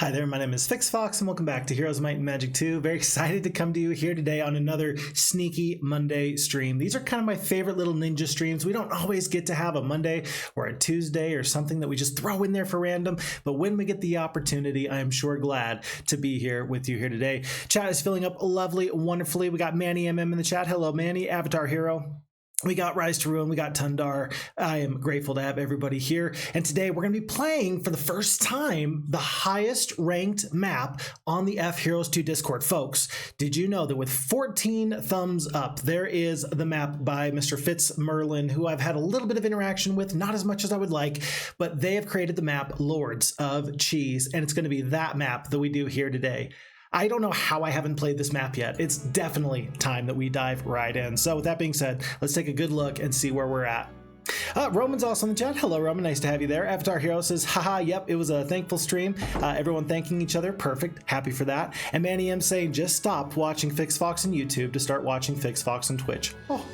Hi there, my name is FitzFox and welcome back to Heroes, Might and Magic 2. Very excited to come to you here today on another sneaky Monday stream. These are kind of my favorite little ninja streams. We don't always get to have a Monday or a Tuesday or something that we just throw in there for random, but when we get the opportunity, I am sure glad to be here with you here today. Chat is filling up lovely, wonderfully. We got Manny MM in the chat. Hello, Manny, Avatar Hero. We got Rise to Ruin, we got Tundar. I am grateful to have everybody here. And today we're going to be playing for the first time the highest ranked map on the FHeroes2 Discord. Folks, did you know that with 14 thumbs up, there is the map by Mr. FitzMerlin, who I've had a little bit of interaction with, not as much as I would like, but they have created the map Lords of Cheez, and it's going to be that map that we do here today. I don't know how I haven't played this map yet. It's definitely time that we dive right in. So with that being said, let's take a good look and see where we're at. Roman's also in the chat. Hello, Roman. Nice to have you there. Avatar Hero says, haha, yep, it was a thankful stream. Everyone thanking each other. Perfect. Happy for that. And Manny M saying, just stopped watching FitzFox on YouTube to start watching FitzFox on Twitch. Oh,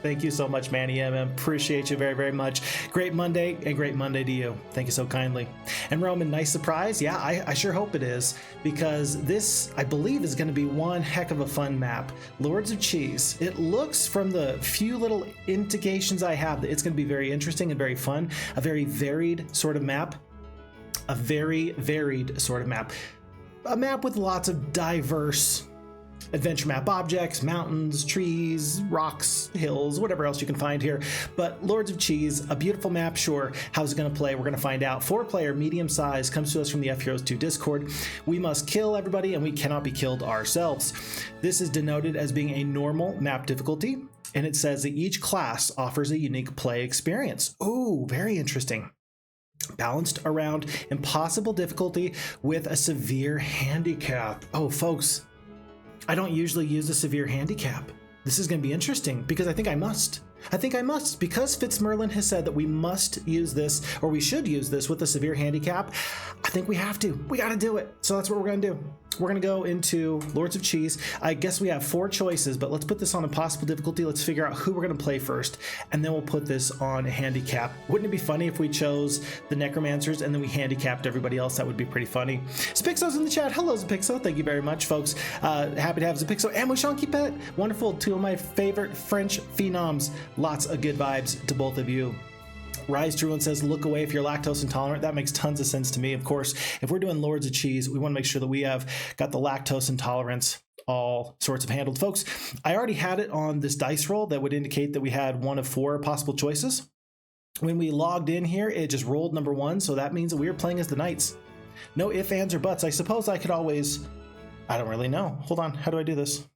thank you so much, Manny M. Appreciate you very, very much. Great Monday, and great Monday to you. Thank you so kindly. And Roman, nice surprise. Yeah, I sure hope it is, because this, I believe, is going to be one heck of a fun map. Lords of Cheez. It looks, from the few little indications I have, that it's going to be very interesting and very fun. A very varied sort of map. A very varied sort of map. A map with lots of diverse adventure map objects, mountains, trees, rocks, hills, whatever else you can find here. But Lords of Cheez, a beautiful map, sure. How's it going to play? We're going to find out. 4-player, medium size, comes to us from the FHeroes2 Discord. We must kill everybody, and we cannot be killed ourselves. This is denoted as being a normal map difficulty, and it says that each class offers a unique play experience. Ooh, very interesting. Balanced around impossible difficulty with a severe handicap. Oh, folks, I don't usually use a severe handicap. This is going to be interesting because I think I must. Because FitzMerlin has said that we must use this, or we should use this with a severe handicap. I think we have to. We got to do it. So that's what we're going to do. We're going to go into Lords of Cheez. I guess we have 4 choices, but let's put this on impossible difficulty. Let's figure out who we're going to play first, and then we'll put this on a handicap. Wouldn't it be funny if we chose the Necromancers and then we handicapped everybody else? That would be pretty funny. Zapixo's in the chat. Hello, Zapixo. Thank you very much, folks. Happy to have Zapixo and Mushanki Pet. Wonderful. 2 of my favorite French phenoms. Lots of good vibes to both of you. Rise to Ruin says, look away if you're lactose intolerant. That makes tons of sense to me. Of course, if we're doing Lords of Cheez, we want to make sure that we have got the lactose intolerance all sorts of handled. Folks, I already had it on this dice roll that would indicate that we had 1 of 4 possible choices. When we logged in here, it just rolled number 1, so that means that we are playing as the Knights. No ifs, ands, or buts. I suppose I could always... I don't really know. Hold on. How do I do this?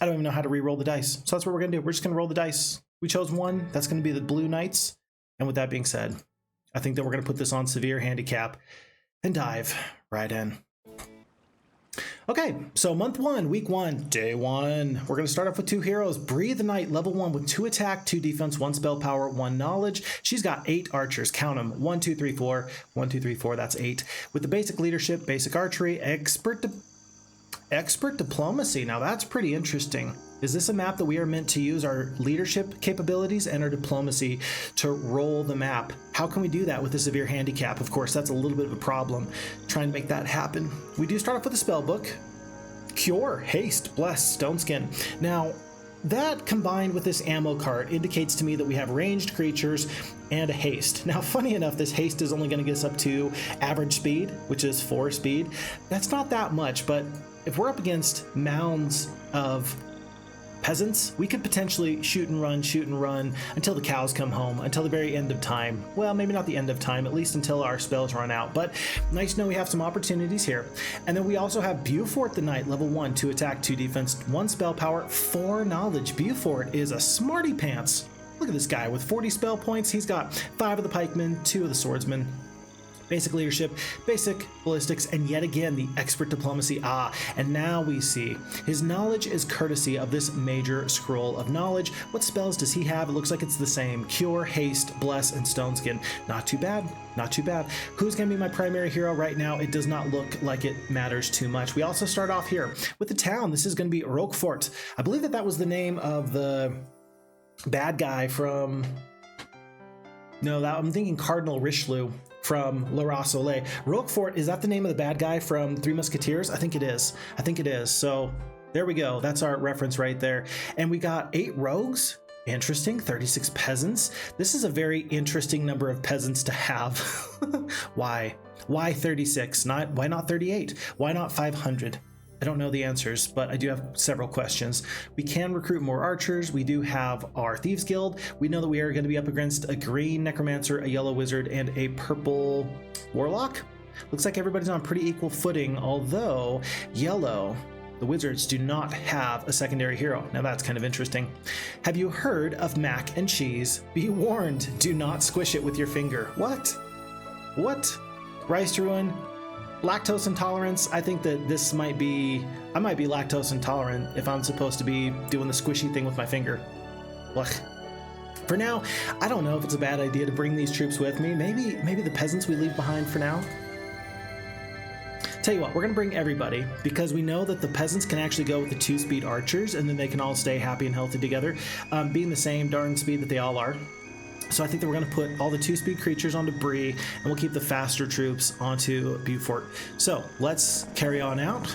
I don't even know how to re-roll the dice. So that's what we're going to do. We're just going to roll the dice. We chose 1. That's going to be the Blue Knights. And with that being said, I think that we're going to put this on severe handicap and dive right in. Okay, so month 1, week 1, day 1. We're going to start off with 2 heroes. Brie the Knight, level 1 with 2 attack, 2 defense, 1 spell power, 1 knowledge. She's got 8 archers. Count them. 1, 2, 3, 4. 1, 2, 3, 4. That's 8. With the basic leadership, basic archery, expert diplomacy. Now that's pretty interesting. Is this a map that we are meant to use our leadership capabilities and our diplomacy to roll the map? How can we do that with a severe handicap? Of course, that's a little bit of a problem, trying to make that happen. We do start off with a spell book. Cure, Haste, Bless, Stone Skin. Now, that combined with this ammo cart indicates to me that we have ranged creatures and a haste. Now, funny enough, this haste is only going to get us up to average speed, which is 4 speed. That's not that much, but if we're up against mounds of peasants, we could potentially shoot and run until the cows come home, until the very end of time. Well, maybe not the end of time, at least until our spells run out. But nice to know we have some opportunities here. And then we also have Beaufort the Knight, level 1, 2 attack, 2 defense, 1 spell power, 4 knowledge. Beaufort is a smarty pants. Look at this guy with 40 spell points. He's got 5 of the pikemen, 2 of the swordsmen. Basic leadership, basic ballistics, and yet again the expert diplomacy. And now we see his knowledge is courtesy of this major scroll of knowledge. What spells does he have? It looks like it's the same. Cure, Haste, Bless, and Stone Skin. Not too bad. Not too bad. Who's going to be my primary hero right now? It does not look like it matters too much. We also start off here with the town. This is going to be Roquefort. I believe that was the name of the bad guy from... No, I'm thinking Cardinal Richelieu. from La Rassolée. Roquefort, is that the name of the bad guy from Three Musketeers? I think it is. I think it is. So there we go. That's our reference right there. And we got 8 rogues. Interesting. 36 peasants. This is a very interesting number of peasants to have. Why? Why 36? Why not 38? Why not 500? I don't know the answers, but I do have several questions. We can recruit more archers. We do have our Thieves Guild. We know that we are going to be up against a green necromancer, a yellow wizard, and a purple warlock. Looks like everybody's on pretty equal footing, although yellow, the wizards, do not have a secondary hero. Now that's kind of interesting. Have you heard of mac and cheese? Be warned, do not squish it with your finger. What? What? Rice to ruin? Lactose intolerance? I think that this might be, I might be lactose intolerant if I'm supposed to be doing the squishy thing with my finger. Ugh. For now, I don't know if it's a bad idea to bring these troops with me. Maybe the peasants we leave behind for now. Tell you what, we're gonna bring everybody because we know that the peasants can actually go with the 2-speed archers and then they can all stay happy and healthy together, being the same darn speed that they all are. So I think that we're going to put all the 2-speed creatures onto Brie, and we'll keep the faster troops onto Beaufort. So let's carry on out.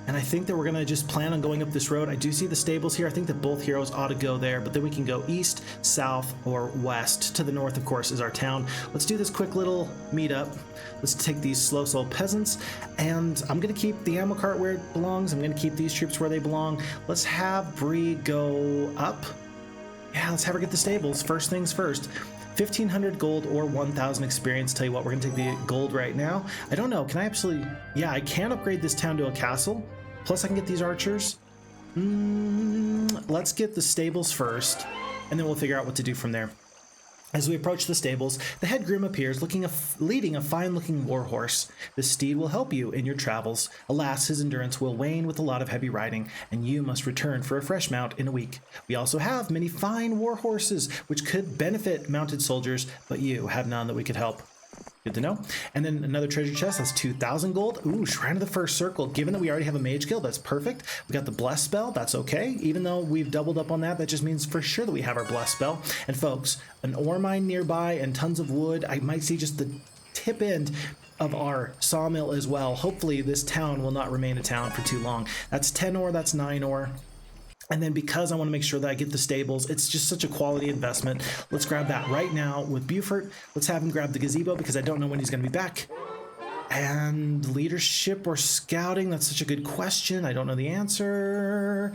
And I think that we're going to just plan on going up this road. I do see the stables here. I think that both heroes ought to go there, but then we can go east, south, or west. To the north, of course, is our town. Let's do this quick little meetup. Let's take these slow soul peasants, and I'm going to keep the ammo cart where it belongs. I'm going to keep these troops where they belong. Let's have Brie go up. Yeah, let's have her get the stables. First things first. 1,500 gold or 1,000 experience. Tell you what, we're going to take the gold right now. I don't know. Can I absolutely... Yeah, I can upgrade this town to a castle. Plus, I can get these archers. Let's get the stables first, and then we'll figure out what to do from there. As we approach the stables, the head groom appears, leading a fine-looking warhorse. This steed will help you in your travels. Alas, his endurance will wane with a lot of heavy riding, and you must return for a fresh mount in a week. We also have many fine warhorses, which could benefit mounted soldiers, but you have none that we could help. Good to know. And then another treasure chest, that's 2,000 gold. Ooh, Shrine of the First Circle. Given that we already have a mage guild, that's perfect. We got the Bless spell, that's okay. Even though we've doubled up on that, that just means for sure that we have our Bless spell. And folks, an ore mine nearby and tons of wood. I might see just the tip end of our sawmill as well. Hopefully this town will not remain a town for too long. That's 10 ore, that's 9 ore. And then because I want to make sure that I get the stables, it's just such a quality investment. Let's grab that right now with Beaufort. Let's have him grab the gazebo because I don't know when he's going to be back. And leadership or scouting, that's such a good question. I don't know the answer.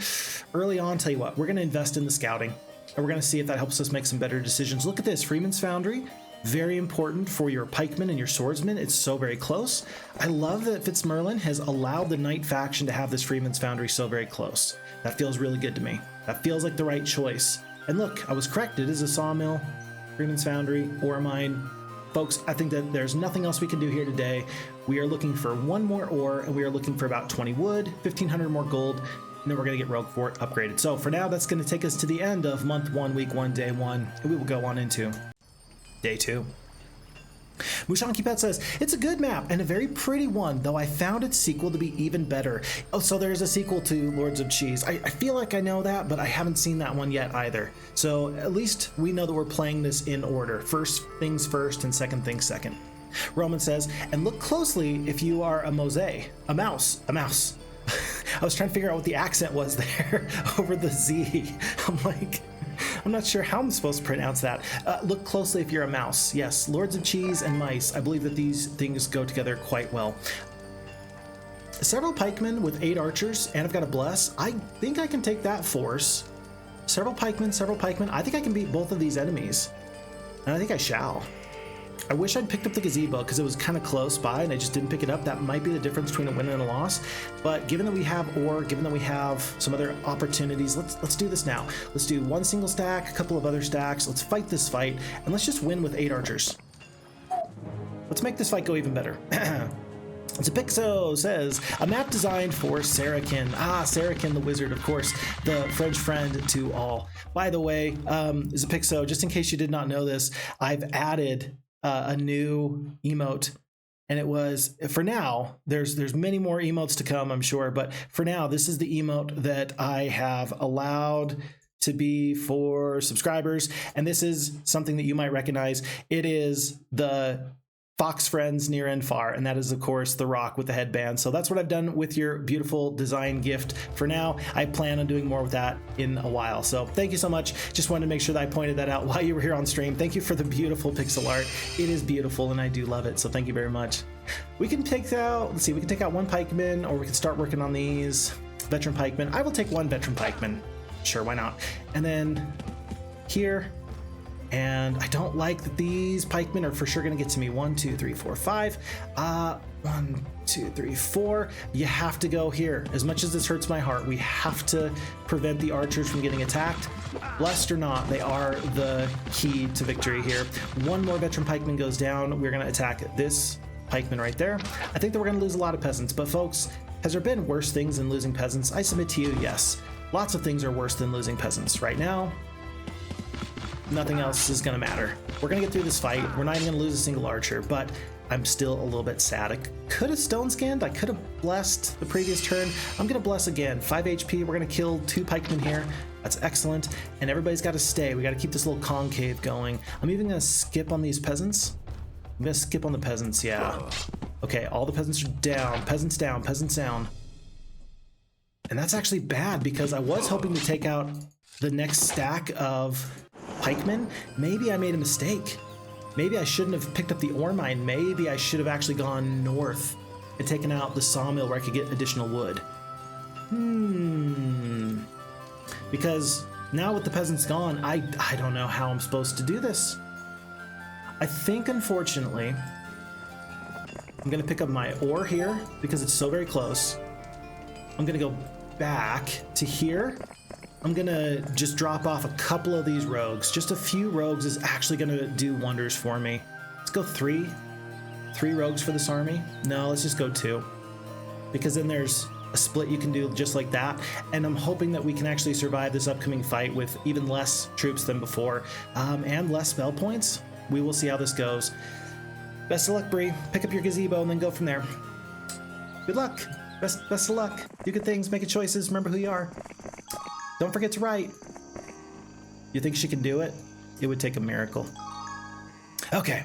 Early on, tell you what, we're going to invest in the scouting. And we're going to see if that helps us make some better decisions. Look at this, Freeman's Foundry. Very important for your pikemen and your swordsmen. It's so very close. I love that FitzMerlin has allowed the Knight faction to have this Freeman's Foundry so very close. That feels really good to me. That feels like the right choice. And look, I was correct. It is a sawmill, Freeman's Foundry, ore mine. Folks, I think that there's nothing else we can do here today. We are looking for 1 more ore, and we are looking for about 20 wood, 1,500 more gold, and then we're going to get Roquefort upgraded. So for now, that's going to take us to the end of month 1, week 1, day 1, and we will go on into day 2. Mushanki Pet says, it's a good map and a very pretty one, though I found its sequel to be even better. Oh, so there's a sequel to Lords of Cheez. I feel like I know that, but I haven't seen that one yet either. So at least we know that we're playing this in order. First things first and second things second. Roman says, and look closely if you are a mouse. I was trying to figure out what the accent was there over the Z. I'm not sure how I'm supposed to pronounce that. Look closely if you're a mouse. Yes, Lords of Cheez and mice. I believe that these things go together quite well. Several pikemen with 8 archers, and I've got a bless. I think I can take that force. Several pikemen. I think I can beat both of these enemies. And I think I shall. I wish I'd picked up the gazebo because it was kind of close by and I just didn't pick it up. That might be the difference between a win and a loss. But given that we have ore, given that we have some other opportunities, let's do this now. Let's do 1 single stack, a couple of other stacks. Let's fight this fight, and let's just win with 8 archers. Let's make this fight go even better. Picso says, a map designed for Sarakin. Ah, Sarakin the wizard, of course, the French friend to all. By the way, Picso, just in case you did not know this, I've added a new emote, and it was, for now, there's many more emotes to come, I'm sure, but for now, this is the emote that I have allowed to be for subscribers, and this is something that you might recognize. It is the fox friends near and far, and that is of course the rock with the headband. So that's what I've done with your beautiful design gift for now. I plan on doing more with that in a while, so thank you so much. Just wanted to make sure that I pointed that out while you were here on stream. Thank you for the beautiful pixel art. It is beautiful and I do love it, so thank you very much. We can take out, let's see, we can take out one pikeman, or we can start working on these veteran pikemen. I will take one veteran pikeman, sure, why not? And then here. And I don't like that these pikemen are for sure going to get to me. 1, 2, 3, 4, 5. 1, 2, 3, 4. You have to go here. As much as this hurts my heart, we have to prevent the archers from getting attacked. Blessed or not, they are the key to victory here. One more veteran pikeman goes down. We're going to attack this pikeman right there. I think that we're going to lose a lot of peasants. But folks, has there been worse things than losing peasants? I submit to you, yes. Lots of things are worse than losing peasants. Right now, nothing else is going to matter. We're going to get through this fight. We're not even going to lose a single archer, but I'm still a little bit sad. I could have stone scanned. I could have blessed the previous turn. I'm going to bless again. 5 HP. We're going to kill 2 pikemen here. That's excellent. And everybody's got to stay. We got to keep this little concave going. I'm even going to skip on these peasants. I'm going to skip on the peasants. Yeah. Okay. All the peasants are down. Peasants down. Peasants down. And that's actually bad because I was hoping to take out the next stack of pikemen. Maybe I made a mistake. Maybe I shouldn't have picked up the ore mine. Maybe I should have actually gone north and taken out the sawmill where I could get additional wood. Because now with the peasants gone, I don't know how I'm supposed to do this. I think, unfortunately, I'm going to pick up my ore here because it's so very close. I'm going to go back to here. I'm gonna just drop off a couple of these rogues. Just a few rogues is actually gonna do wonders for me. Let's go 3 rogues for this army. No, let's just go 2. Because then there's a split you can do just like that. And I'm hoping that we can actually survive this upcoming fight with even less troops than before. And less spell points. We will see how this goes. Best of luck, Brie. Pick up your gazebo and then go from there. Good luck. Best of luck. Do good things, make good choices, remember who you are. Don't forget to write. You think she can do it? It would take a miracle. Okay.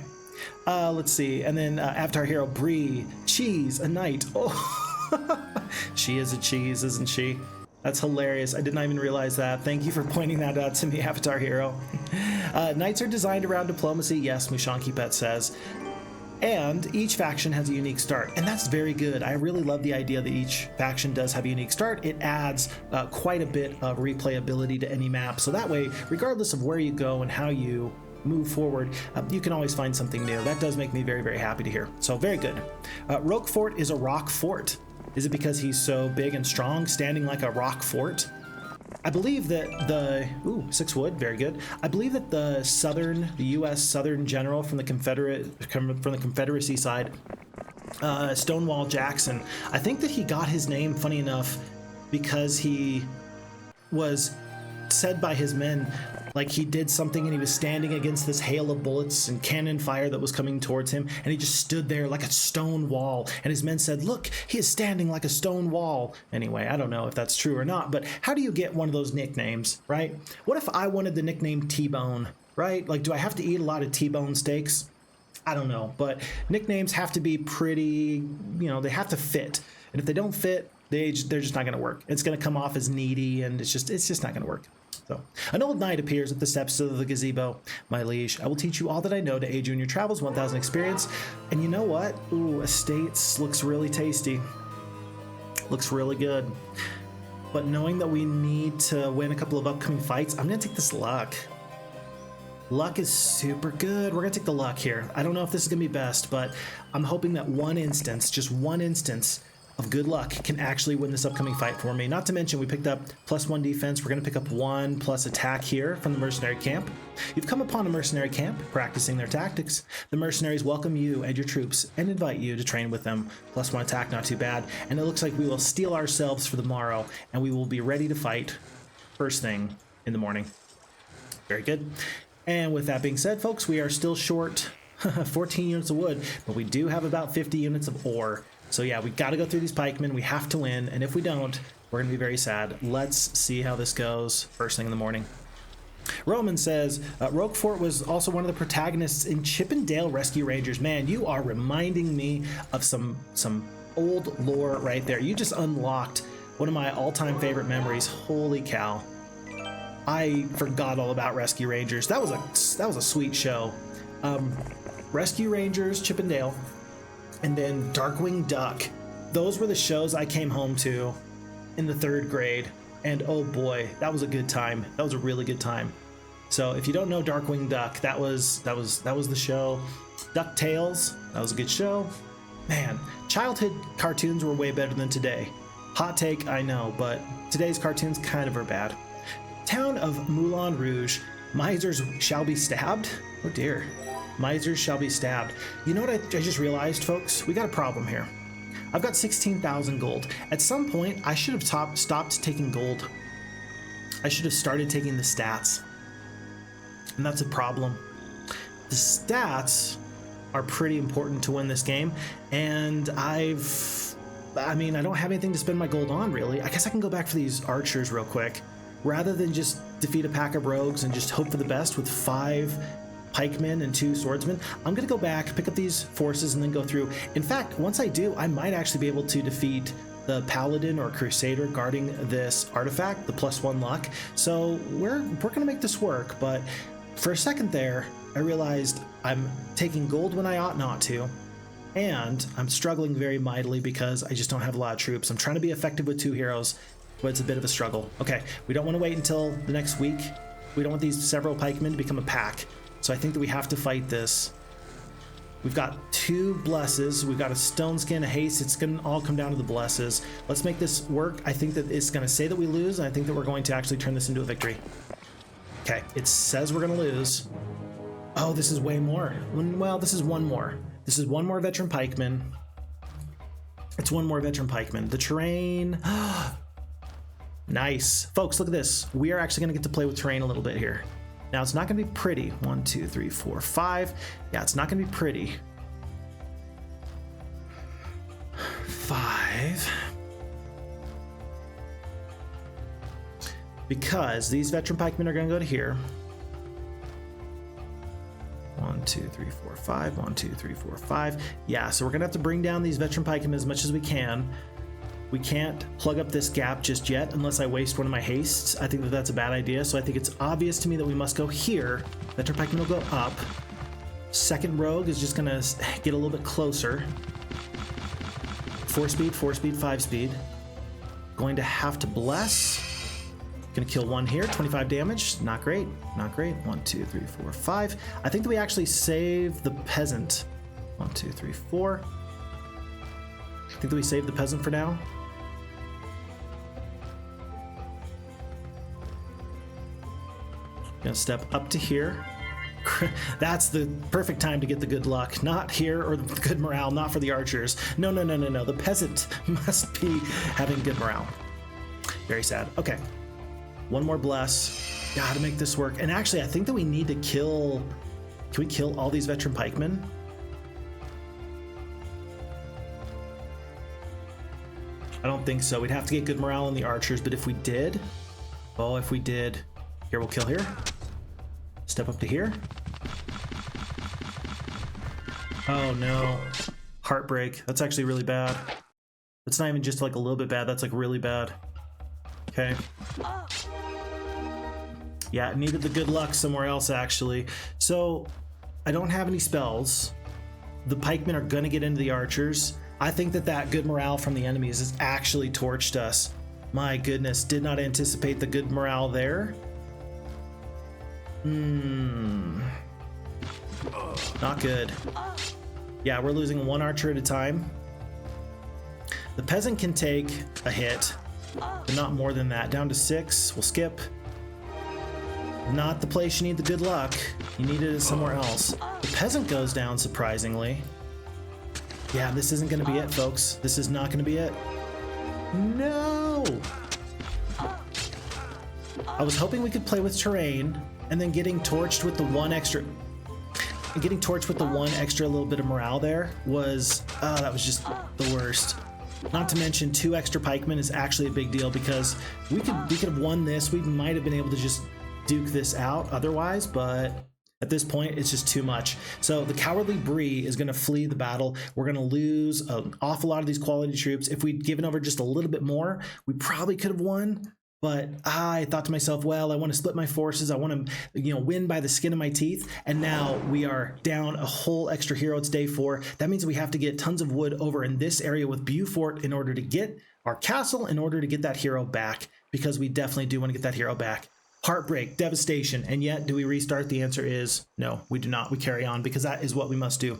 Let's see. And then Avatar hero Brie. Cheez, a knight. Oh, she is a cheese, isn't she? That's hilarious. I did not even realize that. Thank you for pointing that out to me, Avatar hero. Knights are designed around diplomacy. Yes, Mushanki Pet says. And each faction has a unique start, and that's very good. I really love the idea that each faction does have a unique start. It adds quite a bit of replayability to any map, so that way, regardless of where you go and how you move forward, you can always find something new. That does make me very, very happy to hear. So very good. Roquefort is a rock fort. Is it because he's so big and strong, standing like a rock fort? I believe that the 6 wood, very good. I believe that the U.S. Southern general from the Confederacy side, Stonewall Jackson, I think that he got his name, funny enough, because he was said by his men like he did something and he was standing against this hail of bullets and cannon fire that was coming towards him, and he just stood there like a stone wall, and his men said, look, he is standing like a stone wall. Anyway, I don't know if that's true or not, but how do you get one of those nicknames, right? What if I wanted the nickname T-Bone, right? Like, do I have to eat a lot of T-Bone steaks? I don't know, but nicknames have to be pretty, they have to fit, and if they don't fit, they're just not going to work. It's going to come off as needy, and it's just not going to work. So, an old knight appears at the steps of the gazebo. My liege, I will teach you all that I know to aid you in your travels, 1,000 experience. And you know what? Ooh, estates looks really tasty. Looks really good. But knowing that we need to win a couple of upcoming fights, I'm going to take this luck. Luck is super good. We're going to take the luck here. I don't know if this is going to be best, but I'm hoping that just one instance of good luck can actually win this upcoming fight for me. Not to mention we picked up +1 defense. We're going to pick up 1+ attack here from the mercenary camp. You've come upon a mercenary camp practicing their tactics. The mercenaries welcome you and your troops and invite you to train with them. +1 attack, not too bad. And it looks like we will steel ourselves for the morrow, and we will be ready to fight first thing in the morning. Very good. And with that being said, folks, we are still short 14 units of wood, but we do have about 50 units of ore. So yeah, we got to go through these pikemen. We have to win, and if we don't, we're going to be very sad. Let's see how this goes first thing in the morning. Roman says, Roquefort was also one of the protagonists in Chip and Dale Rescue Rangers. Man, you are reminding me of some old lore right there. You just unlocked one of my all-time favorite memories. Holy cow. I forgot all about Rescue Rangers. That was a sweet show. Rescue Rangers, Chip and Dale, and then Darkwing Duck. Those were the shows I came home to in the 3rd grade. And oh boy, that was a good time. That was a really good time. So if you don't know Darkwing Duck, that was the show. Ducktails, that was a good show. Man, childhood cartoons were way better than today. Hot take, I know, but today's cartoons kind of are bad. Town of Moulin Rouge, misers shall be stabbed. Oh dear, misers shall be stabbed. You know what I just realized, folks? We got a problem here. I've got 16,000 gold. At some point, I should have stopped taking gold. I should have started taking the stats. And that's a problem. The stats are pretty important to win this game, and I don't have anything to spend my gold on, really. I guess I can go back for these archers real quick. Rather than just defeat a pack of rogues and just hope for the best with 5 pikemen and 2 swordsmen, I'm gonna go back, pick up these forces, and then go through. In fact, once I do, I might actually be able to defeat the paladin or crusader guarding this artifact, the +1 luck. So we're gonna make this work, but for a second there, I realized I'm taking gold when I ought not to, and I'm struggling very mightily because I just don't have a lot of troops. I'm trying to be effective with 2 heroes, but it's a bit of a struggle. Okay, we don't want to wait until the next week. We don't want these several pikemen to become a pack. So I think that we have to fight this. We've got 2 blesses. We've got a stone skin, a haste. It's going to all come down to the blesses. Let's make this work. I think that it's going to say that we lose, and I think that we're going to actually turn this into a victory. Okay, it says we're going to lose. Oh, this is way more. Well, this is one more. This is one more veteran pikeman. It's one more veteran pikeman. The terrain. Nice. Folks, look at this. We are actually going to get to play with terrain a little bit here. Now, it's not going to be pretty. 1, 2, 3, 4, 5. Yeah, it's not going to be pretty. 5. Because these veteran pikemen are going to go to here. 1, 2, 3, 4, 5. 1, 2, 3, 4, 5. Yeah, so we're going to have to bring down these veteran pikemen as much as we can. We can't plug up this gap just yet unless I waste one of my hastes. I think that that's a bad idea, so I think it's obvious to me that we must go here. Veteran pikeman will go up. Second rogue is just gonna get a little bit closer. 4 speed, 4 speed, 5 speed. Going to have to bless. Gonna kill 1 here, 25 damage. Not great, not great. 1, 2, 3, 4, 5. I think that we actually save the peasant. 1, 2, 3, 4. I think that we save the peasant for now. Gonna step up to here. That's the perfect time to get the good luck. Not here, or the good morale, not for the archers. No, no, no, no, no. The peasant must be having good morale. Very sad. Okay. 1 more bless. Gotta make this work. And actually, I think that we need to kill... Can we kill all these veteran pikemen? I don't think so. We'd have to get good morale on the archers, but if we did... Oh, if we did... Here, we'll kill here. Step up to here. Oh no. Heartbreak. That's actually really bad. That's not even just like a little bit bad, that's like really bad. Okay. Yeah, it needed the good luck somewhere else actually. So, I don't have any spells. The pikemen are gonna get into the archers. I think that that good morale from the enemies has actually torched us. My goodness, did not anticipate the good morale there. Not good. Yeah, we're losing 1 archer at a time. The peasant can take a hit, but not more than that. Down to 6, we'll skip. Not the place you need the good luck. You need it somewhere else. The peasant goes down, surprisingly. Yeah, this isn't gonna be it, folks. This is not gonna be it. No! I was hoping we could play with terrain, and then getting torched with the 1 extra... Getting torched with the 1 extra little bit of morale there was... that was just the worst. Not to mention 2 extra pikemen is actually a big deal because we could have won this. We might have been able to just duke this out otherwise, but at this point, it's just too much. So the cowardly Brie is going to flee the battle. We're going to lose an awful lot of these quality troops. If we'd given over just a little bit more, we probably could have won. But I thought to myself, well, I want to split my forces. I want to, win by the skin of my teeth. And now we are down a whole extra hero. It's day 4. That means we have to get tons of wood over in this area with Beaufort in order to get our castle, in order to get that hero back, because we definitely do want to get that hero back. Heartbreak, devastation, and yet do we restart? The answer is no, we do not. We carry on because that is what we must do.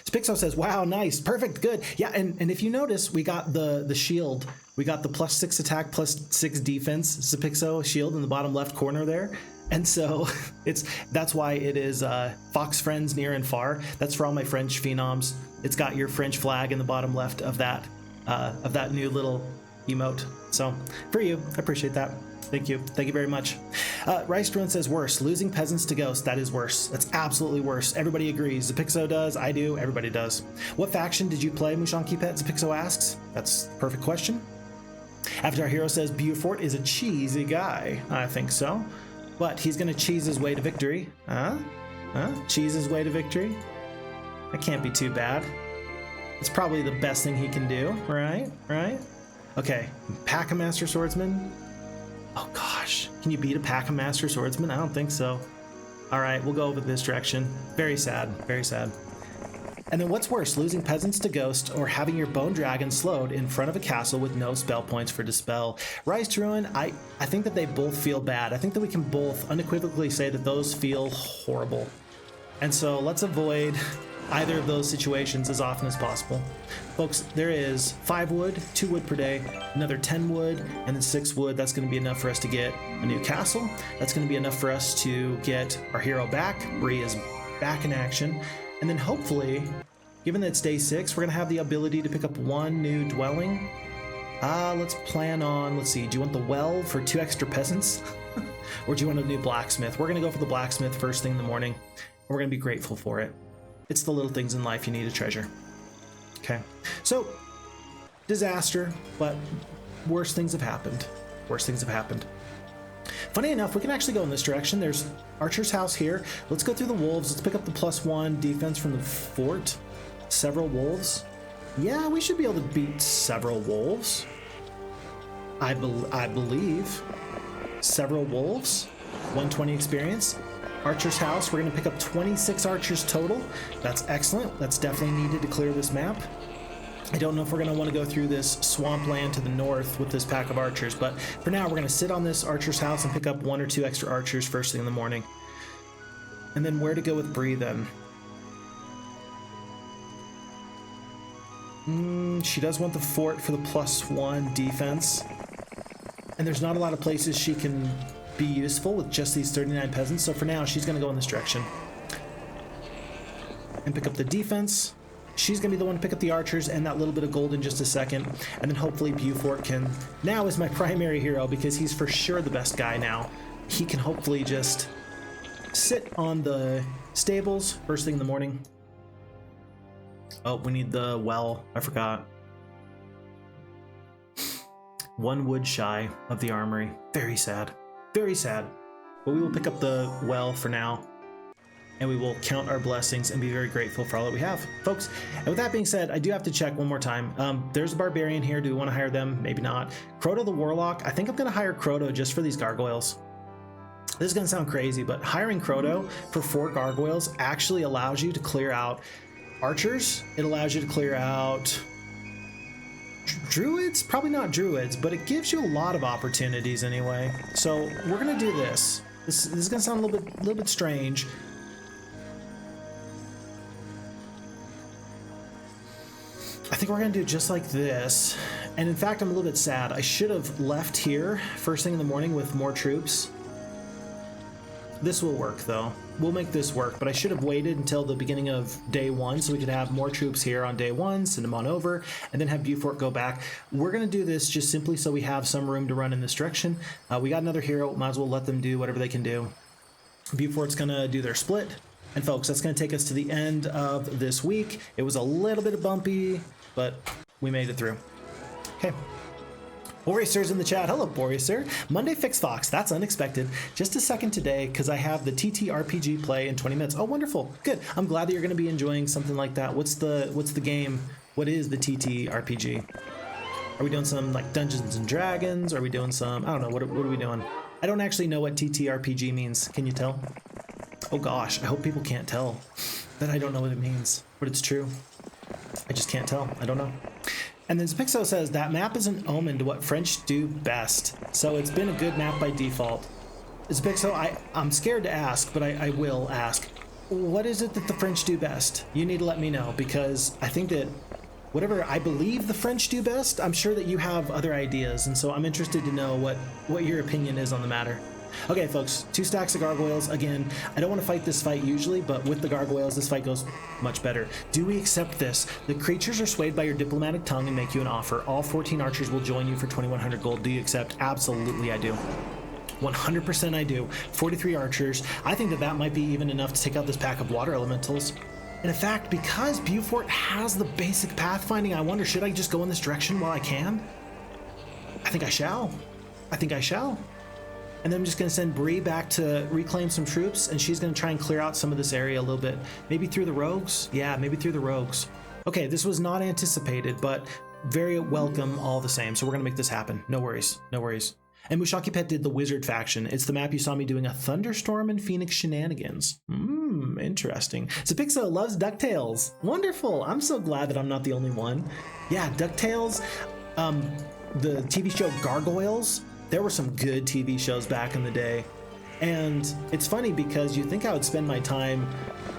Picso says, wow, nice, perfect, good. Yeah, and if you notice, we got the shield. We got the +6 attack, +6 defense Picso shield in the bottom left corner there. And so that's why it is Fox Friends Near and Far. That's for all my French phenoms. It's got your French flag in the bottom left of that new little emote. So for you, I appreciate that. Thank you very much. Rice Druin says worse. Losing peasants to ghosts, that is worse. That's absolutely worse. Everybody agrees. Picso does, I do, everybody does. What faction did you play, Mushanki Pet? Picso asks. That's a perfect question. Avatar Hero says Beaufort is a cheesy guy. I think so. But he's gonna cheese his way to victory. Cheese his way to victory? That can't be too bad. It's probably the best thing he can do, right? Okay, Pack-a-Master Swordsman. Oh gosh, can you beat a Pack-a-Master Swordsman? I don't think so. All right, we'll go with this direction. Very sad, very sad. And then what's worse, losing peasants to ghost or having your bone dragon slowed in front of a castle with no spell points for dispel? Rise to Ruin, I think that they both feel bad. I think that we can both unequivocally say that those feel horrible. And so let's avoid either of those situations as often as possible. Folks, there is 5 wood, 2 wood per day, another 10 wood, and then 6 wood. That's going to be enough for us to get a new castle. That's going to be enough for us to get our hero back. Brie is back in action. And then hopefully, given that it's day 6, we're going to have the ability to pick up 1 new dwelling. Let's plan on, let's see, do you want the well for 2 extra peasants? Or do you want a new blacksmith? We're going to go for the blacksmith first thing in the morning. We're going to be grateful for it. It's the little things in life you need to treasure. Okay, so disaster, but worse things have happened. Worse things have happened. Funny enough, we can actually go in this direction. There's Archer's house here. Let's go through the wolves. Let's pick up the +1 defense from the fort. Several wolves. Yeah, we should be able to beat several wolves. I believe. Several wolves. 120 experience. Archer's house, we're going to pick up 26 archers total. That's excellent. That's definitely needed to clear this map. I don't know if we're going to want to go through this swampland to the north with this pack of archers, but for now we're going to sit on this archer's house and pick up 1 or 2 extra archers first thing in the morning. And then where to go with Brie then? She does want the fort for the +1 defense. And there's not a lot of places she can be useful with just these 39 peasants, so for now she's going to go in this direction and pick up the defense. She's going to be the one to pick up the archers and that little bit of gold in just a second, and then hopefully Beaufort can, now is my primary hero because he's for sure the best guy now. He can hopefully just sit on the stables first thing in the morning. Oh, we need the well, I forgot. 1 wood shy of the armory. Very sad. Very sad, but we will pick up the well for now, and we will count our blessings and be very grateful for all that we have, folks. And with that being said, I do have to check one more time. There's a barbarian here. Do we want to hire them? Maybe not. Crota the Warlock. I think I'm going to hire Crota just for these gargoyles. This is going to sound crazy, but hiring Crota for 4 gargoyles actually allows you to clear out archers. It allows you to clear out druids, probably not druids, but it gives you a lot of opportunities anyway. So we're gonna do this. This is gonna sound a little bit strange. I think we're gonna do it just like this. And in fact, I'm a little bit sad. I should have left here first thing in the morning with more troops. This will work though. We'll make this work, but I should have waited until the beginning of day 1 so we could have more troops here on day 1, send them on over, and then have Beaufort go back. We're going to do this just simply so we have some room to run in this direction. We got another hero, might as well let them do whatever they can do. Beaufort's going to do their split, and folks, that's going to take us to the end of this week. It was a little bit bumpy, but we made it through. Okay. Boreaster's in the chat. Hello, Boreaster. Monday Fix Fox. That's unexpected. Just a second today because I have the TTRPG play in 20 minutes. Oh, wonderful. Good. I'm glad that you're going to be enjoying something like that. What's the game? What is the TTRPG? Are we doing some like Dungeons and Dragons? Are we doing some, I don't know, what are we doing? I don't actually know what TTRPG means. Can you tell? Oh gosh, I hope people can't tell that I don't know what it means, but it's true. I just can't tell. I don't know. And then Picso says that map is an omen to what French do best. So it's been a good map by default. Picso, I'm scared to ask, but I will ask. What is it that the French do best? You need to let me know, because I think that whatever I believe the French do best, I'm sure that you have other ideas, and so I'm interested to know what your opinion is on the matter. Okay, folks, 2 stacks of gargoyles. Again, I don't want to fight this fight usually, but with the gargoyles, this fight goes much better. Do we accept this? The creatures are swayed by your diplomatic tongue and make you an offer. All 14 archers will join you for 2,100 gold. Do you accept? Absolutely, I do. 100% I do. 43 archers. I think that might be even enough to take out this pack of water elementals. And in fact, because Beaufort has the basic pathfinding, I wonder, should I just go in this direction while I can? I think I shall. I think I shall. And then I'm just going to send Brie back to reclaim some troops, and she's going to try and clear out some of this area a little bit. Maybe through the rogues? Yeah, maybe through the rogues. Okay, this was not anticipated, but very welcome all the same. So we're going to make this happen. No worries. No worries. And Mushaki Pet did the wizard faction. It's the map you saw me doing a thunderstorm and Phoenix shenanigans. Interesting. So Pixo loves Ducktails. Wonderful. I'm so glad that I'm not the only one. Yeah, Ducktails, the TV show Gargoyles, there were some good TV shows back in the day. And it's funny because you think I would spend my time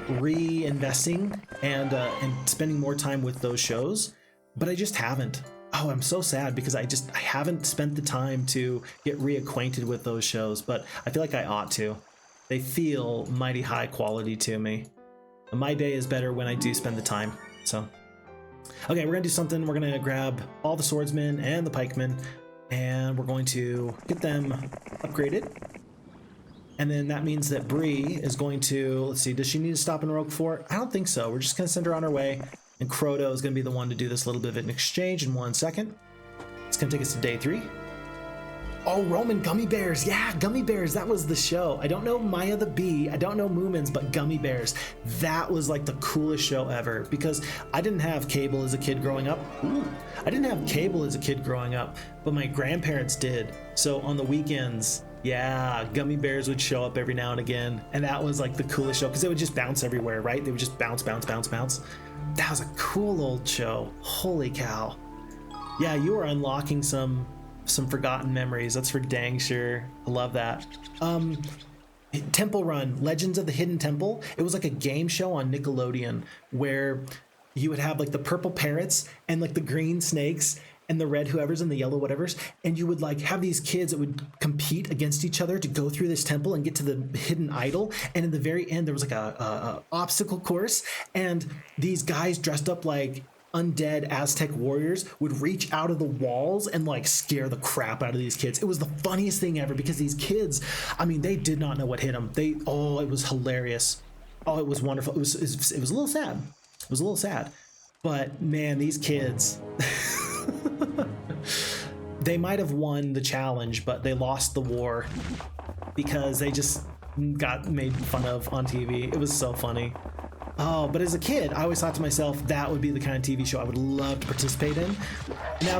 reinvesting and spending more time with those shows, but I just haven't. Oh, I'm so sad because I haven't spent the time to get reacquainted with those shows, but I feel like I ought to. They feel mighty high quality to me. My day is better when I do spend the time. So, okay, we're gonna do something. We're gonna grab all the swordsmen and the pikemen, and we're going to get them upgraded. And then that means that Brie is going to, let's see, does she need to stop in Rogue Fort? I don't think so. We're just gonna send her on her way. And Croto is going to be the one to do this little bit of an exchange in 1 second. It's going to take us to day 3. Oh, Roman Gummy Bears. Yeah, Gummy Bears. That was the show. I don't know Maya the Bee. I don't know Moomins, but Gummy Bears. That was like the coolest show ever because I didn't have cable as a kid growing up. I didn't have cable as a kid growing up, but my grandparents did. So on the weekends, yeah, Gummy Bears would show up every now and again. And that was like the coolest show because it would just bounce everywhere, right? They would just bounce, bounce, bounce, bounce. That was a cool old show. Holy cow. Yeah, you were unlocking some forgotten memories. That's for dang sure. I love that. Temple Run, Legends of the Hidden Temple. It was like a game show on Nickelodeon where you would have like the purple parrots and like the green snakes and the red whoever's and the yellow whatever's, and you would like have these kids that would compete against each other to go through this temple and get to the hidden idol. And in the very end, there was like a obstacle course, and these guys dressed up like undead Aztec warriors would reach out of the walls and like scare the crap out of these kids. It was the funniest thing ever because these kids, I mean, they did not know what hit them. It was hilarious. Oh, it was wonderful. It was a little sad. It was a little sad, but man, these kids. They might have won the challenge, but they lost the war because they just got made fun of on TV. It was so funny. Oh, but as a kid, I always thought to myself, that would be the kind of TV show I would love to participate in. Now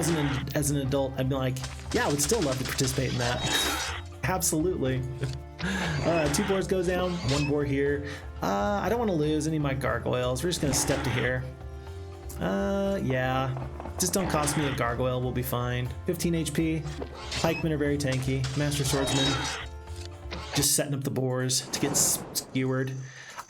as an adult, I'd be like, yeah, I would still love to participate in that. Absolutely. 2 boars goes down, 1 boar here. I don't want to lose any of my gargoyles. We're just going to step to here. Yeah. Just don't cost me a gargoyle, we'll be fine. 15 HP. Pikemen are very tanky. Master Swordsman. Just setting up the boars to get skewered.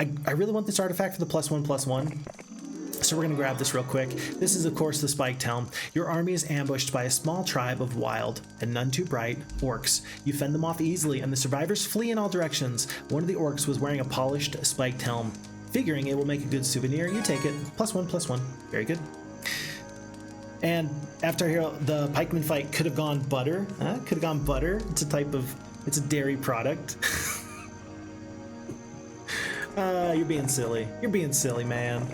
I really want this artifact for the +1/+1. So we're going to grab this real quick. This is, of course, the Spiked Helm. Your army is ambushed by a small tribe of wild, and none too bright, orcs. You fend them off easily, and the survivors flee in all directions. One of the orcs was wearing a polished Spiked Helm. Figuring it will make a good souvenir, you take it. +1/+1. Very good. And after here, the pikeman fight could have gone butter. Could have gone butter. It's a dairy product. You're being silly. You're being silly, man.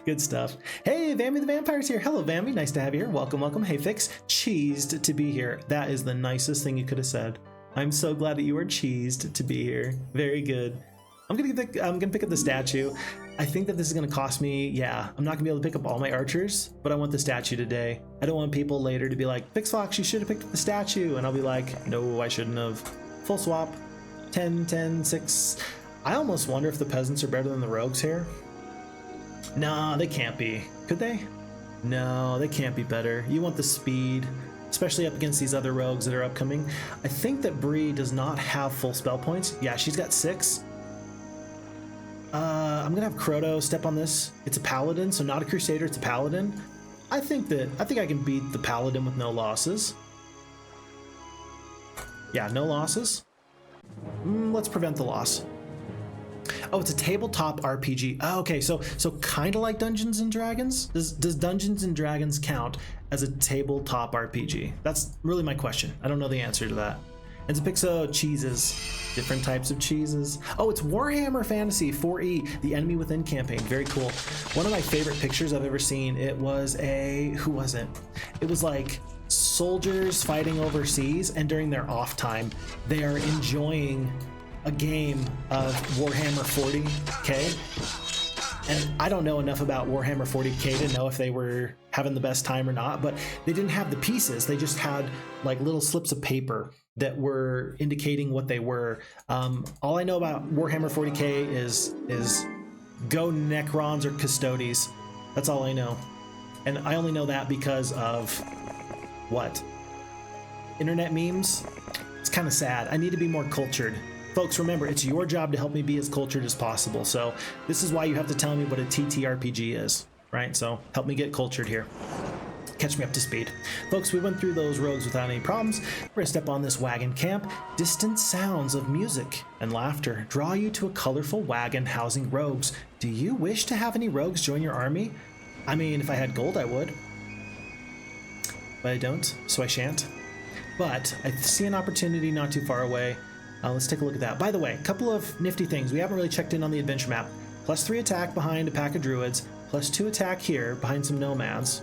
Good stuff. Hey, Vammy the Vampire's here. Hello, Vammy. Nice to have you here. Welcome, welcome. Hey, Fix. Cheezed to be here. That is the nicest thing you could have said. I'm so glad that you are cheesed to be here. Very good. I'm gonna pick up the statue. I think that this is gonna cost me, yeah, I'm not gonna be able to pick up all my archers, but I want the statue today. I don't want people later to be like, Fix Fox, you should have picked up the statue. And I'll be like, no, I shouldn't have. Full swap. 10, 10, 6. I almost wonder if the peasants are better than the rogues here. No, they can't be. Could they? No, they can't be better. You want the speed, especially up against these other rogues that are upcoming. I think that Brie does not have full spell points. Yeah, she's got 6. I'm gonna have Croto step on this. It's a paladin, so not a crusader, it's a paladin. I think I can beat the paladin with no losses. Yeah, no losses. Let's prevent the loss. Oh, it's a tabletop RPG. Oh, okay, so kind of like Dungeons and Dragons. Does Dungeons and Dragons count as a tabletop RPG? That's really my question. I don't know the answer to that. And to Picso, cheeses, different types of cheeses. Oh, it's Warhammer Fantasy 4E, the Enemy Within campaign. Very cool. One of my favorite pictures I've ever seen. It was who was it? It was like soldiers fighting overseas, and during their off time, they are enjoying a game of Warhammer 40k. And I don't know enough about Warhammer 40k to know if they were having the best time or not, but they didn't have the pieces. They just had like little slips of paper that were indicating what they were. All I know about Warhammer 40k is go Necrons or Custodes. That's all I know. And I only know that because of what? Internet memes? It's kind of sad. I need to be more cultured. Folks, remember, it's your job to help me be as cultured as possible. So this is why you have to tell me what a TTRPG is, right? So help me get cultured here. Catch me up to speed. Folks, we went through those rogues without any problems. We're gonna step on this wagon camp. Distant sounds of music and laughter draw you to a colorful wagon housing rogues. Do you wish to have any rogues join your army? I mean, if I had gold, I would. But I don't, so I shan't. But I see an opportunity not too far away. Let's take a look at that. By the way, a couple of nifty things. We haven't really checked in on the adventure map. +3 attack behind a pack of druids, +2 attack here behind some nomads.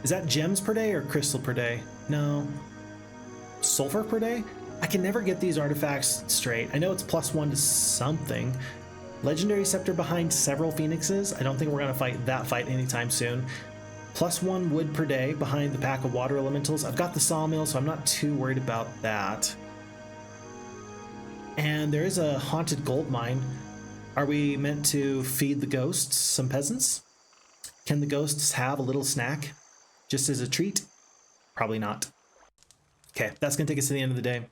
Is that gems per day or crystal per day? No. Sulfur per day? I can never get these artifacts straight. I know it's +1 to something. Legendary scepter behind several phoenixes. I don't think we're gonna fight that fight anytime soon. +1 wood per day behind the pack of water elementals. I've got the sawmill, so I'm not too worried about that. And there is a haunted gold mine. Are we meant to feed the ghosts some peasants? Can the ghosts have a little snack just as a treat? Probably not. Okay, that's gonna take us to the end of the day.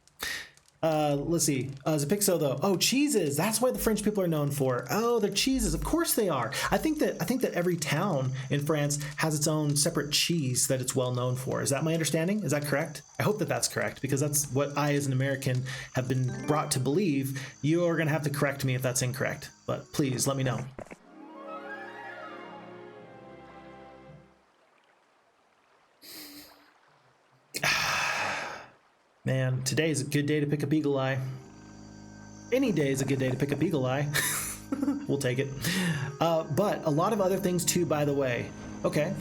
Let's see. Zapixo though. Oh, cheeses. That's what the French people are known for. Oh, they're cheeses. Of course they are. I think that every town in France has its own separate cheese that it's well known for. Is that my understanding? Is that correct? I hope that that's correct, because that's what I, as an American, have been brought to believe. You are gonna have to correct me if that's incorrect, but please let me know. Man, today is a good day to pick up Eagle Eye. Any day is a good day to pick up Eagle Eye. We'll take it. But a lot of other things too, by the way. Okay,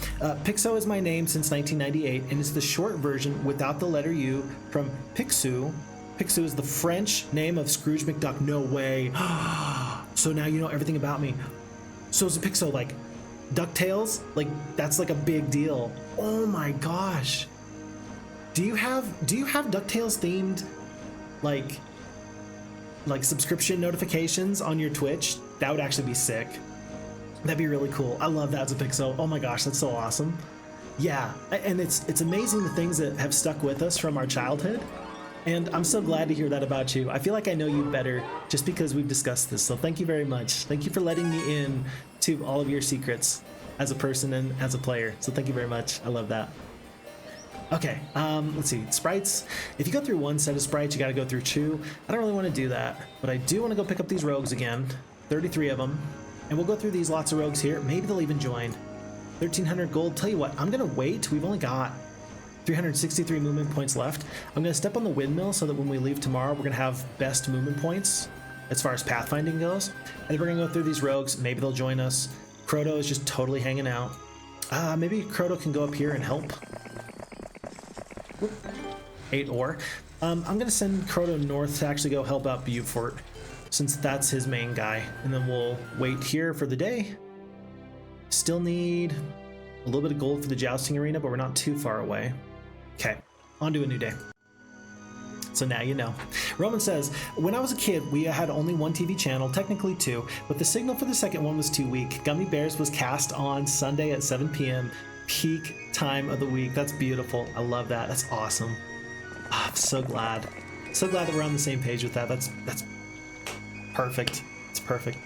Picso is my name since 1998, and it's the short version without the letter U from Picsou. Picsou is the French name of Scrooge McDuck. No way. So now you know everything about me. So is Picso like Ducktails? Like, that's like a big deal. Oh my gosh. Do you have DuckTales themed like subscription notifications on your Twitch? That would actually be sick. That'd be really cool. I love that as a Pixel. Oh my gosh, that's so awesome. Yeah, and it's amazing the things that have stuck with us from our childhood. And I'm so glad to hear that about you. I feel like I know you better just because we've discussed this. So thank you very much. Thank you for letting me in to all of your secrets as a person and as a player. So thank you very much. I love that. Okay, let's see, sprites. If you go through one set of sprites, you gotta go through 2. I don't really want to do that, but I do want to go pick up these rogues again, 33 of them, and we'll go through these lots of rogues here. Maybe they'll even join. 1,300 gold. Tell you what, I'm gonna wait. We've only got 363 movement points left. I'm gonna step on the windmill so that when we leave tomorrow, we're gonna have best movement points as far as pathfinding goes. And then we're gonna go through these rogues. Maybe they'll join us. Croto is just totally hanging out. Maybe Croto can go up here and help. Whoop. 8 ore. I'm gonna send Croto north to actually go help out Beaufort, since that's his main guy. And then we'll wait here for the day. Still need a little bit of gold for the jousting arena, but we're not too far away. Okay, on to a new day. So now you know. Roman says, when I was a kid, we had only one TV channel, technically 2, but the signal for the second one was too weak. Gummy Bears was cast on Sunday at 7 p.m. Peak time of the week. That's beautiful. I love that. That's awesome. I'm so glad. So glad that we're on the same page with that. That's perfect. It's perfect.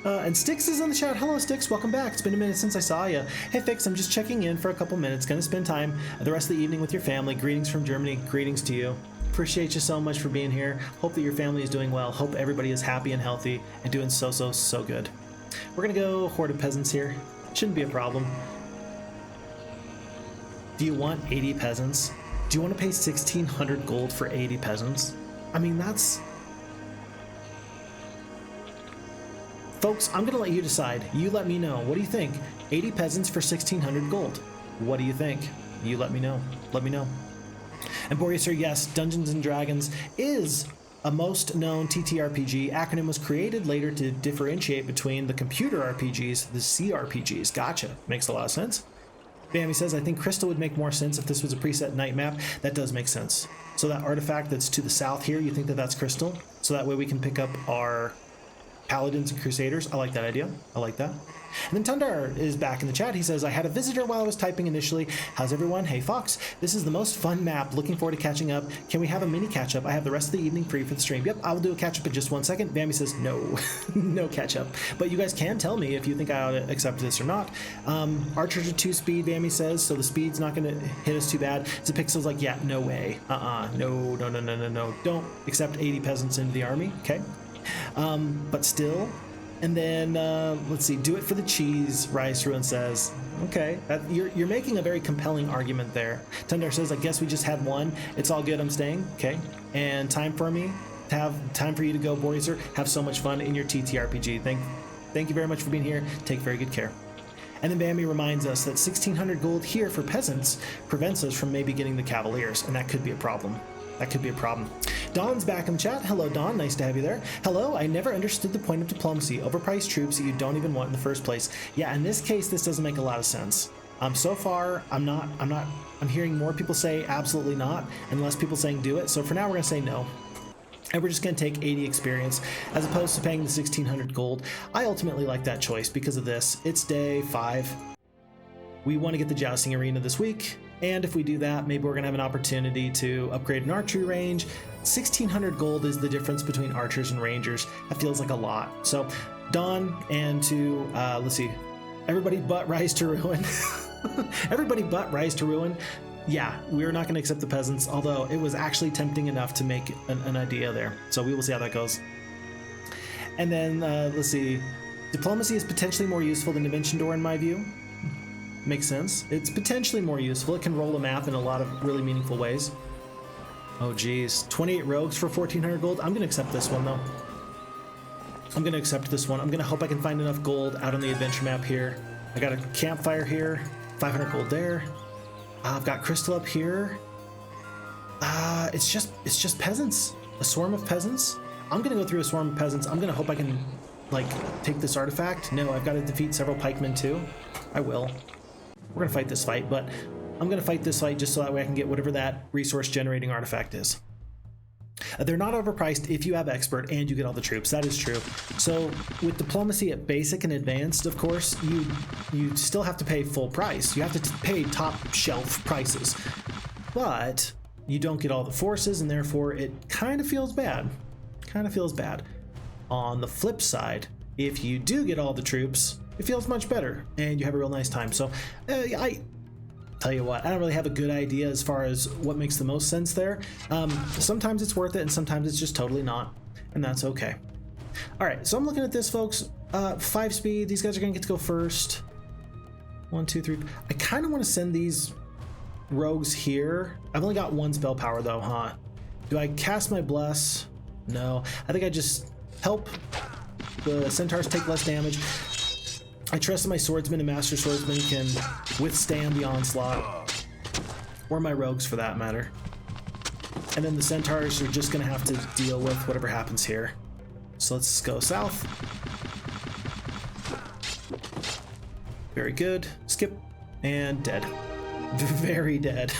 And Styx is in the chat. Hello, Styx. Welcome back. It's been a minute since I saw you. Hey, Fix, I'm just checking in for a couple minutes. Gonna spend time the rest of the evening with your family. Greetings from Germany. Greetings to you. Appreciate you so much for being here. Hope that your family is doing well. Hope everybody is happy and healthy and doing so good. We're gonna go Horde of Peasants here. Shouldn't be a problem. Do you want 80 peasants? Do you want to pay 1,600 gold for 80 peasants? I mean, that's... Folks, I'm gonna let you decide. You let me know. What do you think? 80 peasants for 1,600 gold. What do you think? You let me know. Let me know. And Boreaser, yes, Dungeons and Dragons is a most known TTRPG. Acronym was created later to differentiate between the computer RPGs, the CRPGs. Gotcha. Makes a lot of sense. Bammy says, I think Crystal would make more sense if this was a preset night map. That does make sense. So that artifact that's to the south here, you think that that's Crystal? So that way we can pick up our Paladins and Crusaders. I like that idea. I like that. And then Tundar is back in the chat. He says, I had a visitor while I was typing initially. How's everyone? Hey, Fox. This is the most fun map. Looking forward to catching up. Can we have a mini catch-up? I have the rest of the evening free for the stream. Yep, I will do a catch-up in just 1 second. Bambi says, no. No catch-up. But you guys can tell me if you think I ought to accept this or not. Archer's a 2-speed, Bambi says, so the speed's not going to hit us too bad. So Pixel's like, yeah, no way. No. Don't accept 80 peasants into the army, okay? But still... And then, let's see, do it for the cheese, Rise Ruin says. Okay, you're making a very compelling argument there. Tundar says, I guess we just had one. It's all good, I'm staying. Okay, and time for you to go, Boreaser. Have so much fun in your TTRPG. Thank you very much for being here. Take very good care. And then Bambi reminds us that 1,600 gold here for peasants prevents us from maybe getting the Cavaliers, and that could be a problem. That could be a problem. Don's back in the chat. Hello, Don. Nice to have you there. Hello. I never understood the point of diplomacy. Overpriced troops that you don't even want in the first place. Yeah, in this case, this doesn't make a lot of sense. So far, I'm hearing more people say absolutely not, and less people saying do it. So for now, we're gonna say no. And we're just gonna take 80 experience as opposed to paying the 1,600 gold. I ultimately like that choice because of this. It's day 5. We want to get the jousting arena this week. And if we do that, maybe we're gonna have an opportunity to upgrade an archery range. 1,600 gold is the difference between archers and rangers. That feels like a lot. So Dawn and to, let's see, everybody but Rise to Ruin. Everybody but Rise to Ruin. Yeah, we're not gonna accept the peasants, although it was actually tempting enough to make an idea there. So we will see how that goes. And then, let's see, diplomacy is potentially more useful than Dimension Door in my view. Makes sense. It's potentially more useful. It can roll a map in a lot of really meaningful ways. Oh geez, 28 rogues for 1,400 gold. I'm gonna accept this one though. I'm gonna accept this one. I'm gonna hope I can find enough gold out on the adventure map here. I got a campfire here, 500 gold there. I've got crystal up here. It's just peasants. A swarm of peasants. I'm gonna go through a swarm of peasants. I'm gonna hope I can like take this artifact. No, I've got to defeat several pikemen too. I will. We're gonna fight this fight, but I'm gonna fight this fight just so that way I can get whatever that resource generating artifact is. They're not overpriced if you have expert and you get all the troops. That is true. So with diplomacy at basic and advanced, of course, you still have to pay full price. You have to pay top shelf prices, but you don't get all the forces, and therefore it kind of feels bad. Kind of feels bad. On the flip side, if you do get all the troops, it feels much better and you have a real nice time. So I tell you what, I don't really have a good idea as far as what makes the most sense there. Sometimes it's worth it and sometimes it's just totally not, and that's okay. All right, so I'm looking at this, folks. 5 speed, these guys are gonna get to go first. 1, 2, 3. I kind of want to send these rogues here. I've only got 1 spell power though, huh? Do I cast my bless? No, I think I just help the centaurs take less damage. I trust that my swordsman and master swordsman can withstand the onslaught, or my rogues for that matter. And then the centaurs are just gonna have to deal with whatever happens here. So let's go south. Very good. Skip. And dead. Very dead.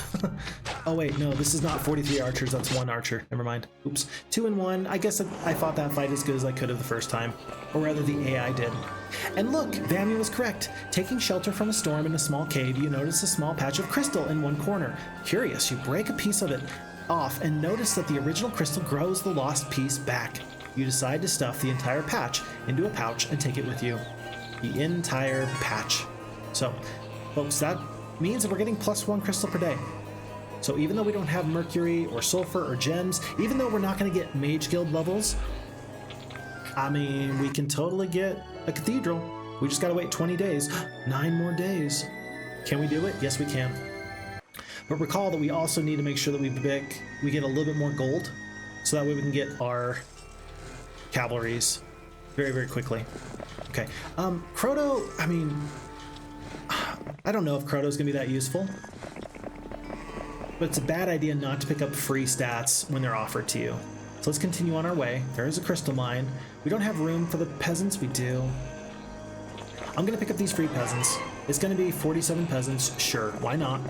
Oh wait, no, this is not 43 archers, that's 1 archer. Never mind. Oops. 2 and 1. I guess I fought that fight as good as I could have the first time. Or rather, the AI did. And look, Vammy was correct. Taking shelter from a storm in a small cave, you notice a small patch of crystal in one corner. Curious, you break a piece of it off and notice that the original crystal grows the lost piece back. You decide to stuff the entire patch into a pouch and take it with you. The entire patch. So, folks, that means that we're getting +1 crystal per day. So even though we don't have mercury or sulfur or gems, even though we're not going to get mage guild levels, I mean, we can totally get a cathedral. We just got to wait 20 days. 9 more days. Can we do it? Yes, we can. But recall that we also need to make sure that we get a little bit more gold, so that way we can get our cavalries very, very quickly. Okay. Croto, I mean, I don't know if Croto's going to be that useful. But it's a bad idea not to pick up free stats when they're offered to you. So let's continue on our way. There is a crystal mine. We don't have room for the peasants. We do. I'm going to pick up these free peasants. It's going to be 47 peasants. Sure, why not?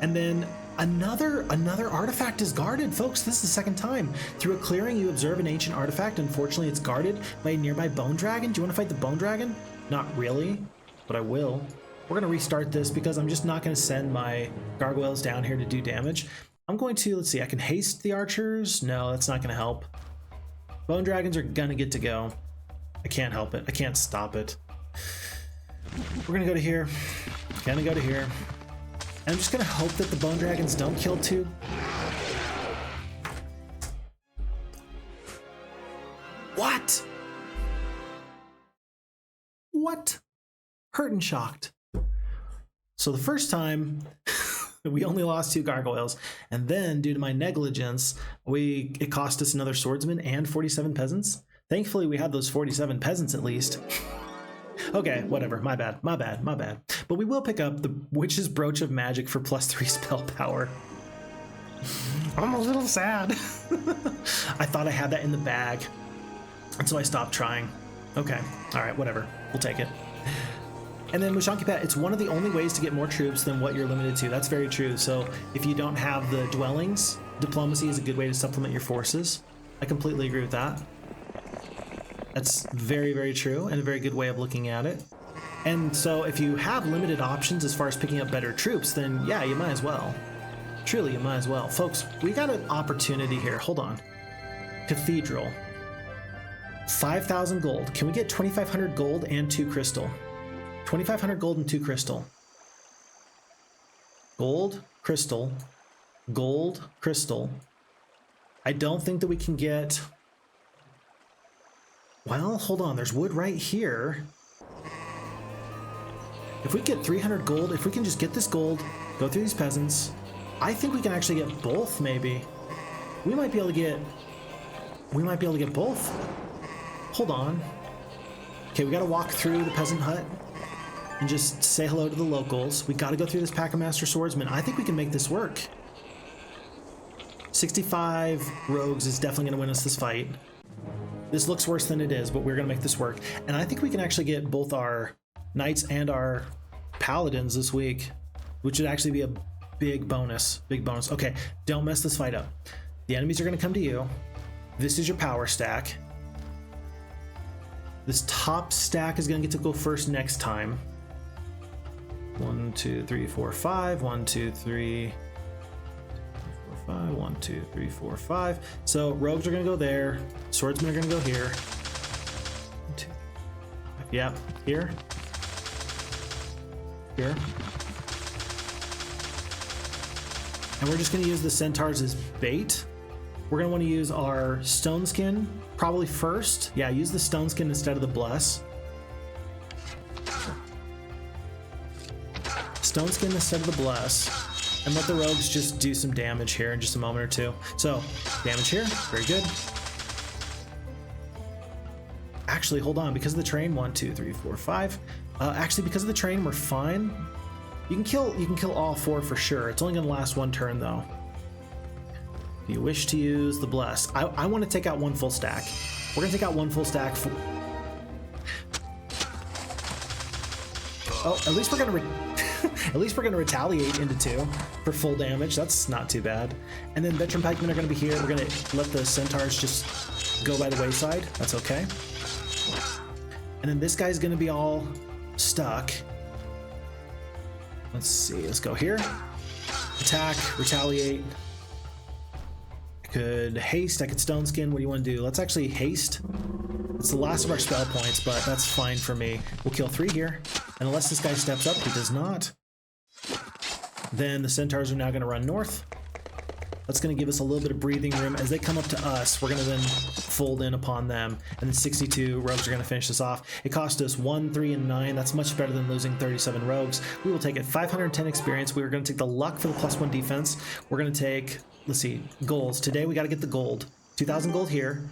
And then another artifact is guarded. Folks, this is the second time. Through a clearing, you observe an ancient artifact. Unfortunately, it's guarded by a nearby bone dragon. Do you want to fight the bone dragon? Not really, but I will. We're going to restart this because I'm just not going to send my gargoyles down here to do damage. I'm going to, let's see, I can haste the archers. No, that's not going to help. Bone dragons are going to get to go. I can't help it. I can't stop it. We're going to go to here. Going to go to here. And I'm just going to hope that the bone dragons don't kill 2. What? What? Hurt and shocked. So the first time, we only lost 2 gargoyles, and then due to my negligence, it cost us another swordsman and 47 peasants. Thankfully, we had those 47 peasants at least. Okay, whatever. My bad. But we will pick up the Witch's Brooch of Magic for +3 spell power. I'm a little sad. I thought I had that in the bag, and so I stopped trying. Okay, all right, whatever. We'll take it. And then Mushanki Pet, it's one of the only ways to get more troops than what you're limited to. That's very true. So if you don't have the dwellings, diplomacy is a good way to supplement your forces. I completely agree with that. That's very, very true and a very good way of looking at it. And so if you have limited options as far as picking up better troops, then yeah, you might as well. Truly, you might as well. Folks, we got an opportunity here. Hold on. Cathedral. 5,000 gold. Can we get 2,500 gold and 2 crystal? 2,500 gold and 2 crystal. Gold, crystal, gold, crystal. I don't think that we can get... Well, hold on. There's wood right here. If we get 300 gold, if we can just get this gold, go through these peasants, I think we can actually get both, maybe. We might be able to get both. Hold on. Okay, we got to walk through the peasant hut and just say hello to the locals. We got to go through this pack of master swordsmen. I think we can make this work. 65 rogues is definitely going to win us this fight. This looks worse than it is, but we're going to make this work. And I think we can actually get both our knights and our paladins this week, which would actually be a big bonus. Big bonus. Okay, don't mess this fight up. The enemies are going to come to you. This is your power stack. This top stack is going to get to go first next time. 1, 2, 3, 4, 5. 1, 2, 3, 4, 5. 1, 2, 3, 4, 5. So rogues are going to go there. Swordsmen are going to go here. 1, 2, 5. Yeah, here. Here. And we're just going to use the centaurs as bait. We're going to want to use our stone skin probably first. Yeah, use the stone skin instead of the bless. Stone skin instead of the bless. And let the rogues just do some damage here in just a moment or two. So, damage here. Very good. Actually, hold on. Because of the train, 1, 2, 3, 4, 5. Actually, because of the train, we're fine. You can kill all 4 for sure. It's only gonna last 1 turn though. If you wish to use the bless, I want to take out 1 full stack. We're gonna take out 1 full stack. Oh, at least we're gonna at least we're gonna retaliate into 2 for full damage. That's not too bad. And then veteran pikemen are gonna be here. We're gonna let the centaurs just go by the wayside. That's okay. And then this guy's gonna be all stuck. Let's see, let's go here. Attack, retaliate. I could haste, I could stone skin. What do you want to do? Let's actually haste. It's the last of our spell points, but that's fine for me. We'll kill 3 here. And unless this guy steps up, he does not. Then the centaurs are now going to run north. That's going to give us a little bit of breathing room. As they come up to us, we're going to then fold in upon them. And then 62 rogues are going to finish this off. It cost us 1, 3, and 9. That's much better than losing 37 rogues. We will take it. 510 experience. We are going to take the luck for the +1 defense. We're going to take, let's see, golds. Today we got to get the gold. 2,000 gold here.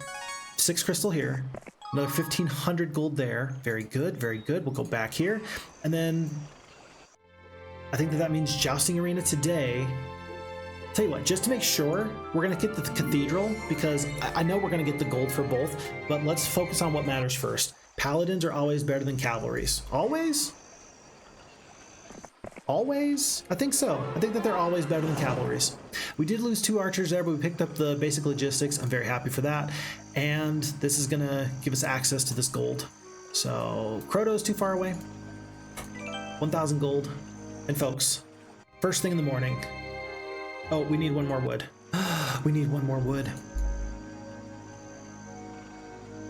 6 crystal here. Another 1,500 gold there. Very good, very good. We'll go back here. And then I think that means Jousting Arena today. Tell you what, just to make sure, we're going to get the Cathedral, because I know we're going to get the gold for both, but let's focus on what matters first. Paladins are always better than cavalries. Always? Always? I think so. I think that they're always better than cavalries. We did lose 2 archers there, but we picked up the basic logistics. I'm very happy for that. And this is going to give us access to this gold. So, Croto's too far away. 1,000 gold. And folks, first thing in the morning. Oh, we need 1 more wood. We need 1 more wood.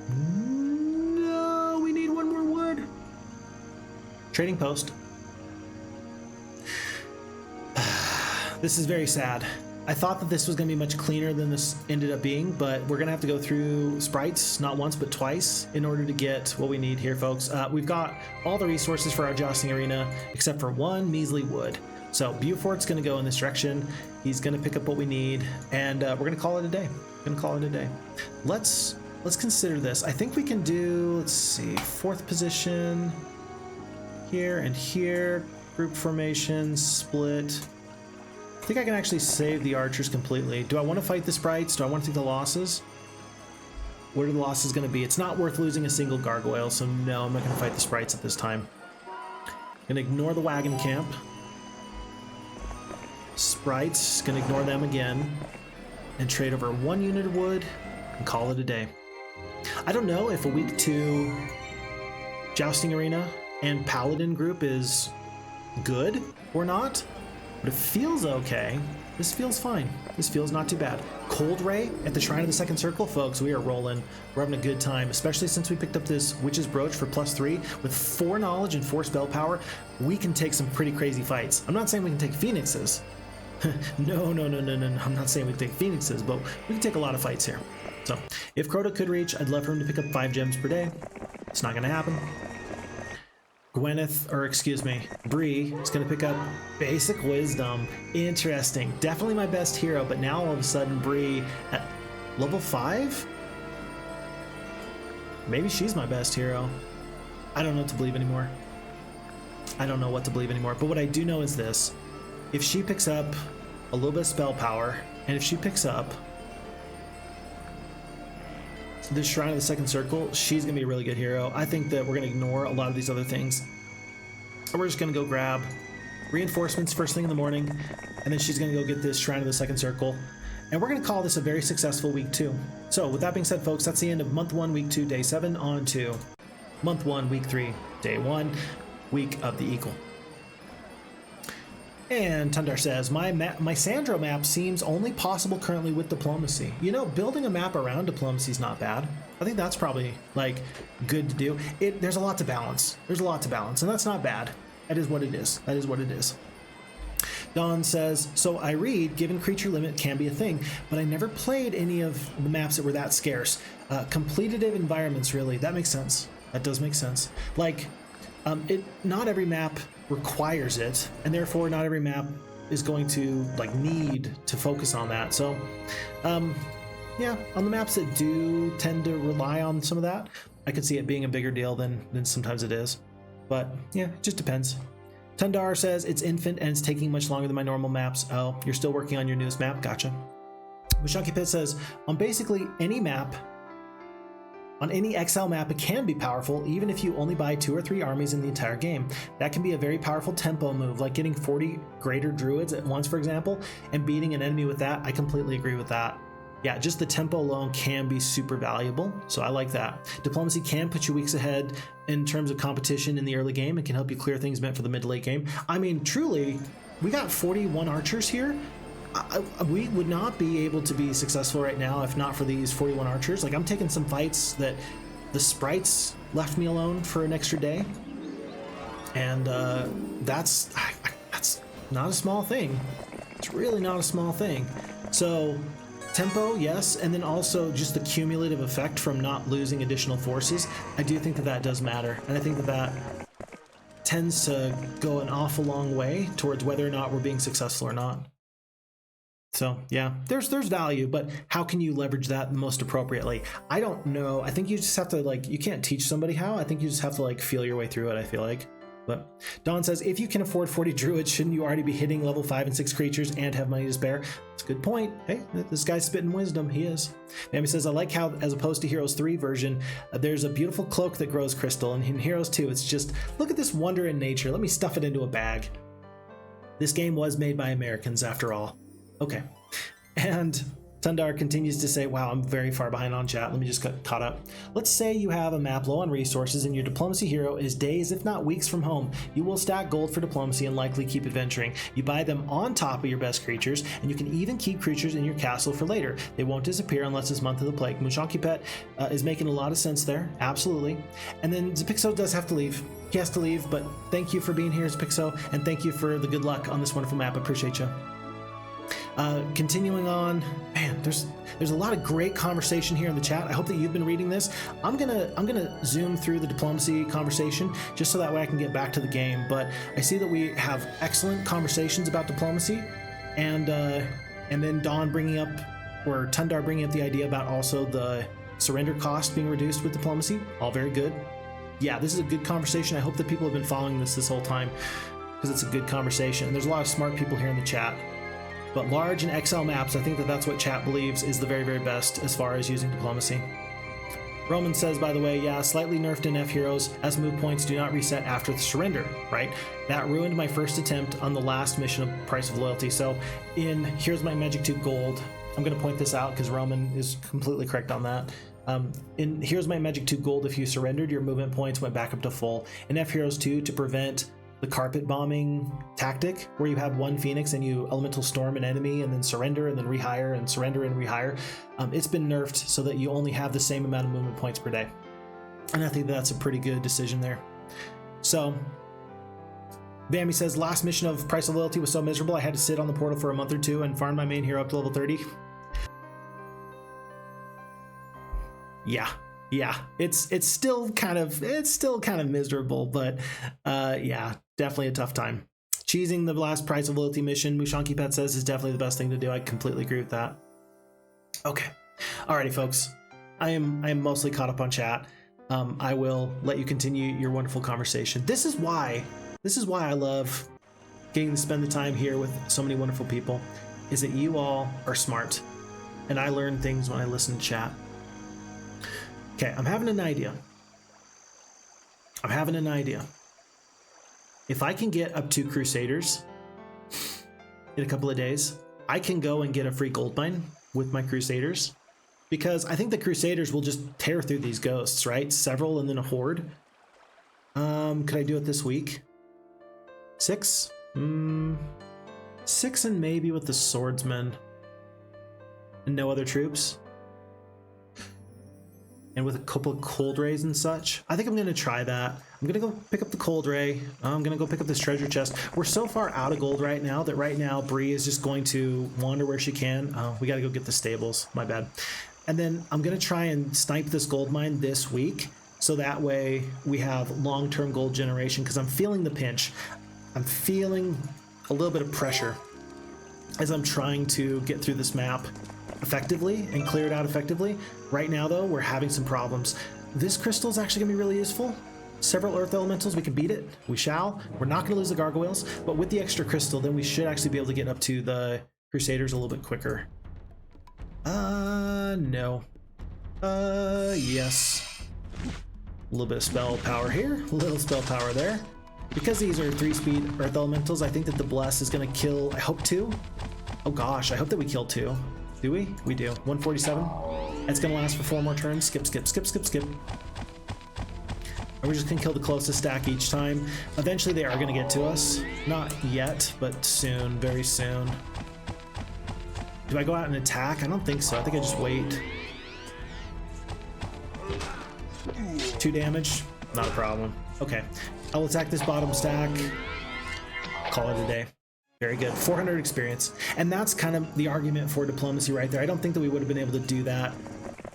No, we need 1 more wood. Trading post. This is very sad. I thought that this was going to be much cleaner than this ended up being, but we're going to have to go through sprites, not once, but twice, in order to get what we need here, folks. We've got all the resources for our Jousting Arena, except for 1 measly wood. So Beaufort's going to go in this direction. He's going to pick up what we need, and we're going to call it a day. Let's consider this. I think we can do, let's see, 4th position here and here. Group formation, split. I think I can actually save the archers completely. Do I want to fight the sprites? Do I want to take the losses? What are the losses going to be? It's not worth losing a single gargoyle, so no, I'm not going to fight the sprites at this time. I'm going to ignore the wagon camp. Sprites, gonna ignore them again and trade over 1 unit of wood and call it a day. I don't know if a week 2 Jousting Arena and Paladin group is good or not, but it feels okay. This feels fine. This feels not too bad. Cold Ray at the Shrine of the Second Circle, folks, we are rolling. We're having a good time, especially since we picked up this Witch's Brooch for +3 with 4 knowledge and 4 spell power. We can take some pretty crazy fights. I'm not saying we can take Phoenixes. No. I'm not saying we can take Phoenixes, but we can take a lot of fights here. So, if Crota could reach, I'd love for him to pick up 5 gems per day. It's not going to happen. Brie is going to pick up Basic Wisdom. Interesting. Definitely my best hero, but now all of a sudden Brie at level 5? Maybe she's my best hero. I don't know what to believe anymore. But what I do know is this. If she picks up a little bit of spell power, and if she picks up the Shrine of the Second Circle, she's going to be a really good hero. I think that we're going to ignore a lot of these other things. And we're just going to go grab reinforcements first thing in the morning, and then she's going to go get this Shrine of the Second Circle. And we're going to call this a very successful week 2. So with that being said, folks, that's the end of month 1, week 2, day 7, on to month 1, week 3, day 1, week of the Eagle. And Tundar says, my Sandro map seems only possible currently with diplomacy. You know, building a map around diplomacy is not bad. I think that's probably, like, good to do. There's a lot to balance. And that's not bad. That is what it is. Don says, so I read, given creature limit can be a thing, but I never played any of the maps that were that scarce. Completative environments, really. That makes sense. That does make sense. Like, not every map requires it, and therefore not every map is going to need to focus on that. So yeah, on the maps that do tend to rely on some of that, I could see it being a bigger deal than sometimes it is. But yeah, it just depends. Tundar says it's infant and it's taking much longer than my normal maps. Oh, you're still working on your newest map? Gotcha. Mushanki Pit says, on basically any map, on any XL map, it can be powerful, even if you only buy 2 or 3 armies in the entire game. That can be a very powerful tempo move, like getting 40 greater druids at once, for example, and beating an enemy with that. I completely agree with that. Yeah, just the tempo alone can be super valuable, so I like that. Diplomacy can put you weeks ahead in terms of competition in the early game. It can help you clear things meant for the mid to late game. I mean, truly, we got 41 archers here. We would not be able to be successful right now if not for these 41 archers. Like, I'm taking some fights that the sprites left me alone for an extra day, and that's not a small thing. It's really not a small thing. So tempo, yes, and then also just the cumulative effect from not losing additional forces. I do think that that does matter, and I think that that tends to go an awful long way towards whether or not we're being successful or not. So yeah, there's value, but how can you leverage that most appropriately? I don't know. I think you just have to, like, you can't teach somebody how. I think you just have to, like, feel your way through it, I feel like. But Dawn says, if you can afford 40 druids, shouldn't you already be hitting level 5 and 6 creatures and have money to spare? That's a good point. Hey, this guy's spitting wisdom. He is. Mammy says, I like how, as opposed to Heroes 3 version, there's a beautiful cloak that grows crystal. And in Heroes 2, it's just, look at this wonder in nature. Let me stuff it into a bag. This game was made by Americans, after all. Okay. And Tundar continues to say, wow, I'm very far behind on chat. Let me just get caught up. Let's say you have a map low on resources and your diplomacy hero is days, if not weeks from home. You will stack gold for diplomacy and likely keep adventuring. You buy them on top of your best creatures, and you can even keep creatures in your castle for later. They won't disappear unless it's Month of the Plague. Mushanki Pet is making a lot of sense there. Absolutely. And then Picso does have to leave. He has to leave, but thank you for being here, Picso, and thank you for the good luck on this wonderful map. I appreciate you. Continuing on, man, there's a lot of great conversation here in the chat. I hope that you've been reading this. I'm gonna zoom through the diplomacy conversation just so that way I can get back to the game. But I see that we have excellent conversations about diplomacy, and then Dawn bringing up, or Tundar bringing up the idea about also the surrender cost being reduced with diplomacy. All very good. Yeah, this is a good conversation. I hope that people have been following this whole time, because it's a good conversation. There's a lot of smart people here in the chat. But large and XL maps, I think that that's what chat believes is the very, very best as far as using diplomacy. Roman says, by the way, yeah, slightly nerfed in F-Heroes as move points do not reset after the surrender, right? That ruined my first attempt on the last mission of Price of Loyalty. So in Here's My Magic 2 Gold, I'm going to point this out because Roman is completely correct on that. In Here's My Magic 2 Gold, if you surrendered, your movement points went back up to full. In F-Heroes 2, to prevent the carpet bombing tactic where you have one Phoenix and you elemental storm an enemy and then surrender and then rehire and surrender and rehire, it's been nerfed so that you only have the same amount of movement points per day. And I think that's a pretty good decision there. So Bambi says, last mission of Price of Loyalty was so miserable I had to sit on the portal for a month or two and farm my main hero up to level 30. Yeah, it's still kind of miserable, but yeah, definitely a tough time. Cheezing the last Price of Loyalty mission, Mushanki Pet says, is definitely the best thing to do. I completely agree with that. Okay, alrighty, folks. I am mostly caught up on chat. I will let you continue your wonderful conversation. This is why I love getting to spend the time here with so many wonderful people. Is that you all are smart, and I learn things when I listen to chat. Okay, I'm having an idea. If I can get up to Crusaders in a couple of days, I can go and get a free Goldmine with my Crusaders, because I think the Crusaders will just tear through these ghosts, right? Several and then a horde. Could I do it this week? 6? 6 and maybe with the swordsman and no other troops. And with a couple of cold rays and such. I think I'm going to try that. I'm going to go pick up the cold ray. I'm going to go pick up this treasure chest. We're so far out of gold right now that Brie is just going to wander where she can. Oh, we got to go get the stables. My bad. And then I'm going to try and snipe this gold mine this week, so that way we have long-term gold generation, because I'm feeling the pinch. I'm feeling a little bit of pressure as I'm trying to get through this map effectively and clear it out effectively. Right now, though, we're having some problems. This crystal is actually going to be really useful. several earth elementals, we can beat it. We shall. We're not going to lose the gargoyles, but with the extra crystal, then we should actually be able to get up to the Crusaders a little bit quicker. No. Yes. A little bit of spell power here, a little spell power there. Because these are 3-speed earth elementals, I think that the bless is going to kill, I hope 2. Oh gosh, I hope that we kill 2. Do we? We do. 147. That's going to last for 4 more turns. Skip, skip, skip, skip, skip. And we're just going to kill the closest stack each time. Eventually they are going to get to us. Not yet, but soon, very soon. Do I go out and attack? I don't think so. I think I just wait. 2 damage, not a problem. Okay, I will attack this bottom stack. Call it a day. Very good. 400 experience. And that's kind of the argument for diplomacy right there. I don't think that we would have been able to do that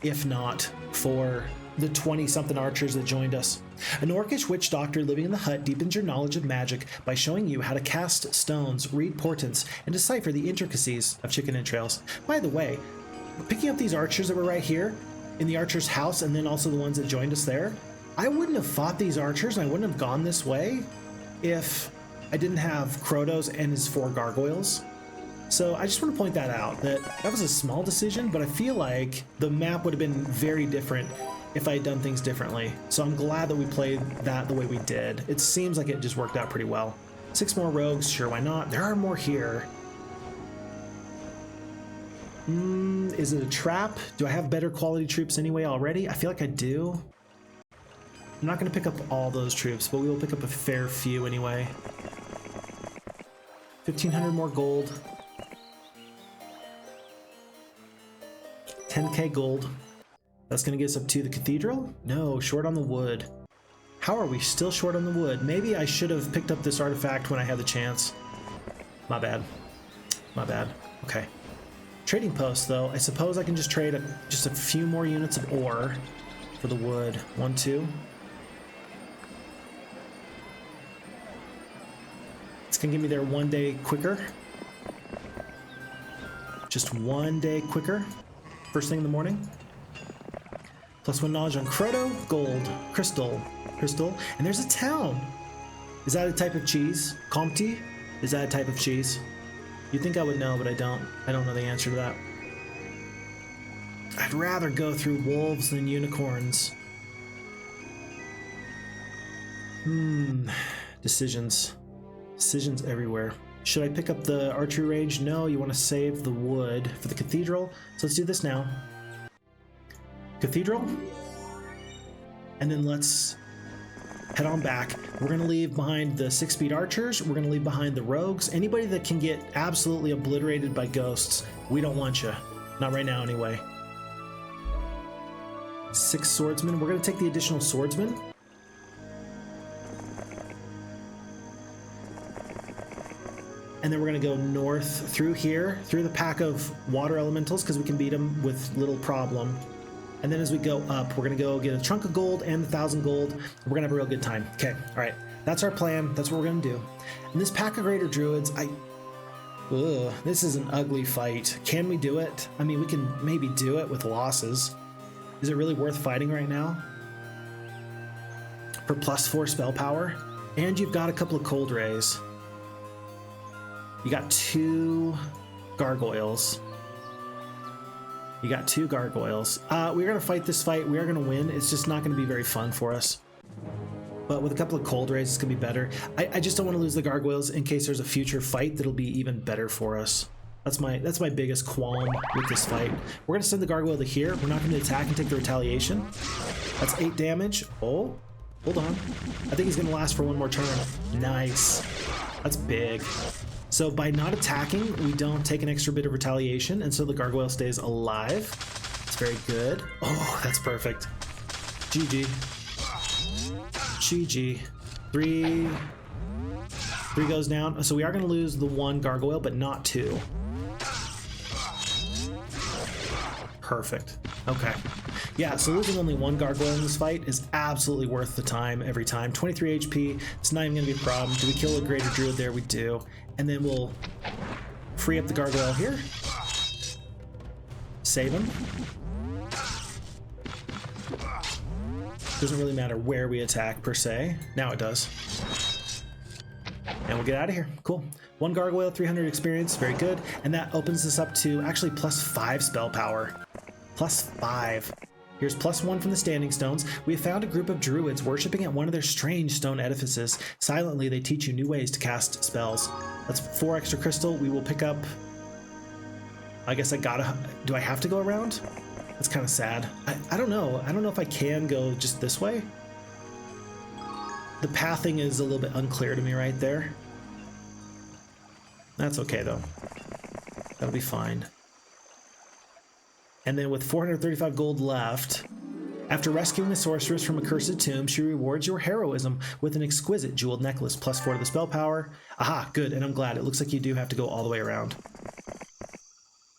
if not for the 20-something archers that joined us. An orcish witch doctor living in the hut deepens your knowledge of magic by showing you how to cast stones, read portents, and decipher the intricacies of chicken entrails. By the way, picking up these archers that were right here in the archer's house, and then also the ones that joined us there, I wouldn't have fought these archers and I wouldn't have gone this way if I didn't have Krotos and his 4 gargoyles. So I just want to point that out, that was a small decision, but I feel like the map would have been very different if I had done things differently. So I'm glad that we played that the way we did. It seems like it just worked out pretty well. 6 more rogues, sure, why not? There are more here. Is it a trap? Do I have better quality troops anyway already? I feel like I do. I'm not going to pick up all those troops, but we will pick up a fair few anyway. 1,500 more gold. 10k gold. That's going to get us up to the Cathedral? No, short on the wood. How are we still short on the wood? Maybe I should have picked up this artifact when I had the chance. My bad. My bad. Okay. Trading post, though. I suppose I can just trade just a few more units of ore for the wood. 1, 2. It's going to give me there 1 day quicker. Just 1 day quicker. First thing in the morning. +1 knowledge on Croto, gold, crystal, and there's a town. Is that a type of cheese? Comté? Is that a type of cheese? You'd think I would know, but I don't. I don't know the answer to that. I'd rather go through wolves than unicorns. Decisions. Decisions everywhere. Should I pick up the archery range? No, you want to save the wood for the cathedral. So let's do this now. Cathedral. And then let's head on back. We're going to leave behind the 6-speed archers. We're going to leave behind the rogues. Anybody that can get absolutely obliterated by ghosts, we don't want you. Not right now, anyway. 6 swordsmen. We're going to take the additional swordsman. And then we're going to go north through here, through the pack of water elementals, because we can beat them with little problem. And then as we go up, we're going to go get a chunk of gold and 1,000 gold. We're going to have a real good time. Okay, all right. That's our plan. That's what we're going to do. And this pack of greater druids, this is an ugly fight. Can we do it? I mean, we can maybe do it with losses. Is it really worth fighting right now? For +4 spell power? And you've got a couple of cold rays. You got 2 gargoyles. You got 2 gargoyles. We're going to fight this fight. We are going to win. It's just not going to be very fun for us. But with a couple of cold rays, it's going to be better. I just don't want to lose the gargoyles in case there's a future fight that'll be even better for us. That's my biggest qualm with this fight. We're going to send the gargoyle to here. We're not going to attack and take the retaliation. That's 8 damage. Oh, hold on. I think he's going to last for 1 more turn. Nice. That's big. So by not attacking, we don't take an extra bit of retaliation, and so the gargoyle stays alive. It's very good. Oh, that's perfect. GG. GG. 3 goes down. So we are going to lose the 1 gargoyle, but not 2. Perfect. Okay. Yeah, so losing only 1 gargoyle in this fight is absolutely worth the time every time. 23 HP. It's not even going to be a problem. Do we kill a greater druid there? We do. And then we'll free up the gargoyle here. Save him. Doesn't really matter where we attack per se. Now it does. And we'll get out of here. Cool. 1 gargoyle, 300 experience. Very good. And that opens us up to actually +5 spell power. +5. Here's +1 from the standing stones. We have found a group of druids worshipping at one of their strange stone edifices. Silently, they teach you new ways to cast spells. That's 4 extra crystal. We will pick up... I guess I gotta... Do I have to go around? That's kind of sad. I don't know. I don't know if I can go just this way. The pathing is a little bit unclear to me right there. That's okay, though. That'll be fine. And then with 435 gold left, after rescuing the sorceress from a cursed tomb, she rewards your heroism with an exquisite jeweled necklace, +4 to the spell power. Aha, good, and I'm glad. It looks like you do have to go all the way around.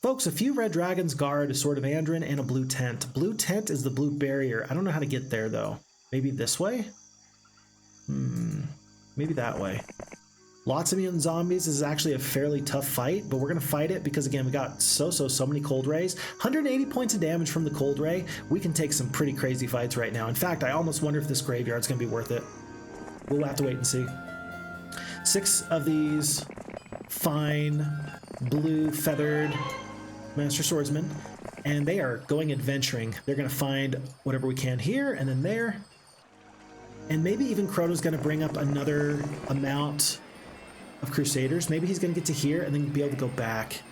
Folks, a few red dragons guard a sword of Andrin and a blue tent. Blue tent is the blue barrier. I don't know how to get there, though. Maybe this way? Maybe that way. Lots of mutant zombies. This is actually a fairly tough fight, but we're going to fight it because, again, we got so many cold rays. 180 points of damage from the cold ray. We can take some pretty crazy fights right now. In fact, I almost wonder if this graveyard's going to be worth it. We'll have to wait and see. 6 of these fine blue feathered Master Swordsmen, and they are going adventuring. They're going to find whatever we can here and then there. And maybe even Croto's going to bring up another amount of Crusaders. Maybe he's going to get to here and then be able to go back.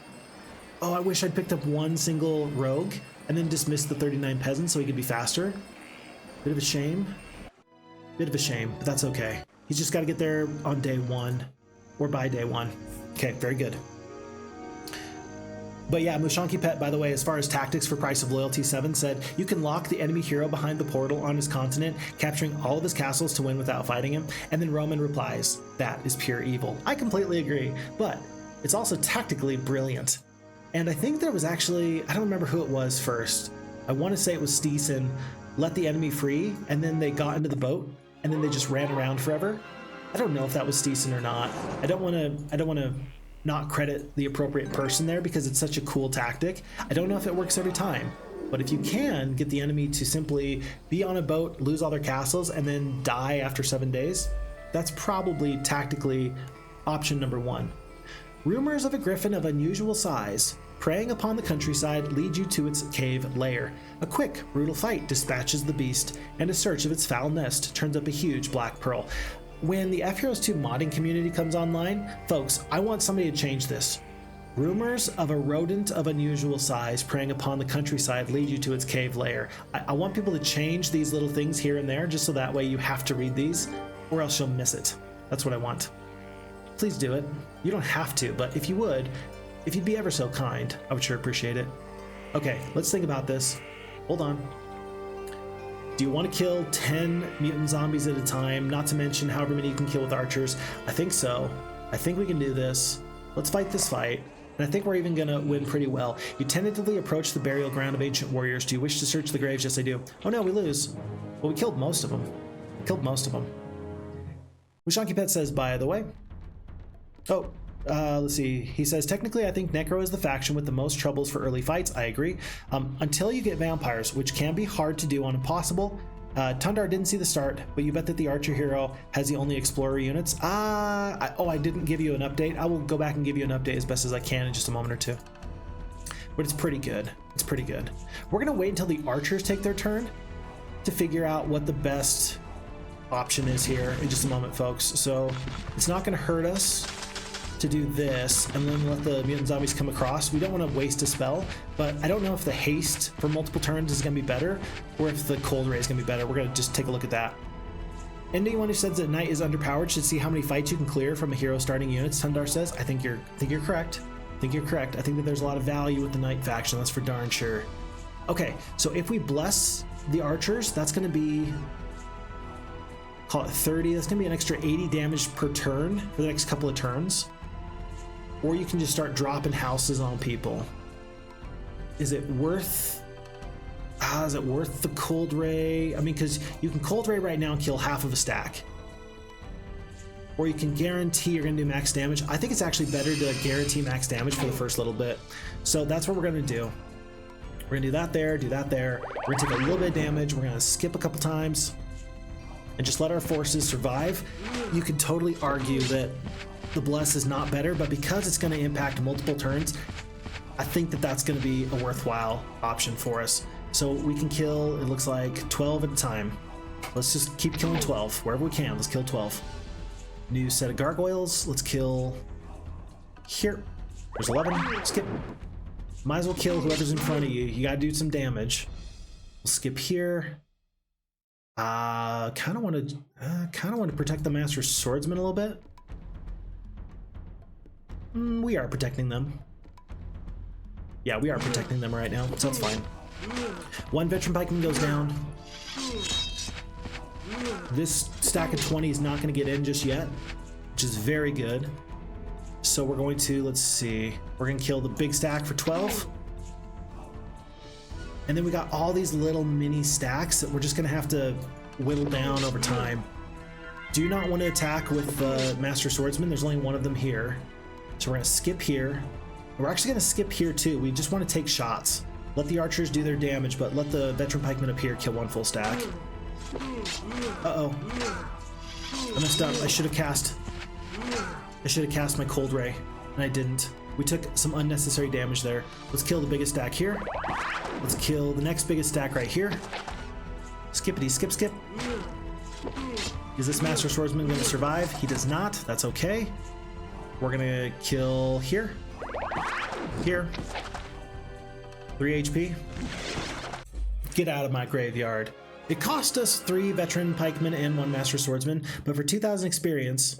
Oh, I wish I'd picked up 1 single rogue and then dismissed the 39 peasants so he could be faster. Bit of a shame. Bit of a shame, but that's okay. He's just got to get there on day 1 or by day 1. Okay, very good. But yeah, Mushanki Pet, by the way, as far as tactics for Price of Loyalty 7 said, you can lock the enemy hero behind the portal on his continent, capturing all of his castles to win without fighting him. And then Roman replies, that is pure evil. I completely agree, but it's also tactically brilliant. And I think there was actually, I don't remember who it was first. I want to say it was Steeson, let the enemy free, and then they got into the boat, and then they just ran around forever. I don't know if that was Steeson or not. I don't want to not credit the appropriate person there because it's such a cool tactic. I don't know if it works every time, but if you can get the enemy to simply be on a boat, lose all their castles, and then die after 7 days, that's probably tactically option number 1. Rumors of a griffin of unusual size preying upon the countryside lead you to its cave lair. A quick, brutal fight dispatches the beast, and a search of its foul nest turns up a huge black pearl. When the FHeroes2 modding community comes online, folks, I want somebody to change this. Rumors of a rodent of unusual size preying upon the countryside lead you to its cave lair. I want people to change these little things here and there just so that way you have to read these or else you'll miss it. That's what I want. Please do it. You don't have to, but if you would, if you'd be ever so kind, I would sure appreciate it. Okay, let's think about this. Hold on. Do you want to kill 10 mutant zombies at a time, not to mention however many you can kill with archers? I think so. I think we can do this. Let's fight this fight, and I think we're even going to win pretty well. You tentatively approach the burial ground of ancient warriors. Do you wish to search the graves? Yes, I do. Oh no, we lose. Well, we killed most of them. Mushanki Pet says, by the way. Oh, let's see. He says, technically, I think Necro is the faction with the most troubles for early fights. I agree. Until you get vampires, which can be hard to do on Impossible. Tundar didn't see the start, but you bet that the Archer hero has the only Explorer units. I didn't give you an update. I will go back and give you an update as best as I can in just a moment or two. But it's pretty good. It's pretty good. We're going to wait until the Archers take their turn to figure out what the best option is here in just a moment, folks. So it's not going to hurt us to do this and then let the mutant zombies come across. We don't want to waste a spell, but I don't know if the haste for multiple turns is going to be better or if the cold ray is going to be better. We're going to just take a look at that. Anyone who says that Knight is underpowered should see how many fights you can clear from a hero starting units, Tundar says. I think you're correct. I think that there's a lot of value with the Knight faction, that's for darn sure. Okay, so if we bless the archers, that's going to be, call it 30. That's going to be an extra 80 damage per turn for the next couple of turns. Or you can just start dropping houses on people. Is it worth the cold ray? I mean, because you can cold ray right now and kill half of a stack. Or you can guarantee you're going to do max damage. I think it's actually better to guarantee max damage for the first little bit. So that's what we're going to do. We're going to do that there. We're going to take a little bit of damage. We're going to skip a couple times. and just let our forces survive. You could totally argue that the Bless is not better, but because it's going to impact multiple turns, I think that that's going to be a worthwhile option for us. So we can kill, it looks like 12 at a time. Let's just keep killing 12 wherever we can. Let's kill 12. New set of gargoyles. Let's kill here. There's 11. Skip. Might as well kill whoever's in front of you. You gotta do some damage. We'll skip here. Kind of want to protect the Master Swordsman a little bit. We are protecting them. Yeah, we are protecting them right now, so that's fine. One veteran pikeman goes down. This stack of 20 is not going to get in just yet, which is very good. So we're going to, let's see, we're going to kill the big stack for 12. And then we got all these little mini stacks that we're just going to have to whittle down over time. Do not want to attack with the Master Swordsman. There's only one of them here. So we're going to skip here. We're actually going to skip here too. We just want to take shots. Let the archers do their damage, but let the veteran pikeman up here kill one full stack. Uh-oh. I messed up. I should have cast my Cold Ray, and I didn't. We took some unnecessary damage there. Let's kill the biggest stack here. Let's kill the next biggest stack right here. Skippity, skip, skip. Is this Master Swordsman going to survive? He does not. That's okay. We're going to kill here. Here. 3 HP. Get out of my graveyard. It cost us 3 veteran pikemen and 1 Master Swordsman, but for 2,000 experience,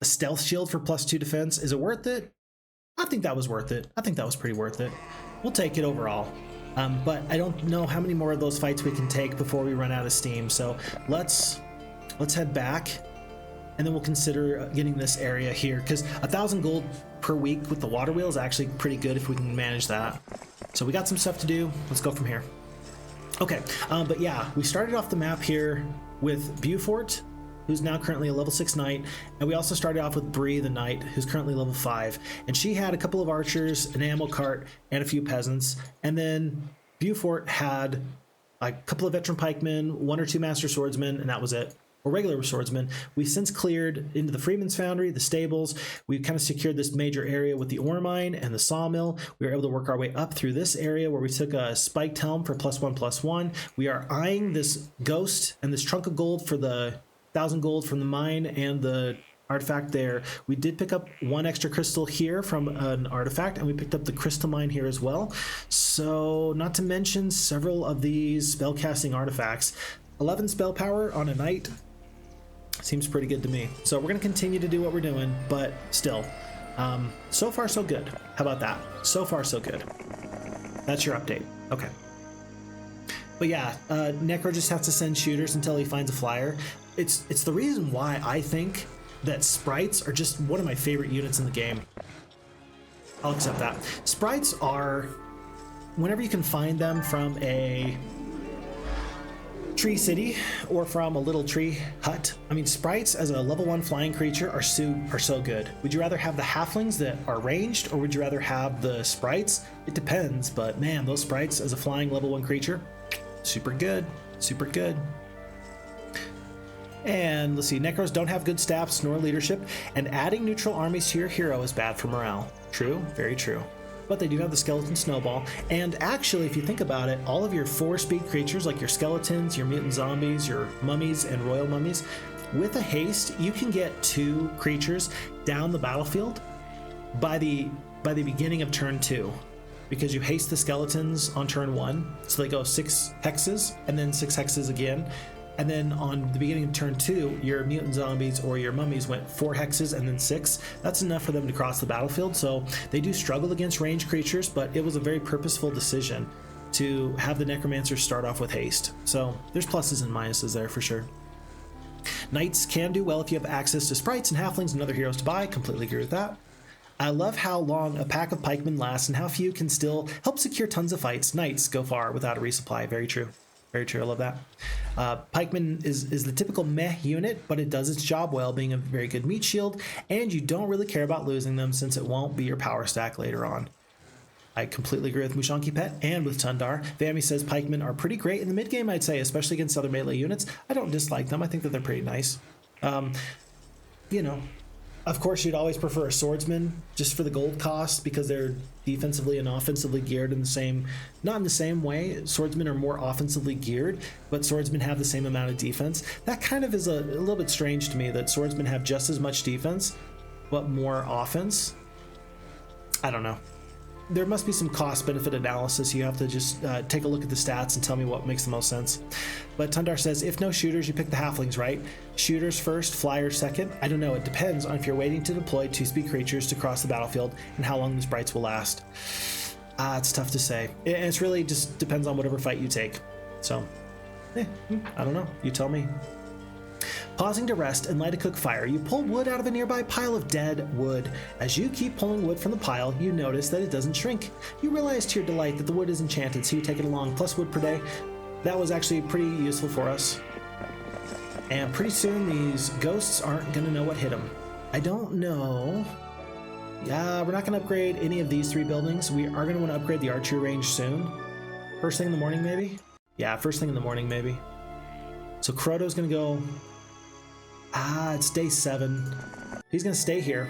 a stealth shield for +2 defense, is it worth it? I think that was worth it. I think that was pretty worth it. We'll take it overall. But I don't know how many more of those fights we can take before we run out of steam. So let's head back, and then we'll consider getting this area here, because 1,000 gold per week with the water wheel is actually pretty good if we can manage that. So we got some stuff to do. Let's go from here. Okay, but yeah, we started off the map here with Beaufort, who's now currently a level 6 knight, and we also started off with Brie the knight, who's currently level 5, and she had a couple of archers, an ammo cart, and a few peasants. And then Beaufort had a couple of veteran pikemen, 1 or 2 master swordsmen, and that was it. Or regular swordsmen. We've since cleared into the Freeman's Foundry, the stables. We've kind of secured this major area with the ore mine and the sawmill. We were able to work our way up through this area where we took a spiked helm for +1/+1. We are eyeing this ghost and this trunk of gold for the 1,000 gold from the mine and the artifact there. We did pick up 1 extra crystal here from an artifact, and we picked up the crystal mine here as well. So, not to mention several of these spellcasting artifacts. 11 spell power on a knight seems pretty good to me. So we're going to continue to do what we're doing, but still, so far so good. How about that? So far so good. That's your update. Okay. But yeah, Necro just has to send shooters until he finds a flyer. It's the reason why I think that sprites are just one of my favorite units in the game. I'll accept that. Sprites are, whenever you can find them from a tree city or from a little tree hut. I mean, sprites as a level 1 flying creature are so good. Would you rather have the halflings that are ranged, or would you rather have the sprites? It depends, but man, those sprites as a flying level 1 creature, super good, super good. And let's see, Necros don't have good staffs nor leadership, and adding neutral armies to your hero is bad for morale. True, very true. But they do have the skeleton snowball, and actually, if you think about it, all of your 4-speed creatures like your skeletons, your mutant zombies, your mummies, and royal mummies, with a haste, you can get 2 creatures down the battlefield by the beginning of turn 2, because you haste the skeletons on turn 1, so they go 6 hexes and then 6 hexes again. And then on the beginning of turn 2, your mutant zombies or your mummies went 4 hexes and then 6. That's enough for them to cross the battlefield. So they do struggle against ranged creatures, but it was a very purposeful decision to have the necromancers start off with haste. So there's pluses and minuses there for sure. Knights can do well if you have access to sprites and halflings and other heroes to buy. Completely agree with that. I love how long a pack of pikemen lasts and how few can still help secure tons of fights. Knights go far without a resupply. Very true. Very true, I love that. Pikeman is the typical meh unit, but it does its job well, being a very good meat shield, and you don't really care about losing them since it won't be your power stack later on. I completely agree with Mushanki Pet and with Tundar. Vami says pikemen are pretty great in the mid game, I'd say, especially against other melee units. I don't dislike them. I think that they're pretty nice. You know, of course, you'd always prefer a swordsman just for the gold cost because they're defensively and offensively geared in the same, not in the same way. Swordsmen are more offensively geared, but swordsmen have the same amount of defense. That kind of is a little bit strange to me that swordsmen have just as much defense, but more offense. I don't know. There must be some cost-benefit analysis. You have to just take a look at the stats and tell me what makes the most sense. But Tundar says, if no shooters, you pick the halflings, right? Shooters first, flyers second? I don't know. It depends on if you're waiting to deploy 2-speed creatures to cross the battlefield and how long the sprites will last. It's tough to say. It's really just depends on whatever fight you take. So, I don't know. You tell me. Pausing to rest and light a cook fire, you pull wood out of a nearby pile of dead wood. As you keep pulling wood from the pile, you notice that it doesn't shrink. You realize to your delight that the wood is enchanted, so you take it along, plus wood per day. That was actually pretty useful for us. And pretty soon these ghosts aren't going to know what hit them. I don't know. Yeah, we're not going to upgrade any of these 3 buildings. We are going to want to upgrade the archery range soon. First thing in the morning, maybe? Yeah, first thing in the morning, maybe. So Croto's going to go... it's day 7. He's going to stay here.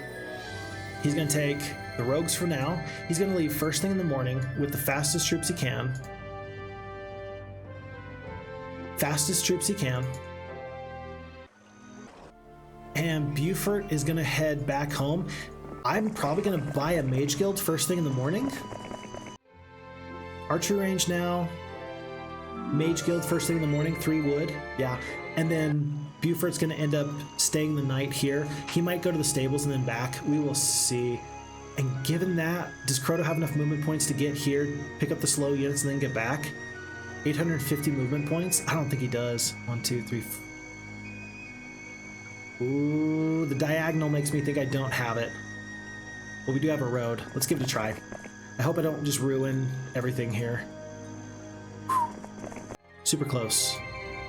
He's going to take the rogues for now. He's going to leave first thing in the morning with the fastest troops he can. And Beaufort is going to head back home. I'm probably going to buy a mage guild first thing in the morning. Archery range now. Mage guild first thing in the morning, 3 wood. Yeah. And then Beaufort's going to end up staying the night here. He might go to the stables and then back. We will see. And given that, does Croto have enough movement points to get here, pick up the slow units, and then get back? 850 movement points? I don't think he does. 1, 2, 3, 4. Ooh, the diagonal makes me think I don't have it. But we do have a road. Let's give it a try. I hope I don't just ruin everything here. Super close.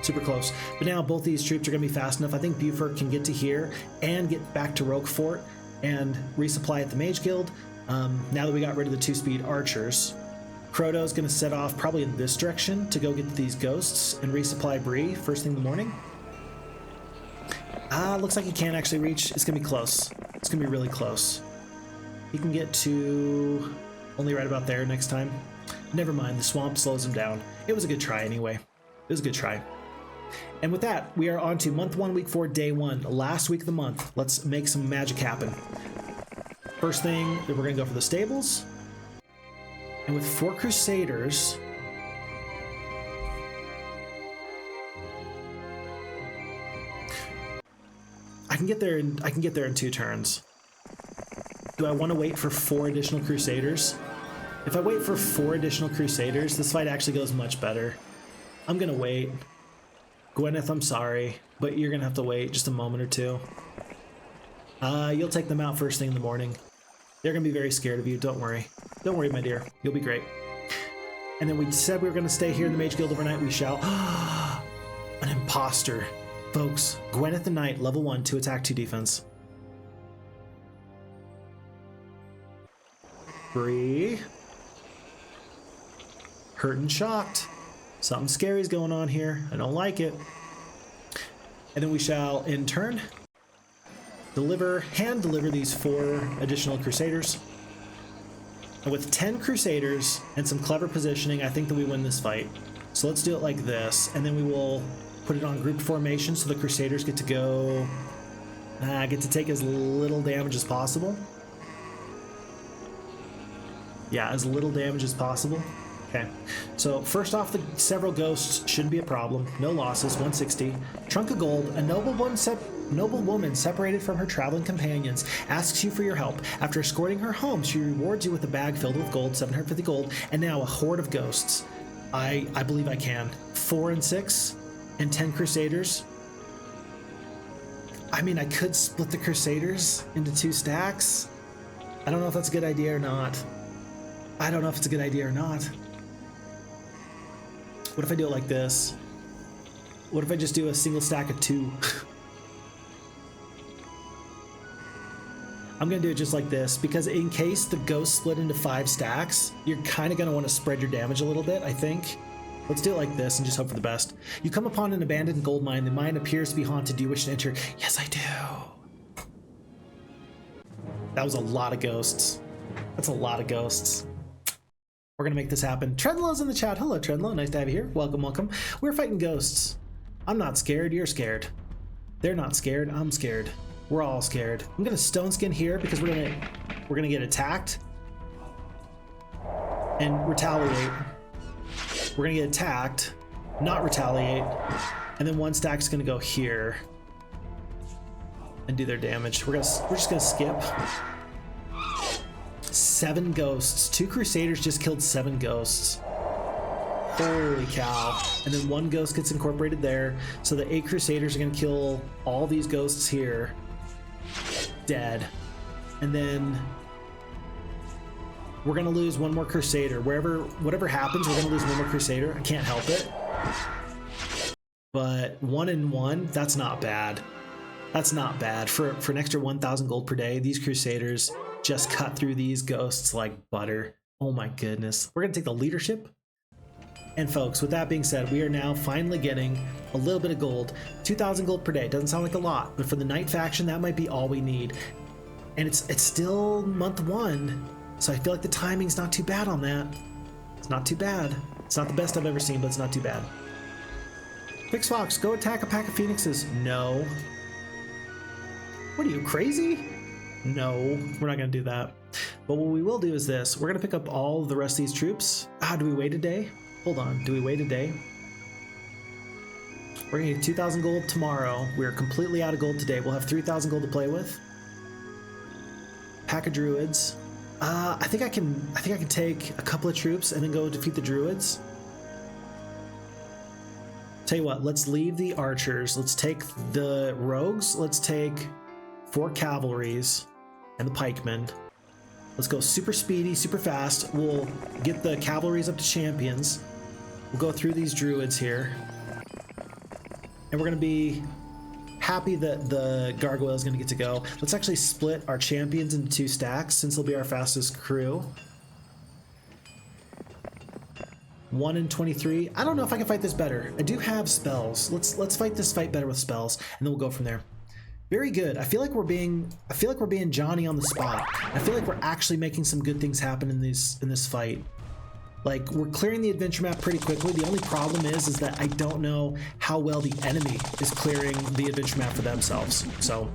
Super close. But now both these troops are going to be fast enough. I think Beaufort can get to here and get back to Roquefort and resupply at the Mage Guild. Now that we got rid of the 2-speed archers, Croto's going to set off probably in this direction to go get these ghosts and resupply Brie first thing in the morning. Looks like he can't actually reach. It's going to be close. It's going to be really close. He can get to only right about there next time. Never mind, the swamp slows him down. It was a good try anyway. It was a good try. And with that, we are on to month 1, week 4, day 1, last week of the month. Let's make some magic happen. First thing, we're going to go for the stables. And with 4 Crusaders, I can get there in 2 turns. Do I want to wait for 4 additional Crusaders? If I wait for 4 additional Crusaders, this fight actually goes much better. I'm gonna wait. Gwyneth, I'm sorry, but you're gonna have to wait just a moment or 2. You'll take them out first thing in the morning. They're gonna be very scared of you, don't worry. Don't worry, my dear, you'll be great. And then we said we were gonna stay here in the Mage Guild overnight, we shall. An imposter. Folks, Gwyneth the Knight, level 1, 2 attack, 2 defense. Brie. Hurt and shocked. Something scary's going on here. I don't like it. And then we shall, in turn, hand deliver these 4 additional Crusaders. And with 10 Crusaders and some clever positioning, I think that we win this fight. So let's do it like this, and then we will put it on group formation so the Crusaders get to go, get to take as little damage as possible. Yeah, as little damage as possible. Okay, so first off, the several ghosts shouldn't be a problem. No losses, 160. Trunk of gold, a noble woman separated from her traveling companions asks you for your help. After escorting her home, she rewards you with a bag filled with gold, 750 gold, and now a horde of ghosts. I believe I can. 4 and 6 and 10 Crusaders. I mean, I could split the Crusaders into 2 stacks. I don't know if that's a good idea or not. I don't know if it's a good idea or not. What if I do it like this? What if I just do a single stack of 2? I'm gonna do it just like this, because in case the ghost split into 5 stacks, you're kind of gonna want to spread your damage a little bit, I think. Let's do it like this and just hope for the best. You come upon an abandoned gold mine. The mine appears to be haunted. Do you wish to enter? Yes, I do. That was a lot of ghosts. That's a lot of ghosts. We're gonna make this happen. Trenlow's in the chat. Hello, Trenlow. Nice to have you here. Welcome, welcome. We're fighting ghosts. I'm not scared. You're scared. They're not scared. I'm scared. We're all scared. I'm gonna stone skin here because we're gonna get attacked and retaliate. We're gonna get attacked, not retaliate, and then 1 stack's gonna go here and do their damage. We're just gonna skip. 7 ghosts. 2 Crusaders just killed 7 ghosts. Holy cow. And then 1 ghost gets incorporated there. So the 8 Crusaders are gonna kill all these ghosts here. Dead. And then we're gonna lose 1 more Crusader. Whatever happens, we're gonna lose 1 more Crusader. I can't help it. But 1 and 1, that's not bad. That's not bad. For an extra 1,000 gold per day, these Crusaders just cut through these ghosts like butter. Oh my goodness. We're gonna take the leadership. And folks, with that being said, we are now finally getting a little bit of gold. 2,000 gold per day. Doesn't sound like a lot, but for the night faction, that might be all we need. And it's still month 1, so I feel like the timing's not too bad on that. It's not too bad. It's not the best I've ever seen, but it's not too bad. Fix Fox, go attack a pack of phoenixes. No. What are you, crazy? No, we're not gonna do that. But what we will do is this. We're gonna pick up all the rest of these troops. Do we wait a day? Hold on, do we wait a day? We're gonna get 2,000 gold tomorrow. We're completely out of gold today. We'll have 3,000 gold to play with. Pack of druids. I think I can take a couple of troops and then go defeat the druids. Tell you what, let's leave the archers. Let's take the rogues. Let's take 4 cavalries and the pikemen. Let's go super speedy, super fast. We'll get the cavalries up to champions. We'll go through these druids here. And we're gonna be happy that the gargoyle is gonna get to go. Let's actually split our champions into 2 stacks since they'll be our fastest crew. 1 and 23. I don't know if I can fight this better. I do have spells. Let's fight this fight better with spells, and then we'll go from there. Very good. I feel like we're being Johnny on the spot. I feel like we're actually making some good things happen in this fight. Like, we're clearing the adventure map pretty quickly. The only problem is that I don't know how well the enemy is clearing the adventure map for themselves. So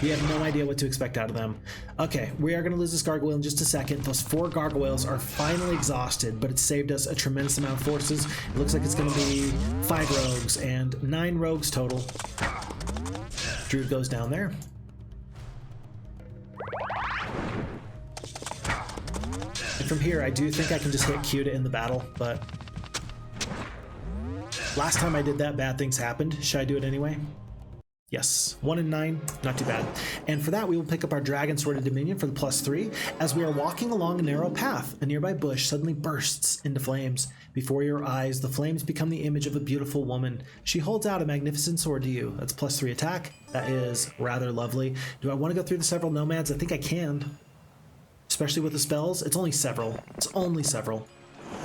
we have no idea what to expect out of them. Okay, we are going to lose this gargoyle in just a second. Those 4 gargoyles are finally exhausted, but it saved us a tremendous amount of forces. It looks like it's going to be 5 rogues and 9 rogues total. Druid goes down there. And from here, I do think I can just hit Q to end the battle, but last time I did that, bad things happened. Should I do it anyway? Yes, 1 and 9, not too bad. And for that, we will pick up our Dragon Sword of Dominion for the +3. As we are walking along a narrow path, a nearby bush suddenly bursts into flames. Before your eyes, the flames become the image of a beautiful woman. She holds out a magnificent sword to you. That's +3 attack. That is rather lovely. Do I want to go through the several nomads? I think I can. Especially with the spells. It's only several. It's only several.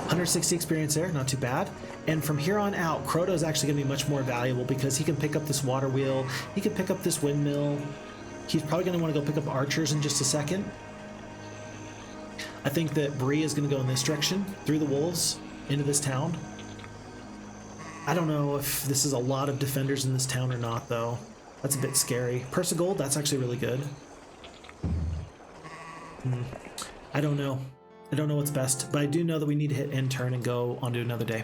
160 experience there, not too bad. And from here on out, Crota is actually going to be much more valuable because he can pick up this water wheel, he can pick up this windmill. He's probably going to want to go pick up archers in just a second. I think that Brie is going to go in this direction, through the wolves, into this town. I don't know if this is a lot of defenders in this town or not, though. That's a bit scary. Purse of gold, that's actually really good. I don't know. I don't know what's best, but I do know that we need to hit end turn and go on to another day.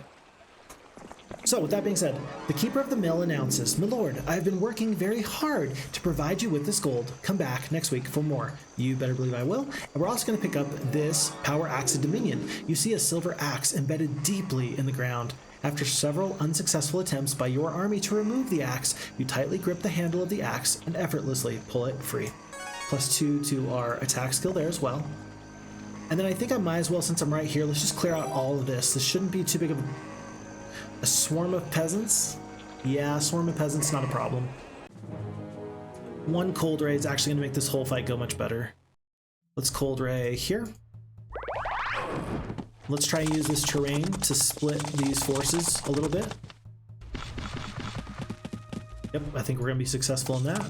So, with that being said, the Keeper of the Mill announces, "My lord, I have been working very hard to provide you with this gold. Come back next week for more." You better believe I will. And we're also going to pick up this Power Axe of Dominion. You see a silver axe embedded deeply in the ground. After several unsuccessful attempts by your army to remove the axe, you tightly grip the handle of the axe and effortlessly pull it free. +2 to our attack skill there as well. And then I think I might as well, since I'm right here, let's just clear out all of this. This shouldn't be too big of a swarm of peasants. Yeah, a swarm of peasants, not a problem. one cold ray is actually going to make this whole fight go much better. Let's cold ray here. Let's try and use this terrain to split these forces a little bit. Yep, I think we're going to be successful in that.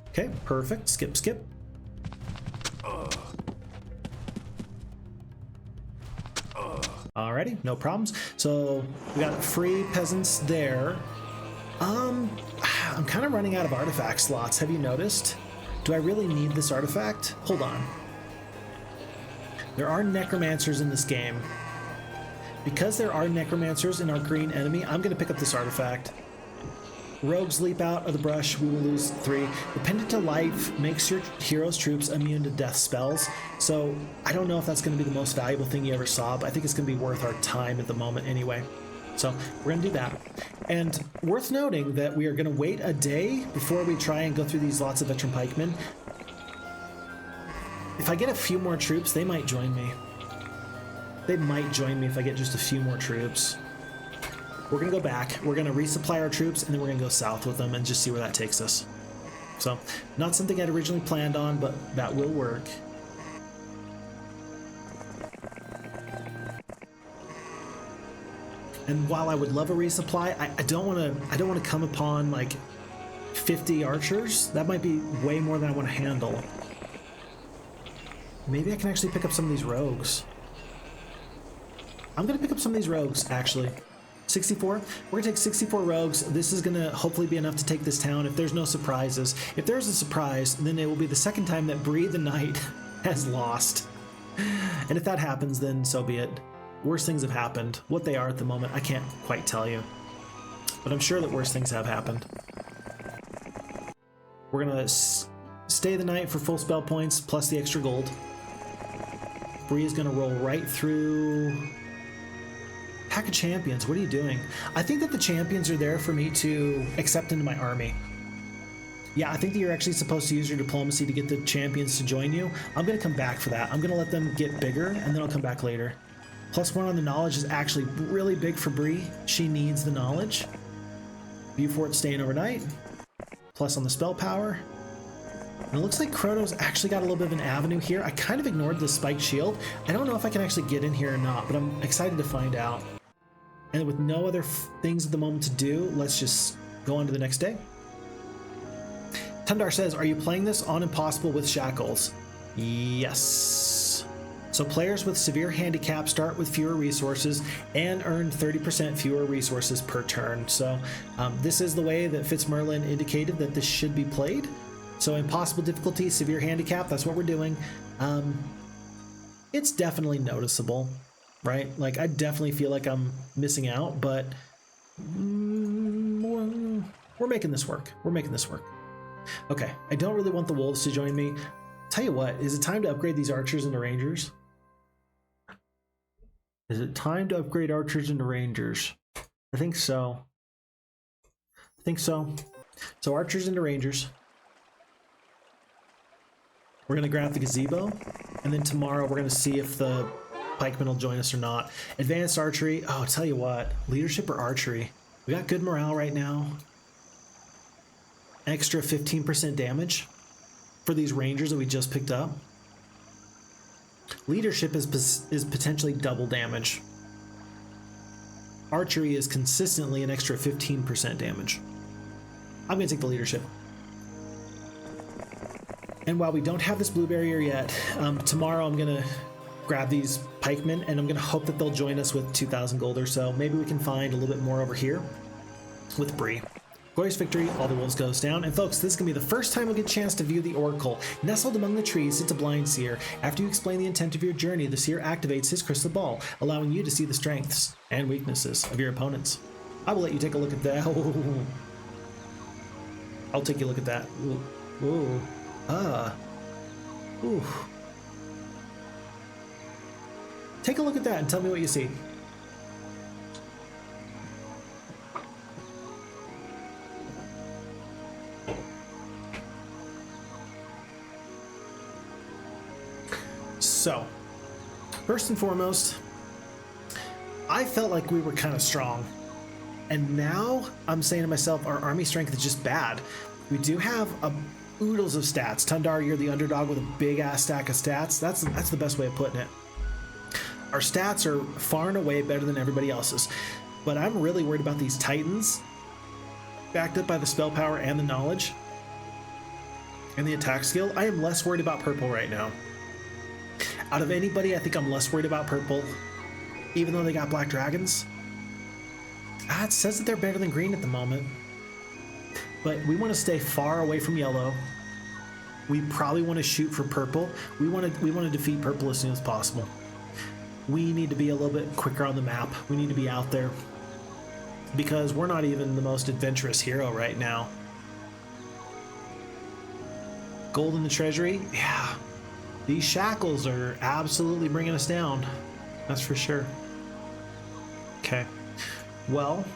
Okay, perfect. Skip, skip. Alrighty, no problems. So we got free peasants there. I'm kind of running out of artifact slots. Have you noticed? Do I really need this artifact? Hold on. There are necromancers in this game. Because there are necromancers in our green enemy, I'm going to pick up this artifact. Rogues leap out of the brush, we will lose 3. Dependent to life makes your hero's troops immune to death spells. So I don't know if that's going to be the most valuable thing you ever saw, but I think it's going to be worth our time at the moment anyway. So we're going to do that. And worth noting that we are going to wait a day before we try and go through these lots of veteran pikemen. If I get a few more troops, they might join me. They might join me if I get just a few more troops. We're going to go back, we're going to resupply our troops, and then we're going to go south with them and just see where that takes us. So, not something I'd originally planned on, but that will work. And while I would love a resupply, I don't want to come upon like 50 archers. That might be way more than I want to handle. Maybe I can actually pick up some of these rogues. I'm going to pick up some of these rogues, actually. 64. We're going to take 64 rogues. This is going to hopefully be enough to take this town if there's no surprises. If there's a surprise, then it will be the second time that Brie the Knight has lost. And if that happens, then so be it. Worse things have happened. What they are at the moment, I can't quite tell you. But I'm sure that worse things have happened. We're going to stay the night for full spell points plus the extra gold. Brie is going to roll right through... Pack of champions, what are you doing? I think that the champions are there for me to accept into my army. Yeah, I think that you're actually supposed to use your diplomacy to get the champions to join you. I'm going to come back for that. I'm going to let them get bigger, and then I'll come back later. +1 on the knowledge is actually really big for Brie. She needs the knowledge. View Fort staying overnight. Plus on the spell power. And it looks like Chrono's actually got a little bit of an avenue here. I kind of ignored the spiked shield. I don't know if I can actually get in here or not, but I'm excited to find out. And with no other things at the moment to do, let's just go on to the next day. Tundar says, are you playing this on Impassible with Shackles? Yes. So players with severe handicap start with fewer resources and earn 30% fewer resources per turn. So this is the way that FitzMerlin indicated that this should be played. So Impossible difficulty, severe handicap, that's what we're doing. It's definitely noticeable. Right? Like, I definitely feel like I'm missing out, but we're making this work. We're making this work. Okay, I don't really want the wolves to join me. Tell you what, is it time to upgrade these archers into rangers? Is it time to upgrade archers into rangers? I think so. I think so. So archers into rangers. We're going to grab the gazebo, and then tomorrow we're going to see if the pikemen will join us or not. Advanced archery. Oh, I'll tell you what. Leadership or archery? We got good morale right now. Extra 15% damage for these rangers that we just picked up. Leadership is potentially double damage. Archery is consistently an extra 15% damage. I'm going to take the leadership. And while we don't have this blue barrier yet, tomorrow I'm going to grab these pikemen, and I'm going to hope that they'll join us with 2,000 gold or so. Maybe we can find a little bit more over here with Brie. Glorious victory, all the wolves goes down. And folks, this is going to be the first time we'll get a chance to view the Oracle. Nestled among the trees sits a blind seer. After you explain the intent of your journey, the seer activates his crystal ball, allowing you to see the strengths and weaknesses of your opponents. I will let you take a look at that. I'll take a look at that. Ooh. Ooh. Ah. Ooh. Take a look at that and tell me what you see. So, first and foremost, I felt like we were kind of strong. And now I'm saying to myself, our army strength is just bad. We do have oodles of stats. Tundar, you're the underdog with a big ass stack of stats. That's the best way of putting it. Our stats are far and away better than everybody else's. But I'm really worried about these Titans, backed up by the spell power and the knowledge and the attack skill. I am less worried about purple right now. Out of anybody, I think I'm less worried about purple, even though they got black dragons. It says that they're better than green at the moment. But we want to stay far away from yellow. We probably want to shoot for purple. We want to defeat purple as soon as possible. We need to be a little bit quicker on the map. We need to be out there, because we're not even the most adventurous hero right now. Gold in the treasury? Yeah. These shackles are absolutely bringing us down. That's for sure. Okay. Well,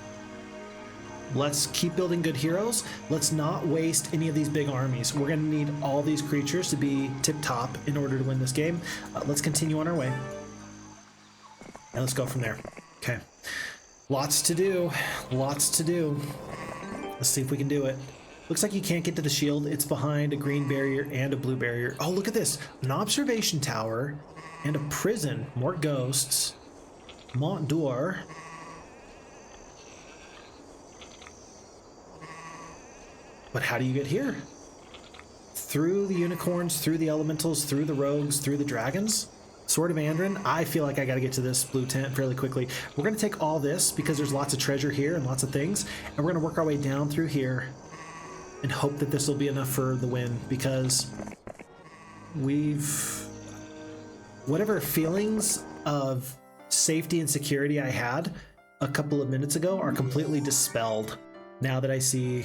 let's keep building good heroes. Let's not waste any of these big armies. We're going to need all these creatures to be tip-top in order to win this game. Let's continue on our way. And let's go from there. Okay. Lots to do. Lots to do. Let's see if we can do it. Looks like you can't get to the shield. It's behind a green barrier and a blue barrier. Oh, look at this. An observation tower and a prison. More ghosts. Mont d'Or. But how do you get here? Through the unicorns, through the elementals, through the rogues, through the dragons? Sword of Andrin. I feel like I got to get to this blue tent fairly quickly. We're going to take all this because there's lots of treasure here and lots of things. And we're going to work our way down through here and hope that this will be enough for the win, because whatever feelings of safety and security I had a couple of minutes ago are completely dispelled now that I see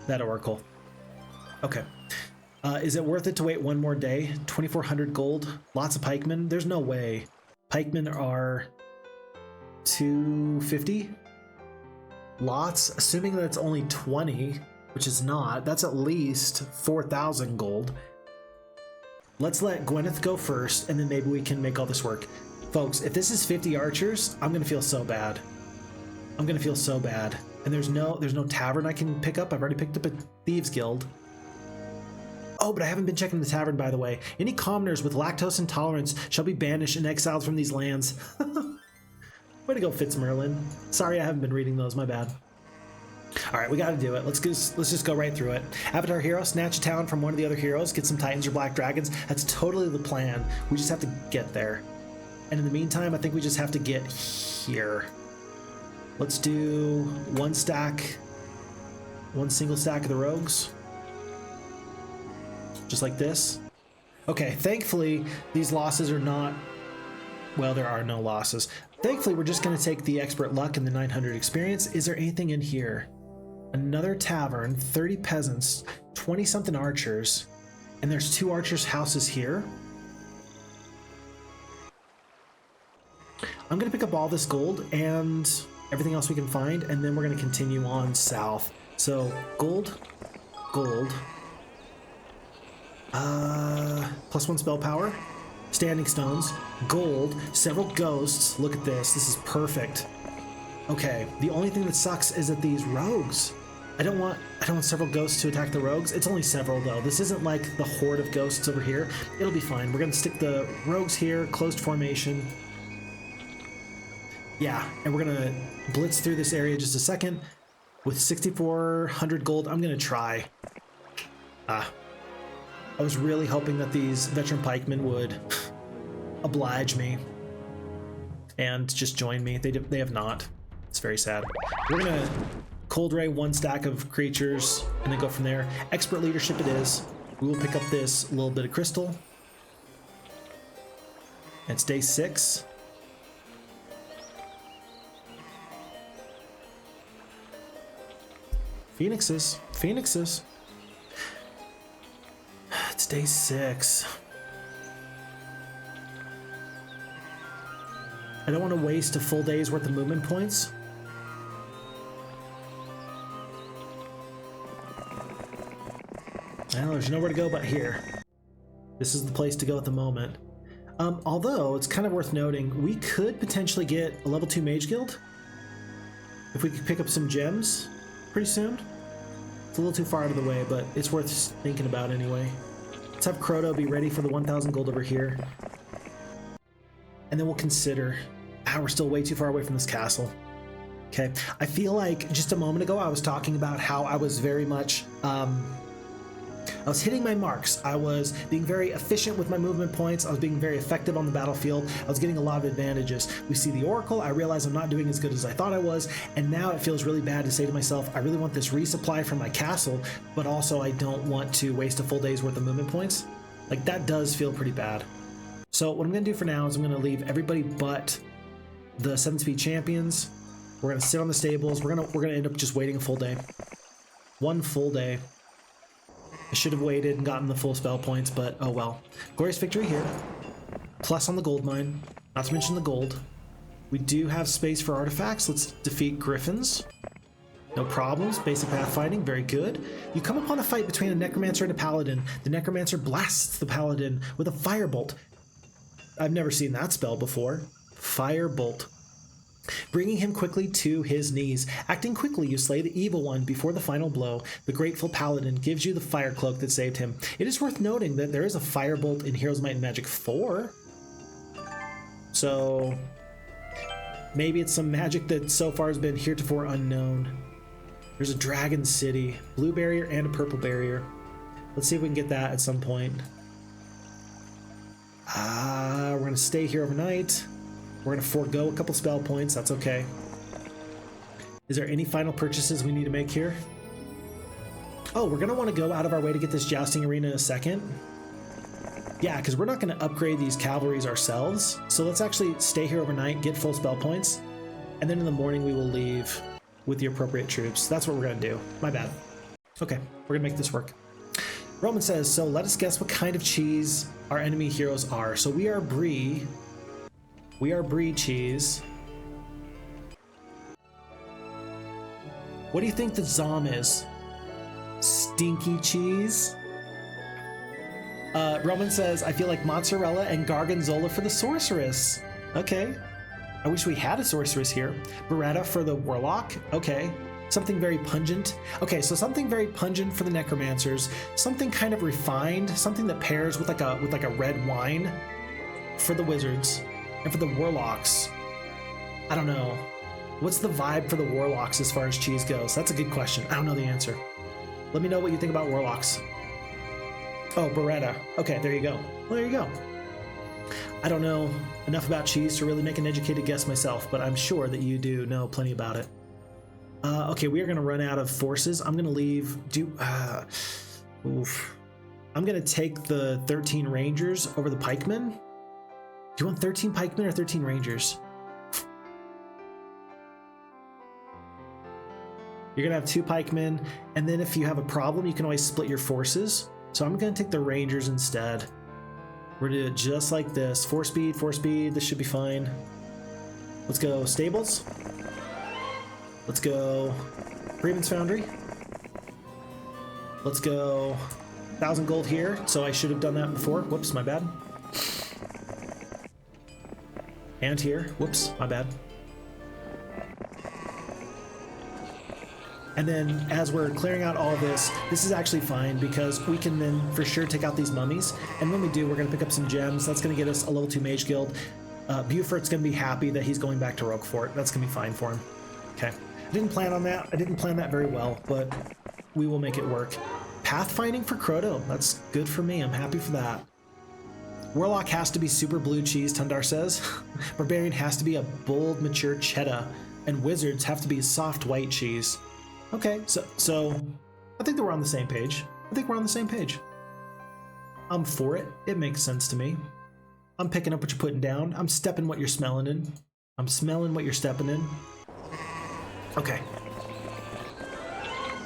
that oracle. Okay. Is it worth it to wait one more day? 2,400 gold, lots of pikemen. There's no way. Pikemen are 250. Lots, assuming that it's only 20, which is not. That's at least 4,000 gold. Let's let Gwyneth go first, and then maybe we can make all this work. Folks, if this is 50 archers, I'm gonna feel so bad. I'm gonna feel so bad. And there's no tavern I can pick up. I've already picked up a Thieves Guild. Oh, but I haven't been checking the tavern, by the way. Any commoners with lactose intolerance shall be banished and exiled from these lands. Way to go, FitzMerlin. Sorry I haven't been reading those, my bad. All right, we got to do it. Let's just go right through it. Avatar hero, snatch a town from one of the other heroes, get some titans or black dragons. That's totally the plan. We just have to get there. And in the meantime, I think we just have to get here. Let's do one single stack of the rogues. Just like this. Okay, thankfully, these losses are not... Well, there are no losses. Thankfully, we're just going to take the expert luck and the 900 experience. Is there anything in here? Another tavern, 30 peasants, 20-something archers, and there's 2 archers' houses here. I'm going to pick up all this gold and everything else we can find, and then we're going to continue on south. So, gold, gold, +1 spell power, standing stones, gold, several ghosts. Look at this. This is perfect. Okay, the only thing that sucks is that these rogues. I don't want several ghosts to attack the rogues. It's only several though. This isn't like the horde of ghosts over here. It'll be fine. We're gonna stick the rogues here, closed formation. Yeah, and we're gonna blitz through this area just a second. With 6,400 gold, I'm gonna try. I was really hoping that these veteran pikemen would oblige me and just join me. They have not. It's very sad. We're gonna cold ray 1 stack of creatures and then go from there. Expert leadership it is. We will pick up this little bit of crystal. It's day 6. Phoenixes. It's day 6. I don't want to waste a full day's worth of movement points. Well, there's nowhere to go but here. This is the place to go at the moment. Although, it's kind of worth noting, we could potentially get a level 2 mage guild. if we could pick up some gems pretty soon. It's a little too far out of the way, but it's worth thinking about anyway. Let's have Croto be ready for the 1,000 gold over here. And then we'll consider... we're still way too far away from this castle. Okay, I feel like just a moment ago I was talking about how I was very much... I was hitting my marks. I was being very efficient with my movement points. I was being very effective on the battlefield. I was getting a lot of advantages. We see the Oracle. I realize I'm not doing as good as I thought I was. And now it feels really bad to say to myself, I really want this resupply from my castle, but also I don't want to waste a full day's worth of movement points. Like, that does feel pretty bad. So what I'm going to do for now is I'm going to leave everybody but the 7-speed champions. We're going to sit on the stables. We're going to end up just waiting a full day. One full day. I should have waited and gotten the full spell points, but oh well. Glorious victory here. Plus on the Goldmine, not to mention the gold. We do have space for artifacts. Let's defeat griffins. No problems. Basic pathfinding, very good. You come upon a fight between a necromancer and a paladin. The necromancer blasts the paladin with a firebolt. I've never seen that spell before. Firebolt. Bringing him quickly to his knees. Acting quickly, you slay the evil one before the final blow. The grateful paladin gives you the fire cloak that saved him. It is worth noting that there is a firebolt in Heroes Might and Magic 4. So maybe it's some magic that so far has been heretofore unknown. There's a dragon city, blue barrier and a purple barrier. Let's see if we can get that at some point. We're going to stay here overnight. We're going to forego a couple spell points. That's okay. Is there any final purchases we need to make here? Oh, we're going to want to go out of our way to get this jousting arena in a second. Yeah, because we're not going to upgrade these cavalries ourselves. So let's actually stay here overnight, get full spell points, and then in the morning we will leave with the appropriate troops. That's what we're going to do. My bad. Okay, we're going to make this work. Roman says, so let us guess what kind of cheese our enemy heroes are. So we are Brie. We are Brie cheese. What do you think the Zom is? Stinky cheese? Roman says, I feel like mozzarella and gargonzola for the sorceress. Okay. I wish we had a sorceress here. Beretta for the warlock. Okay. Something very pungent. Okay, so something very pungent for the necromancers. Something kind of refined. Something that pairs with like a red wine for the wizards. And for the warlocks, I don't know. What's the vibe for the warlocks as far as cheese goes? That's a good question. I don't know the answer. Let me know what you think about warlocks. Oh, Beretta. Okay, there you go. Well, there you go. I don't know enough about cheese to really make an educated guess myself, but I'm sure that you do know plenty about it. Okay, we are going to run out of forces. I'm going to leave... I'm going to take the 13 Rangers over the pikemen. Do you want 13 pikemen or 13 Rangers? You're going to have 2 pikemen, and then if you have a problem, you can always split your forces. So I'm going to take the Rangers instead. We're going to do it just like this. 4 speed, 4 speed. This should be fine. Let's go stables. Let's go Freeman's Foundry. Let's go 1,000 gold here. So I should have done that before. Whoops, my bad. And here. Whoops, my bad. And then as we're clearing out all this is actually fine because we can then for sure take out these mummies. And when we do, we're going to pick up some gems. That's going to get us a level 2 mage guild. Beaufort's going to be happy that he's going back to Roquefort. That's going to be fine for him. Okay. I didn't plan on that. I didn't plan that very well, but we will make it work. Pathfinding for Croto. That's good for me. I'm happy for that. Warlock has to be super blue cheese, Tundar says. Barbarian has to be a bold, mature cheddar. And wizards have to be soft white cheese. Okay, so I think that we're on the same page. I think we're on the same page. I'm for it. It makes sense to me. I'm picking up what you're putting down. I'm stepping what you're smelling in. I'm smelling what you're stepping in. Okay.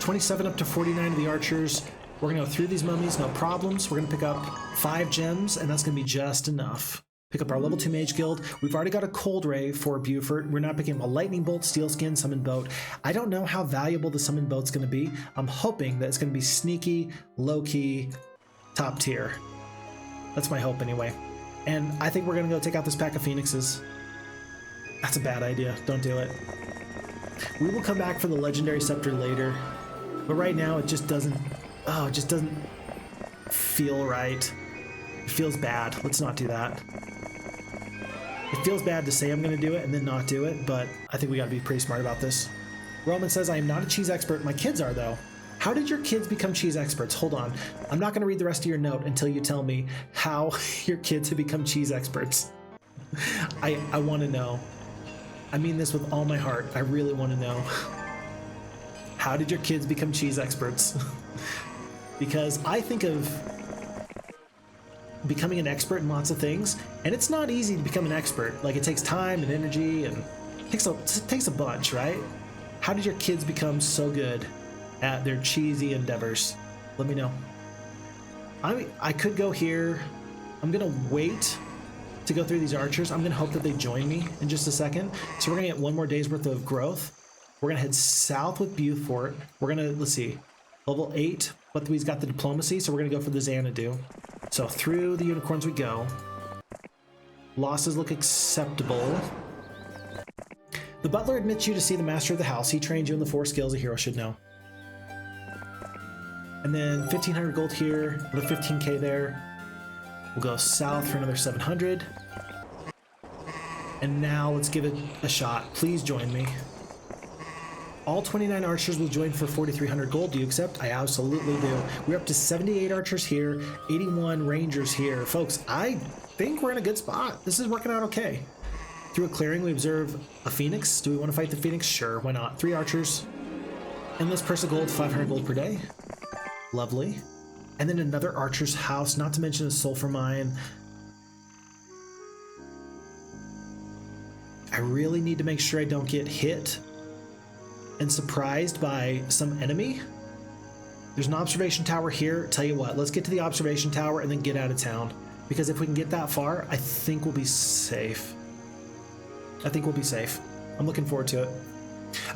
27 up to 49 of the archers. We're going to go through these mummies, no problems. We're going to pick up 5 gems, and that's going to be just enough. Pick up our level 2 mage guild. We've already got a cold ray for Beaufort. We're not picking up a lightning bolt, steel skin, summon boat. I don't know how valuable the summon boat's going to be. I'm hoping that it's going to be sneaky, low-key, top tier. That's my hope anyway. And I think we're going to go take out this pack of phoenixes. That's a bad idea. Don't do it. We will come back for the legendary scepter later, but right now it just doesn't, oh, it just doesn't feel right. It feels bad. Let's not do that. It feels bad to say I'm going to do it and then not do it, but I think we got to be pretty smart about this. Roman says, I am not a cheese expert. My kids are, though. How did your kids become cheese experts? Hold on. I'm not going to read the rest of your note until you tell me how your kids have become cheese experts. I want to know. I mean this with all my heart. I really want to know. How did your kids become cheese experts? Because I think of becoming an expert in lots of things, and it's not easy to become an expert. Like, it takes time and energy, and it takes a bunch, right? How did your kids become so good at their cheesy endeavors? Let me know. I could go here. I'm gonna wait to go through these archers. I'm gonna hope that they join me in just a second. So we're gonna get one more day's worth of growth. We're gonna head south with Beaufort. We're gonna, let's see, level 8, but he's got the diplomacy, so we're gonna go for the Xanadu. So through the unicorns we go. Losses look acceptable. The butler admits you to see the master of the house. He trained you in the 4 skills a hero should know. And then 1,500 gold here, another 15k there. We'll go south for another 700. And now let's give it a shot. Please join me. All 29 archers will join for 4,300 gold. Do you accept? I absolutely do. We're up to 78 archers here, 81 rangers here. Folks, I think we're in a good spot. This is working out okay. Through a clearing, we observe a phoenix. Do we want to fight the phoenix? Sure, why not? 3 archers. Endless purse of gold, 500 gold per day. Lovely. And then another archer's house, not to mention a sulfur mine. I really need to make sure I don't get hit and surprised by some enemy. There's an observation tower here. Tell you what, let's get to the observation tower and then get out of town. Because if we can get that far, I think we'll be safe. I think we'll be safe. I'm looking forward to it.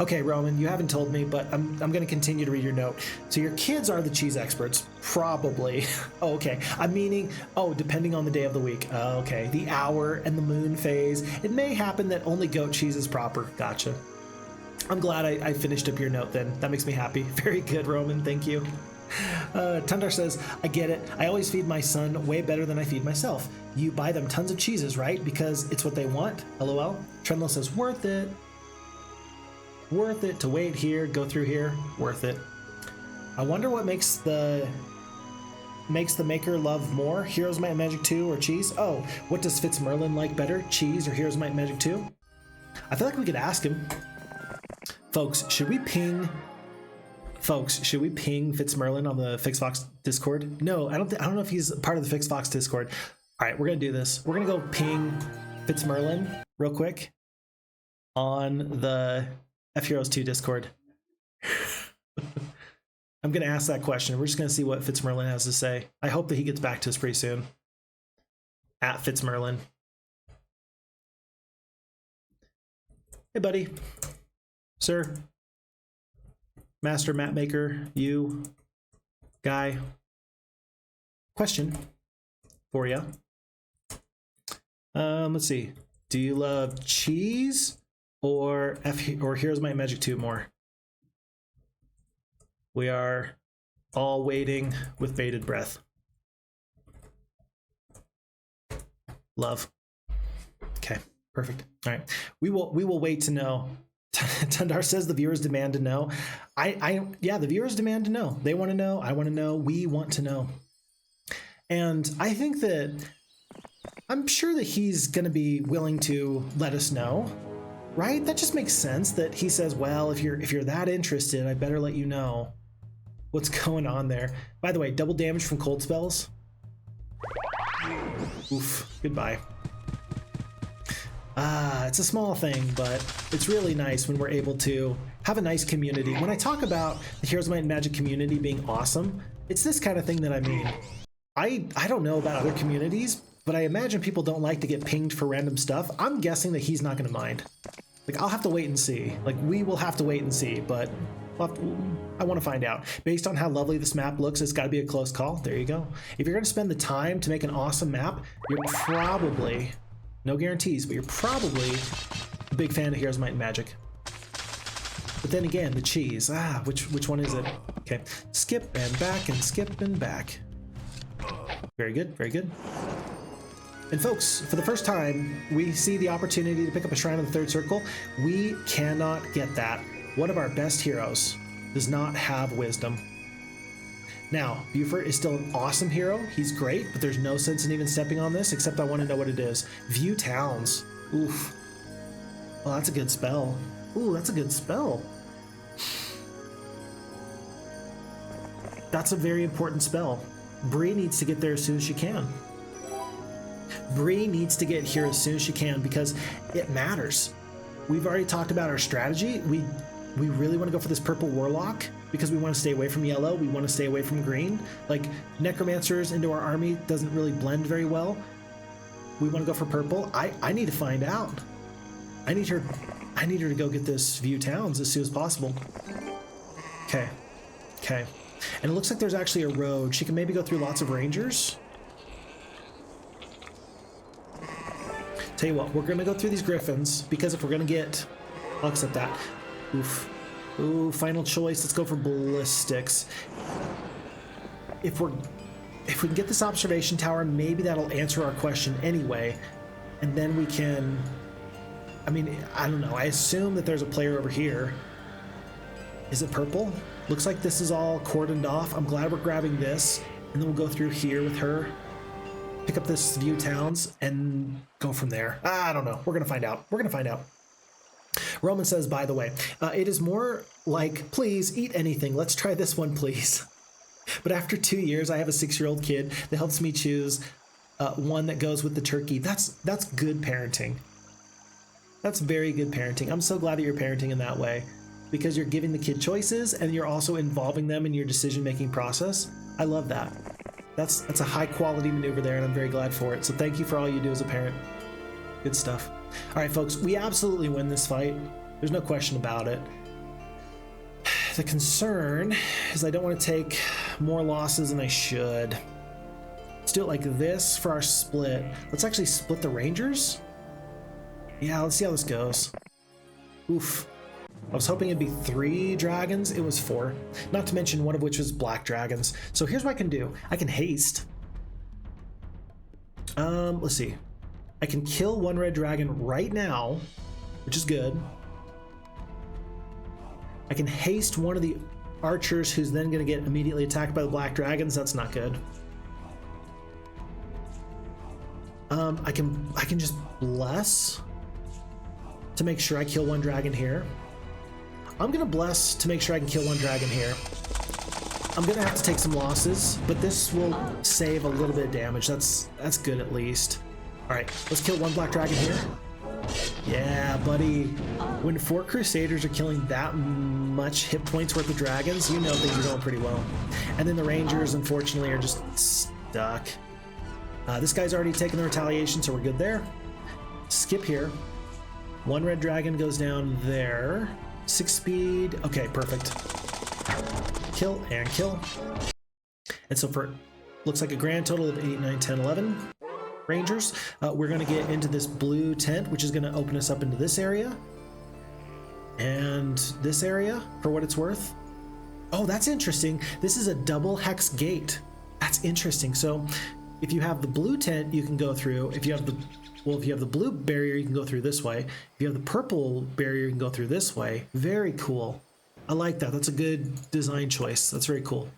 Okay, Roman, you haven't told me, but I'm going to continue to read your note. So your kids are the cheese experts, probably. Oh, okay. I'm meaning, oh, depending on the day of the week. Okay, the hour and the moon phase. It may happen that only goat cheese is proper. Gotcha. I'm glad I finished up your note then. That makes me happy. Very good, Roman. Thank you. Tundar says, I get it. I always feed my son way better than I feed myself. You buy them tons of cheeses, right? Because it's what they want? LOL. Trendlo says, worth it. Worth it to wait here, go through here. Worth it. I wonder what makes the maker love more, Heroes Might and Magic 2 or Cheez? Oh, what does FitzMerlin like better, Cheez or Heroes Might and Magic 2? I feel like we could ask him. Folks, should we ping FitzMerlin on the FixFox Discord? No, I don't know if he's part of the FixFox Discord. All right, we're gonna do this. We're gonna go ping FitzMerlin real quick on the FHeroes2 Discord. I'm gonna ask that question. We're just gonna see what FitzMerlin has to say. I hope that he gets back to us pretty soon. At FitzMerlin. Hey, buddy. Sir. Master Mapmaker, you guy. Question for you. Let's see. Do you love Cheez or Heroes Might and Magic 2 more? We are all waiting with bated breath. Love. Okay, perfect. All right. We will wait to know. Tundar says the viewers demand to know. Yeah, the viewers demand to know. They want to know. I want to know. We want to know. And I think that I'm sure that he's going to be willing to let us know, right? That just makes sense that he says, well, if you're that interested, I better let you know what's going on there. By the way, double damage from cold spells. Oof, goodbye. It's a small thing, but it's really nice when we're able to have a nice community. When I talk about the Heroes Might and Magic community being awesome, it's this kind of thing that I mean. I don't know about other communities, but I imagine people don't like to get pinged for random stuff. I'm guessing that he's not going to mind. Like, I'll have to wait and see. Like, we will have to wait and see, but I want to find out. Based on how lovely this map looks, it's got to be a close call. There you go. If you're going to spend the time to make an awesome map, you're probably... No guarantees, but you're probably a big fan of Heroes Might and Magic. But then again, the Cheez. Which one is it? Okay, skip and back and skip and back. Very good, very good. And folks, for the first time, we see the opportunity to pick up a Shrine of the Third Circle. We cannot get that. One of our best heroes does not have wisdom. Now, Buford is still an awesome hero. He's great, but there's no sense in even stepping on this, except I want to know what it is. View towns. Oof. Well, that's a good spell. Ooh, that's a good spell. That's a very important spell. Brie needs to get there as soon as she can. Brie needs to get here as soon as she can because it matters. We've already talked about our strategy. We really want to go for this purple Warlock because we want to stay away from yellow. We want to stay away from green. Like, Necromancers into our army doesn't really blend very well. We want to go for purple. I need to find out. I need her to go get this view towns as soon as possible. Okay. Okay. And it looks like there's actually a road. She can maybe go through lots of rangers. Tell you what, we're gonna go through these griffins because if we're gonna get, I'll accept that. Oof. Ooh, final choice. Let's go for ballistics. If we can get this observation tower, maybe that'll answer our question anyway, and then we can. I mean, I don't know. I assume that there's a player over here. Is it purple? Looks like this is all cordoned off. I'm glad we're grabbing this, and then we'll go through here with her. Pick up this view towns and go from there. I don't know. We're gonna find out. We're gonna find out. Roman says, by the way, it is more like, please eat anything. Let's try this one, please. But after 2 years, I have a 6-year-old kid that helps me choose one that goes with the turkey. That's good parenting. That's very good parenting. I'm so glad that you're parenting in that way because you're giving the kid choices and you're also involving them in your decision-making process. I love that. That's a high quality maneuver there and I'm very glad for it. So thank you for all you do as a parent. Good stuff. All right, folks, we absolutely win this fight. There's no question about it. The concern is I don't want to take more losses than I should. Let's do it like this for our split. Let's actually split the Rangers. Yeah, let's see how this goes. Oof. I was hoping it'd be 3 dragons. It was 4. Not to mention one of which was black dragons. So here's what I can do. I can haste. Let's see. I can kill 1 red dragon right now, which is good. I can haste one of the archers who's then going to get immediately attacked by the black dragons. That's not good. I can just bless to make sure I kill 1 dragon here. I'm gonna bless to make sure I can kill 1 dragon here. I'm gonna have to take some losses, but this will save a little bit of damage. That's good at least. All right, let's kill 1 black dragon here. Yeah, buddy. When 4 Crusaders are killing that much hit points worth of dragons, you know things are going pretty well. And then the Rangers, unfortunately, are just stuck. This guy's already taken the retaliation, so we're good there. Skip here. 1 red dragon goes down there. 6 speed. Okay, perfect. Kill and kill. And so for, looks like a grand total of 8, 9, 10, 11 Rangers. We're going to get into this blue tent, which is going to open us up into this area. And this area, for what it's worth. Oh, that's interesting. This is a double hex gate. That's interesting. So if you have the blue tent, you can go through. If you have the blue barrier, you can go through this way. If you have the purple barrier, you can go through this way. Very cool. I like that. That's a good design choice. That's very cool.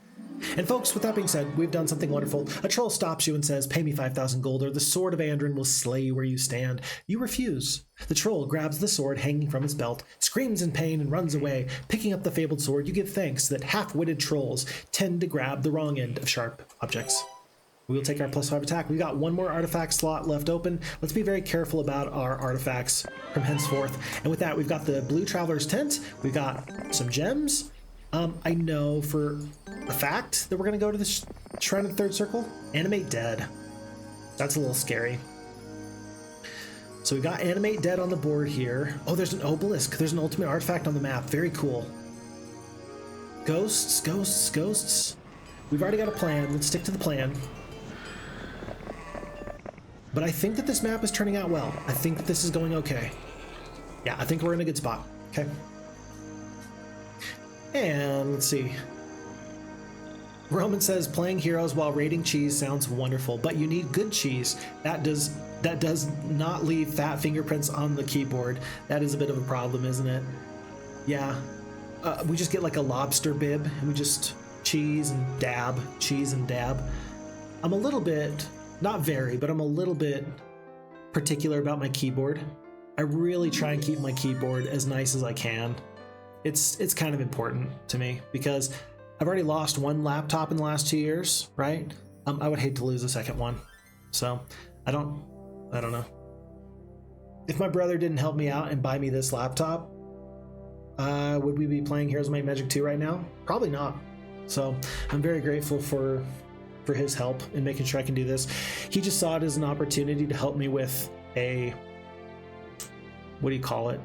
And folks, with that being said, we've done something wonderful. A troll stops you and says, pay me 5,000 gold or the sword of Andrin will slay you where you stand. You refuse. The troll grabs the sword hanging from his belt, screams in pain and runs away. Picking up the fabled sword, you give thanks that half-witted trolls tend to grab the wrong end of sharp objects. We will take our +5 attack. We've got 1 more artifact slot left open. Let's be very careful about our artifacts from henceforth. And with that, we've got the Blue Traveler's Tent. We've got some gems. I know for a fact that we're going to go to the Shrine of the Third Circle. Animate Dead. That's a little scary. So we've got Animate Dead on the board here. Oh, there's an obelisk. There's an ultimate artifact on the map. Very cool. Ghosts, ghosts, ghosts. We've already got a plan. Let's stick to the plan. But I think that this map is turning out well. I think that this is going okay. Yeah, I think we're in a good spot. Okay. And let's see. Roman says playing heroes while raiding Cheez sounds wonderful, but you need good cheese. That does not leave fat fingerprints on the keyboard. That is a bit of a problem, isn't it? Yeah. We just get like a lobster bib and we just cheese and dab. I'm a little bit, not very, but I'm a little bit particular about my keyboard. I really try and keep my keyboard as nice as I can. It's kind of important to me because I've already lost one laptop in the last 2 years, right? I would hate to lose a second one. So I don't know. If my brother didn't help me out and buy me this laptop, would we be playing Heroes Might Magic 2 right now? Probably not. So I'm very grateful for his help in making sure I can do this. He just saw it as an opportunity to help me with what do you call it?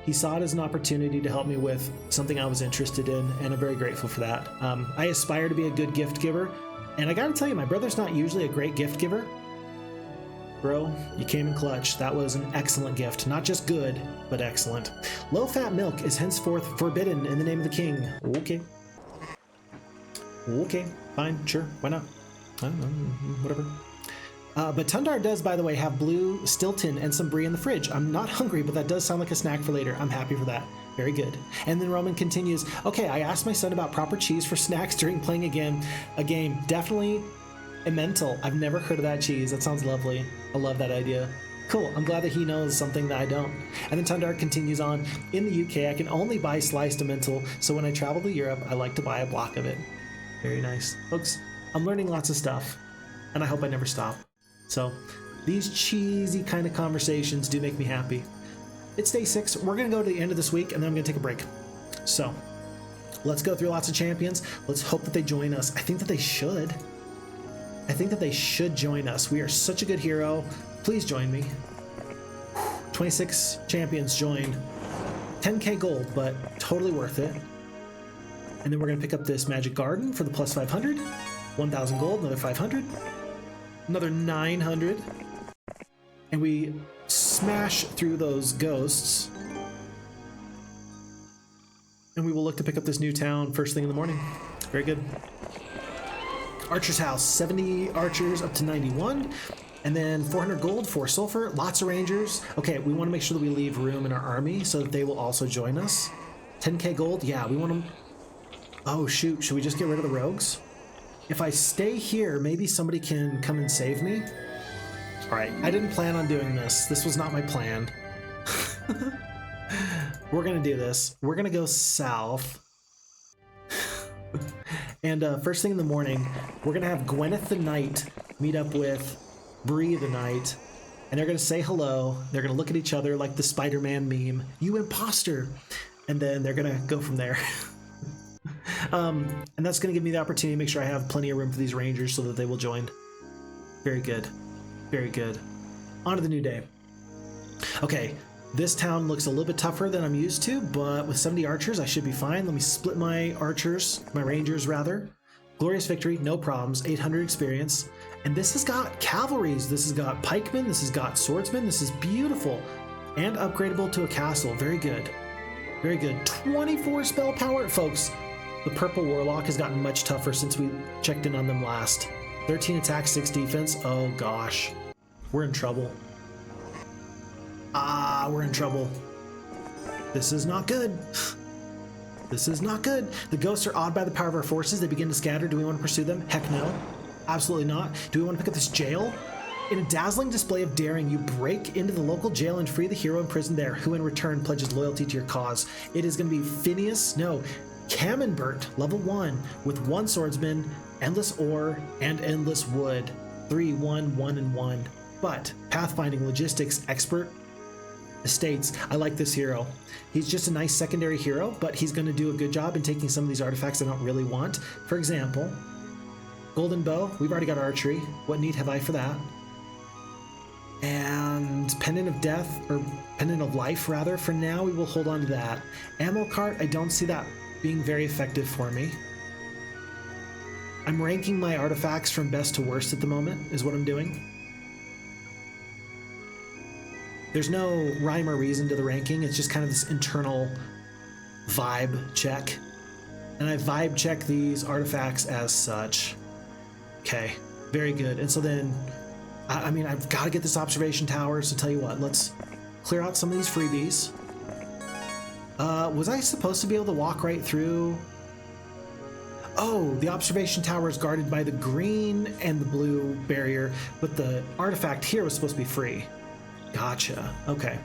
He saw it as an opportunity to help me with something I was interested in, and I'm very grateful for that. I aspire to be a good gift giver, and I gotta tell you, my brother's not usually a great gift giver. Bro, you came in clutch. That was an excellent gift. Not just good, but excellent. Low-fat milk is henceforth forbidden in the name of the king. Okay. Okay, fine, sure, why not? I don't know, whatever. But Tundar does, by the way, have blue Stilton and some Brie in the fridge. I'm not hungry, but that does sound like a snack for later. I'm happy for that. Very good. And then Roman continues, okay, I asked my son about proper cheese for snacks during playing a game. Definitely Emmental. I've never heard of that cheese. That sounds lovely. I love that idea. Cool. I'm glad that he knows something that I don't. And then Tundar continues on, in the UK, I can only buy sliced Emmental, so when I travel to Europe, I like to buy a block of it. Very nice. Folks, I'm learning lots of stuff, and I hope I never stop. So these cheesy kind of conversations do make me happy. It's day 6. We're going to go to the end of this week, and then I'm going to take a break. So let's go through lots of champions. Let's hope that they join us. I think that they should. I think that they should join us. We are such a good hero. Please join me. 26 champions joined. 10k gold, but totally worth it. And then we're going to pick up this Magic Garden for the plus 500. 1,000 gold, another 500. Another 900. And we smash through those ghosts. And we will look to pick up this new town first thing in the morning. Very good. Archer's House, 70 archers up to 91. And then 400 gold, 4 sulfur, lots of rangers. Okay, we want to make sure that we leave room in our army so that they will also join us. 10k gold, yeah, we want them. Oh shoot, should we just get rid of the rogues? If I stay here, maybe somebody can come and save me. All right, I didn't plan on doing this. This was not my plan. We're gonna do this. We're gonna go south. And first thing in the morning, we're gonna have Gwyneth the Knight meet up with Brie the Knight, and they're gonna say hello. They're gonna look at each other like the Spider-Man meme. You imposter! And then they're gonna go from there. And that's going to give me the opportunity to make sure I have plenty of room for these rangers so that they will join. Very good. Very good. On to the new day. Okay, this town looks a little bit tougher than I'm used to, but with 70 archers, I should be fine. Let me split my rangers rather. Glorious victory, no problems, 800 experience. And this has got cavalries. This has got pikemen. This has got swordsmen. This is beautiful. And upgradable to a castle. Very good. Very good. 24 spell power, folks. The purple Warlock has gotten much tougher since we checked in on them last. 13 attack, 6 defense. Oh gosh. We're in trouble. We're in trouble. This is not good. This is not good. The ghosts are awed by the power of our forces. They begin to scatter. Do we want to pursue them? Heck no. Absolutely not. Do we want to pick up this jail? In a dazzling display of daring, you break into the local jail and free the hero imprisoned there, who in return pledges loyalty to your cause. It is going to be Camembert, level 1, with 1 swordsman, endless ore, and endless wood. 3, 1, 1, and 1. But pathfinding logistics expert estates. I like this hero. He's just a nice secondary hero, but he's going to do a good job in taking some of these artifacts I don't really want. For example, golden bow. We've already got archery. What need have I for that? And pendant of death, or pendant of life rather. For now, we will hold on to that. Ammo cart. I don't see that being very effective for me. I'm ranking my artifacts from best to worst at the moment, is what I'm doing. There's no rhyme or reason to the ranking. It's just kind of this internal vibe check. and I vibe check these artifacts as such. Okay, very good. And so then, I mean, I've got to get this observation tower, so tell you what, let's clear out some of these freebies. Was I supposed to be able to walk right through? Oh, the observation tower is guarded by the green and the blue barrier, but the artifact here was supposed to be free. Gotcha. Okay.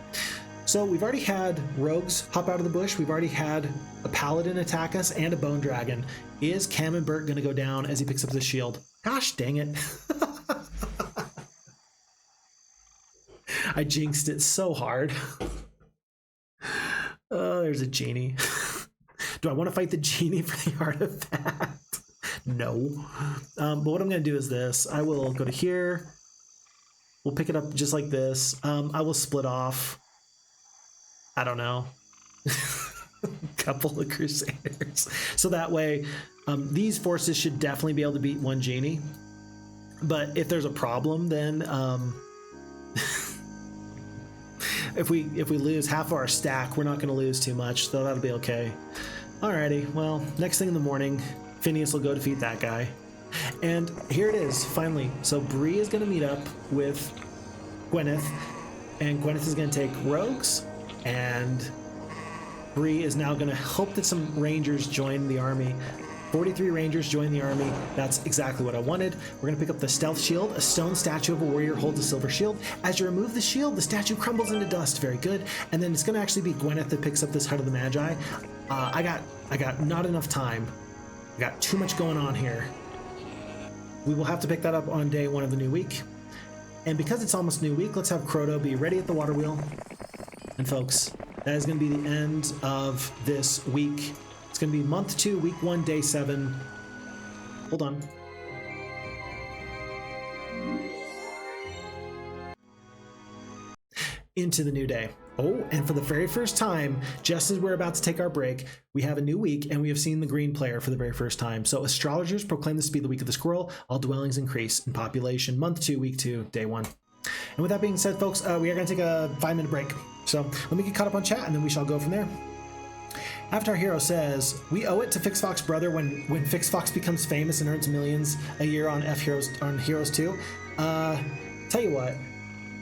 So we've already had rogues hop out of the bush. We've already had a paladin attack us and a bone dragon. Is Camembert going to go down as he picks up the shield? Gosh dang it. I jinxed it so hard. Oh, there's a genie. Do I want to fight the genie for the artifact? No. But what I'm going to do is this. I will go to here. We'll pick it up just like this. I will split off, I don't know, a couple of Crusaders. So that way, these forces should definitely be able to beat one genie. But if there's a problem, then if we lose half of our stack, we're not going to lose too much, so that'll be okay. Alrighty, well, next thing in the morning, Phineas will go defeat that guy. And here it is, finally. So Brie is going to meet up with Gwyneth, and Gwyneth is going to take rogues, and Brie is now going to hope that some rangers join the army. 43 rangers join the army. That's exactly what I wanted. We're going to pick up the stealth shield. A stone statue of a warrior holds a silver shield. As you remove the shield, the statue crumbles into dust. Very good. And then it's going to actually be Gwyneth that picks up this Heart of the Magi. I got not enough time. I got too much going on here. We will have to pick that up on day 1 of the new week. And because it's almost new week, let's have Croto be ready at the water wheel. And folks, that is going to be the end of this week. It's going to be month 2, week 1, day 7. Hold on. Into the new day. Oh, and for the very first time, just as we're about to take our break, we have a new week, and we have seen the green player for the very first time. So astrologers proclaim this to be the week of the squirrel. All dwellings increase in population. Month 2, week 2, day 1. And with that being said, folks, we are going to take a 5-minute break. So let me get caught up on chat, and then we shall go from there. After our hero says, we owe it to FixFox brother when FixFox becomes famous and earns millions a year on Heroes2. Tell you what,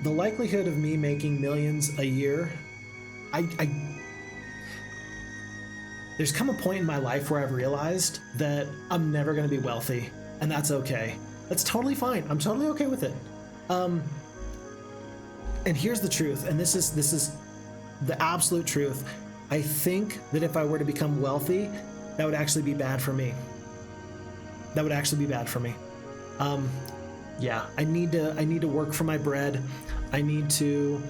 the likelihood of me making millions a year, there's come a point in my life where I've realized that I'm never going to be wealthy, and that's okay. That's totally fine. I'm totally okay with it. And here's the truth, and this is the absolute truth. I think that if I were to become wealthy, that would actually be bad for me. That would actually be bad for me. Yeah, I need to work for my bread. I need to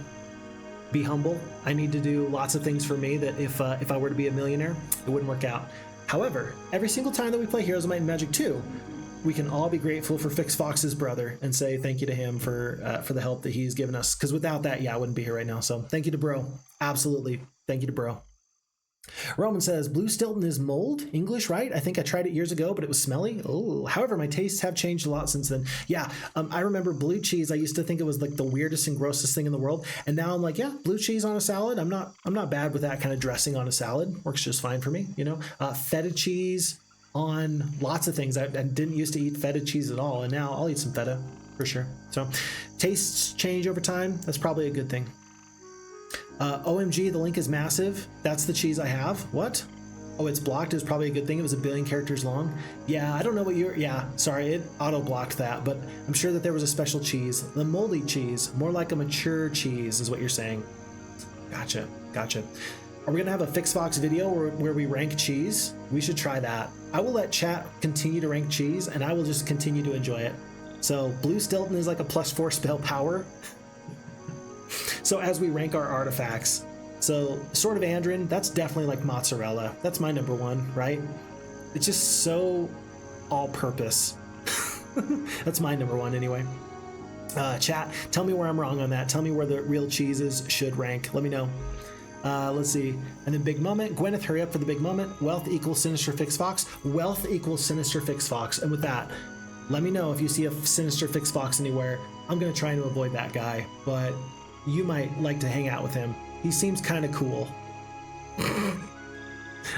be humble. I need to do lots of things for me that if I were to be a millionaire, it wouldn't work out. However, every single time that we play Heroes of Might and Magic 2, we can all be grateful for FixFox's brother and say thank you to him for the help that he's given us. Because without that, yeah, I wouldn't be here right now. So thank you to bro. Absolutely. Thank you to bro. Roman says, Blue Stilton is mold. English, right? I think I tried it years ago, but it was smelly. Oh, however, my tastes have changed a lot since then. Yeah, I remember blue cheese. I used to think it was like the weirdest and grossest thing in the world. And now I'm like, yeah, blue cheese on a salad. I'm not bad with that kind of dressing on a salad. Works just fine for me, you know? Feta cheese on lots of things. I didn't used to eat feta cheese at all, and now I'll eat some feta for sure. So tastes change over time. That's probably a good thing. OMG, the link is massive. That's the cheese I have. What? Oh, it's blocked is probably a good thing. It was 1 billion characters long. Yeah, I don't know what you're... Yeah, sorry, it auto-blocked that, but I'm sure that there was a special cheese. The moldy cheese, more like a mature cheese is what you're saying. Gotcha. Are we going to have a FixFox video where we rank cheese? We should try that. I will let chat continue to rank cheese, and I will just continue to enjoy it. So Blue Stilton is like a +4 spell power. So as we rank our artifacts, so Sword of Andrin, that's definitely like mozzarella. That's my number 1, right? It's just so all-purpose. That's my number 1 anyway. Chat, tell me where I'm wrong on that. Tell me where the real cheeses should rank. Let me know. Let's see. And then Big Moment. Gwyneth, hurry up for the big moment. Wealth equals Sinister FixFox. Wealth equals Sinister FixFox. And with that, let me know if you see a Sinister FixFox anywhere. I'm going to try to avoid that guy, but you might like to hang out with him. He seems kind of cool.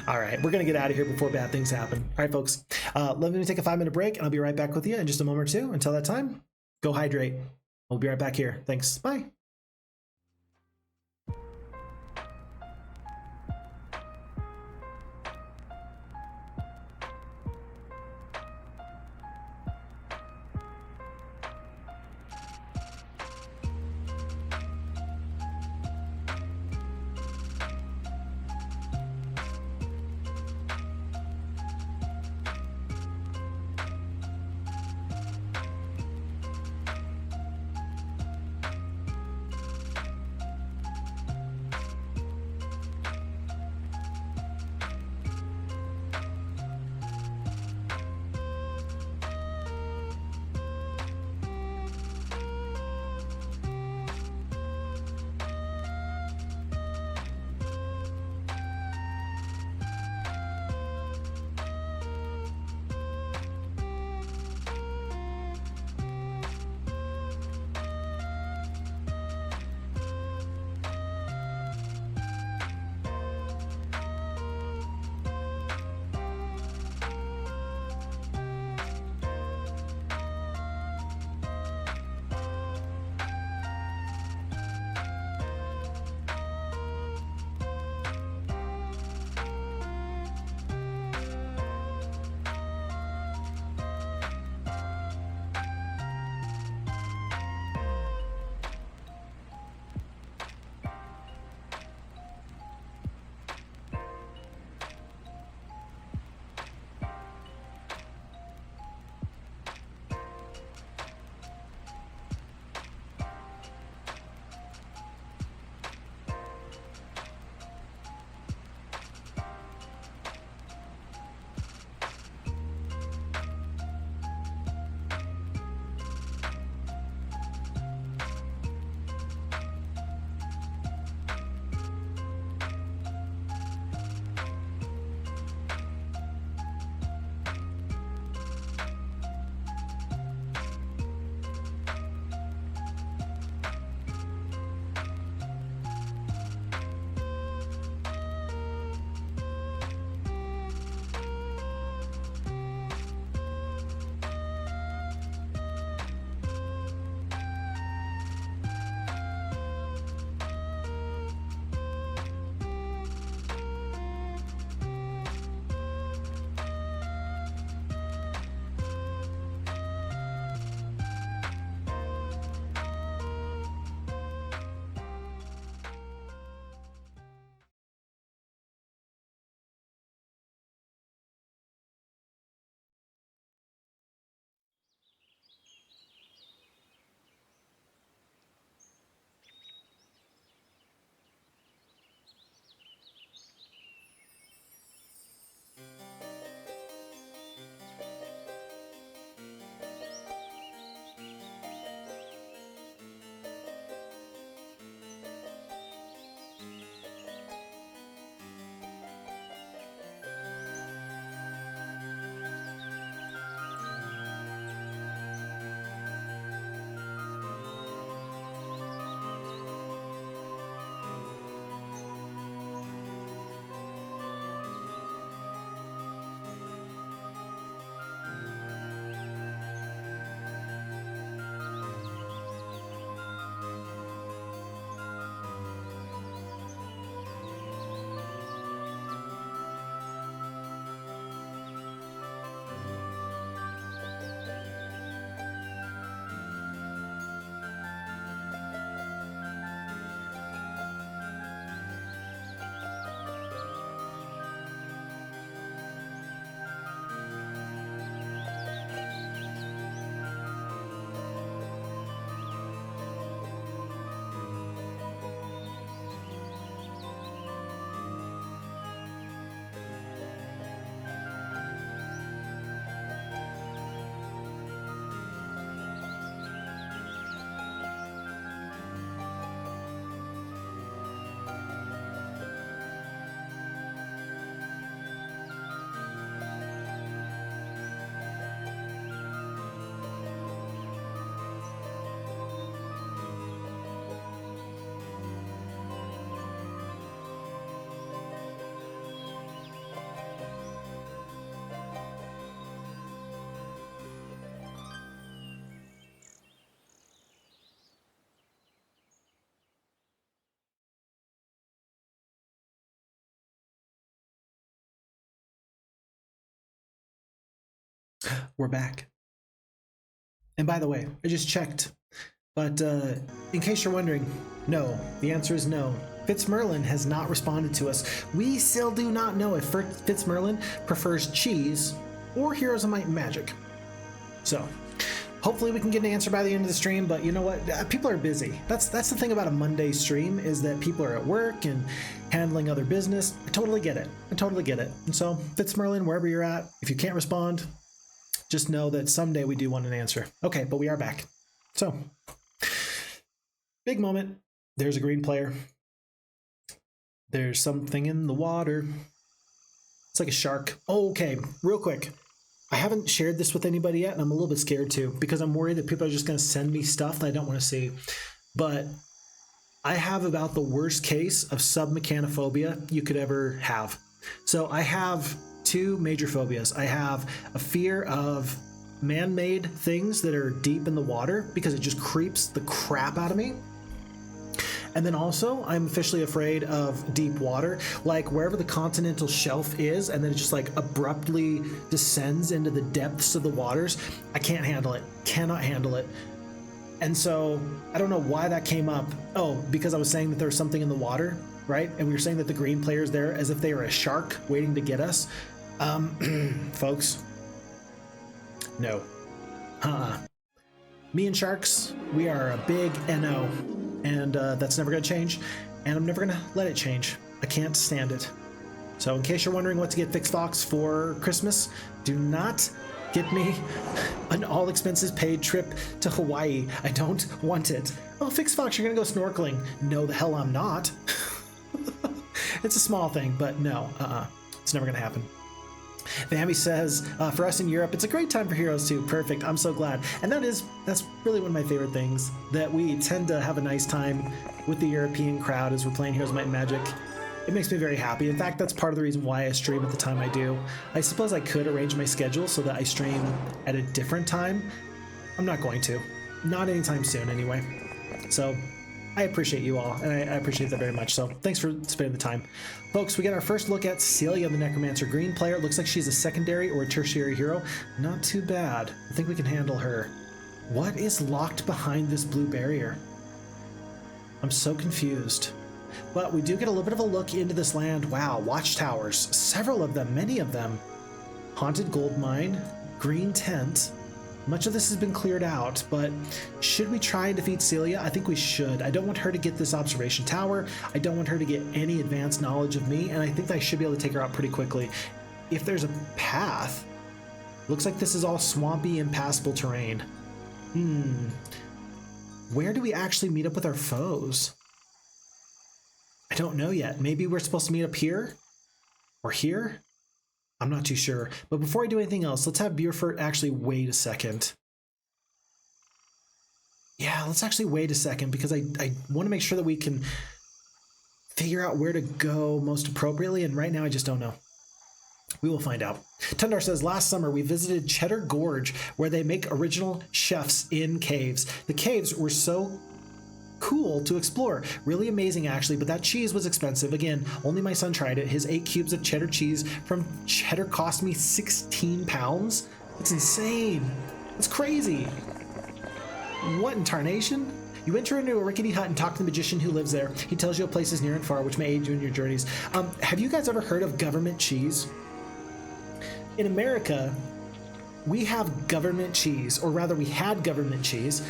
All right, we're going to get out of here before bad things happen. All right, folks, let me take a 5-minute break, and I'll be right back with you in just a moment or two. Until that time, go hydrate. We'll be right back here. Thanks. Bye. We're back. And by the way, I just checked. But in case you're wondering, no. The answer is no. FitzMerlin has not responded to us. We still do not know if FitzMerlin prefers Cheez or Heroes of Might and Magic. So, hopefully we can get an answer by the end of the stream, but you know what? People are busy. That's the thing about a Monday stream, is that people are at work and handling other business. I totally get it. And so, FitzMerlin, wherever you're at, if you can't respond, just know that someday we do want an answer. Okay, but we are back. So, big moment. There's a green player. There's something in the water. It's like a shark. Oh, okay, real quick. I haven't shared this with anybody yet, and I'm a little bit scared too, because I'm worried that people are just going to send me stuff that I don't want to see. But I have about the worst case of submechanophobia you could ever have. So I have two major phobias. I have a fear of man-made things that are deep in the water because it just creeps the crap out of me. And then also, I'm officially afraid of deep water, like wherever the continental shelf is, and then it just like abruptly descends into the depths of the waters. I can't handle it, cannot handle it. And so I don't know why that came up. Oh, because I was saying that there's something in the water, right? And we were saying that the green player's there as if they were a shark waiting to get us. Folks, no. Me and sharks, we are a big NO. And that's never going to change, and I'm never going to let it change. I can't stand it. So in case you're wondering what to get FixFox for Christmas, do not get me an all-expenses paid trip to Hawaii. I don't want it. Oh, FixFox, you're going to go snorkeling. No, the hell I'm not. It's a small thing, but no, it's never going to happen. Vammy says, for us in Europe, it's a great time for Heroes2. Perfect. I'm so glad. And that's really one of my favorite things, that we tend to have a nice time with the European crowd as we're playing Heroes of Might and Magic. It makes me very happy. In fact, that's part of the reason why I stream at the time I do. I suppose I could arrange my schedule so that I stream at a different time. I'm not going to. Not anytime soon, anyway. So I appreciate you all, and I appreciate that very much. So thanks for spending the time. Folks, we got our first look at Celia the Necromancer. Green player. It looks like she's a secondary or a tertiary hero. Not too bad. I think we can handle her. What is locked behind this blue barrier? I'm so confused. But we do get a little bit of a look into this land. Wow, watchtowers. Several of them, many of them. Haunted Goldmine, green tent. Much of this has been cleared out, but should we try and defeat Celia? I think we should. I don't want her to get this observation tower. I don't want her to get any advanced knowledge of me, and I think that I should be able to take her out pretty quickly. If there's a path, looks like this is all swampy, impassable terrain. Where do we actually meet up with our foes? I don't know yet. Maybe we're supposed to meet up here? Or here? I'm not too sure. But before I do anything else, let's have Buford actually wait a second. Yeah, let's actually wait a second, because I want to make sure that we can figure out where to go most appropriately, and right now I just don't know. We will find out. Tundar says, last summer we visited Cheddar Gorge, where they make original chefs in caves. The caves were so cool to explore. Really amazing, actually, but that cheese was expensive. Again, only my son tried it. His 8 cubes of cheddar cheese from Cheddar cost me 16 pounds. That's insane. That's crazy. What in tarnation? You enter into a rickety hut and talk to the magician who lives there. He tells you of places near and far, which may aid you in your journeys. Have you guys ever heard of government cheese? In America, we have government cheese, or rather we had government cheese.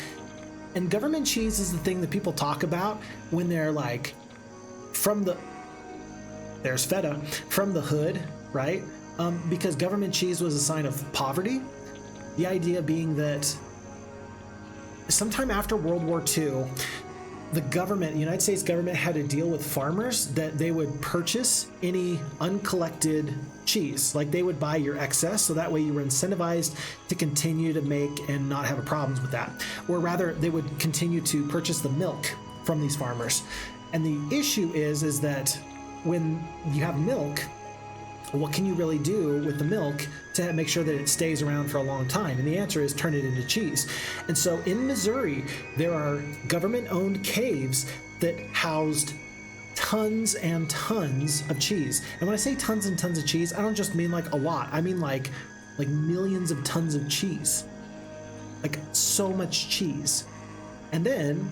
And government cheese is the thing that people talk about when they're like, there's feta, from the hood, right? Because government cheese was a sign of poverty. The idea being that sometime after World War II, the government, the United States government, had to deal with farmers that they would purchase any uncollected cheese. Like they would buy your excess, so that way you were incentivized to continue to make and not have problems with that. Or rather, they would continue to purchase the milk from these farmers. And the issue is that when you have milk, what can you really do with the milk to make sure that it stays around for a long time? And the answer is turn it into cheese. And so in Missouri, there are government-owned caves that housed tons and tons of cheese. And when I say tons and tons of cheese, I don't just mean like a lot. I mean like like millions of tons of cheese, like so much cheese. And then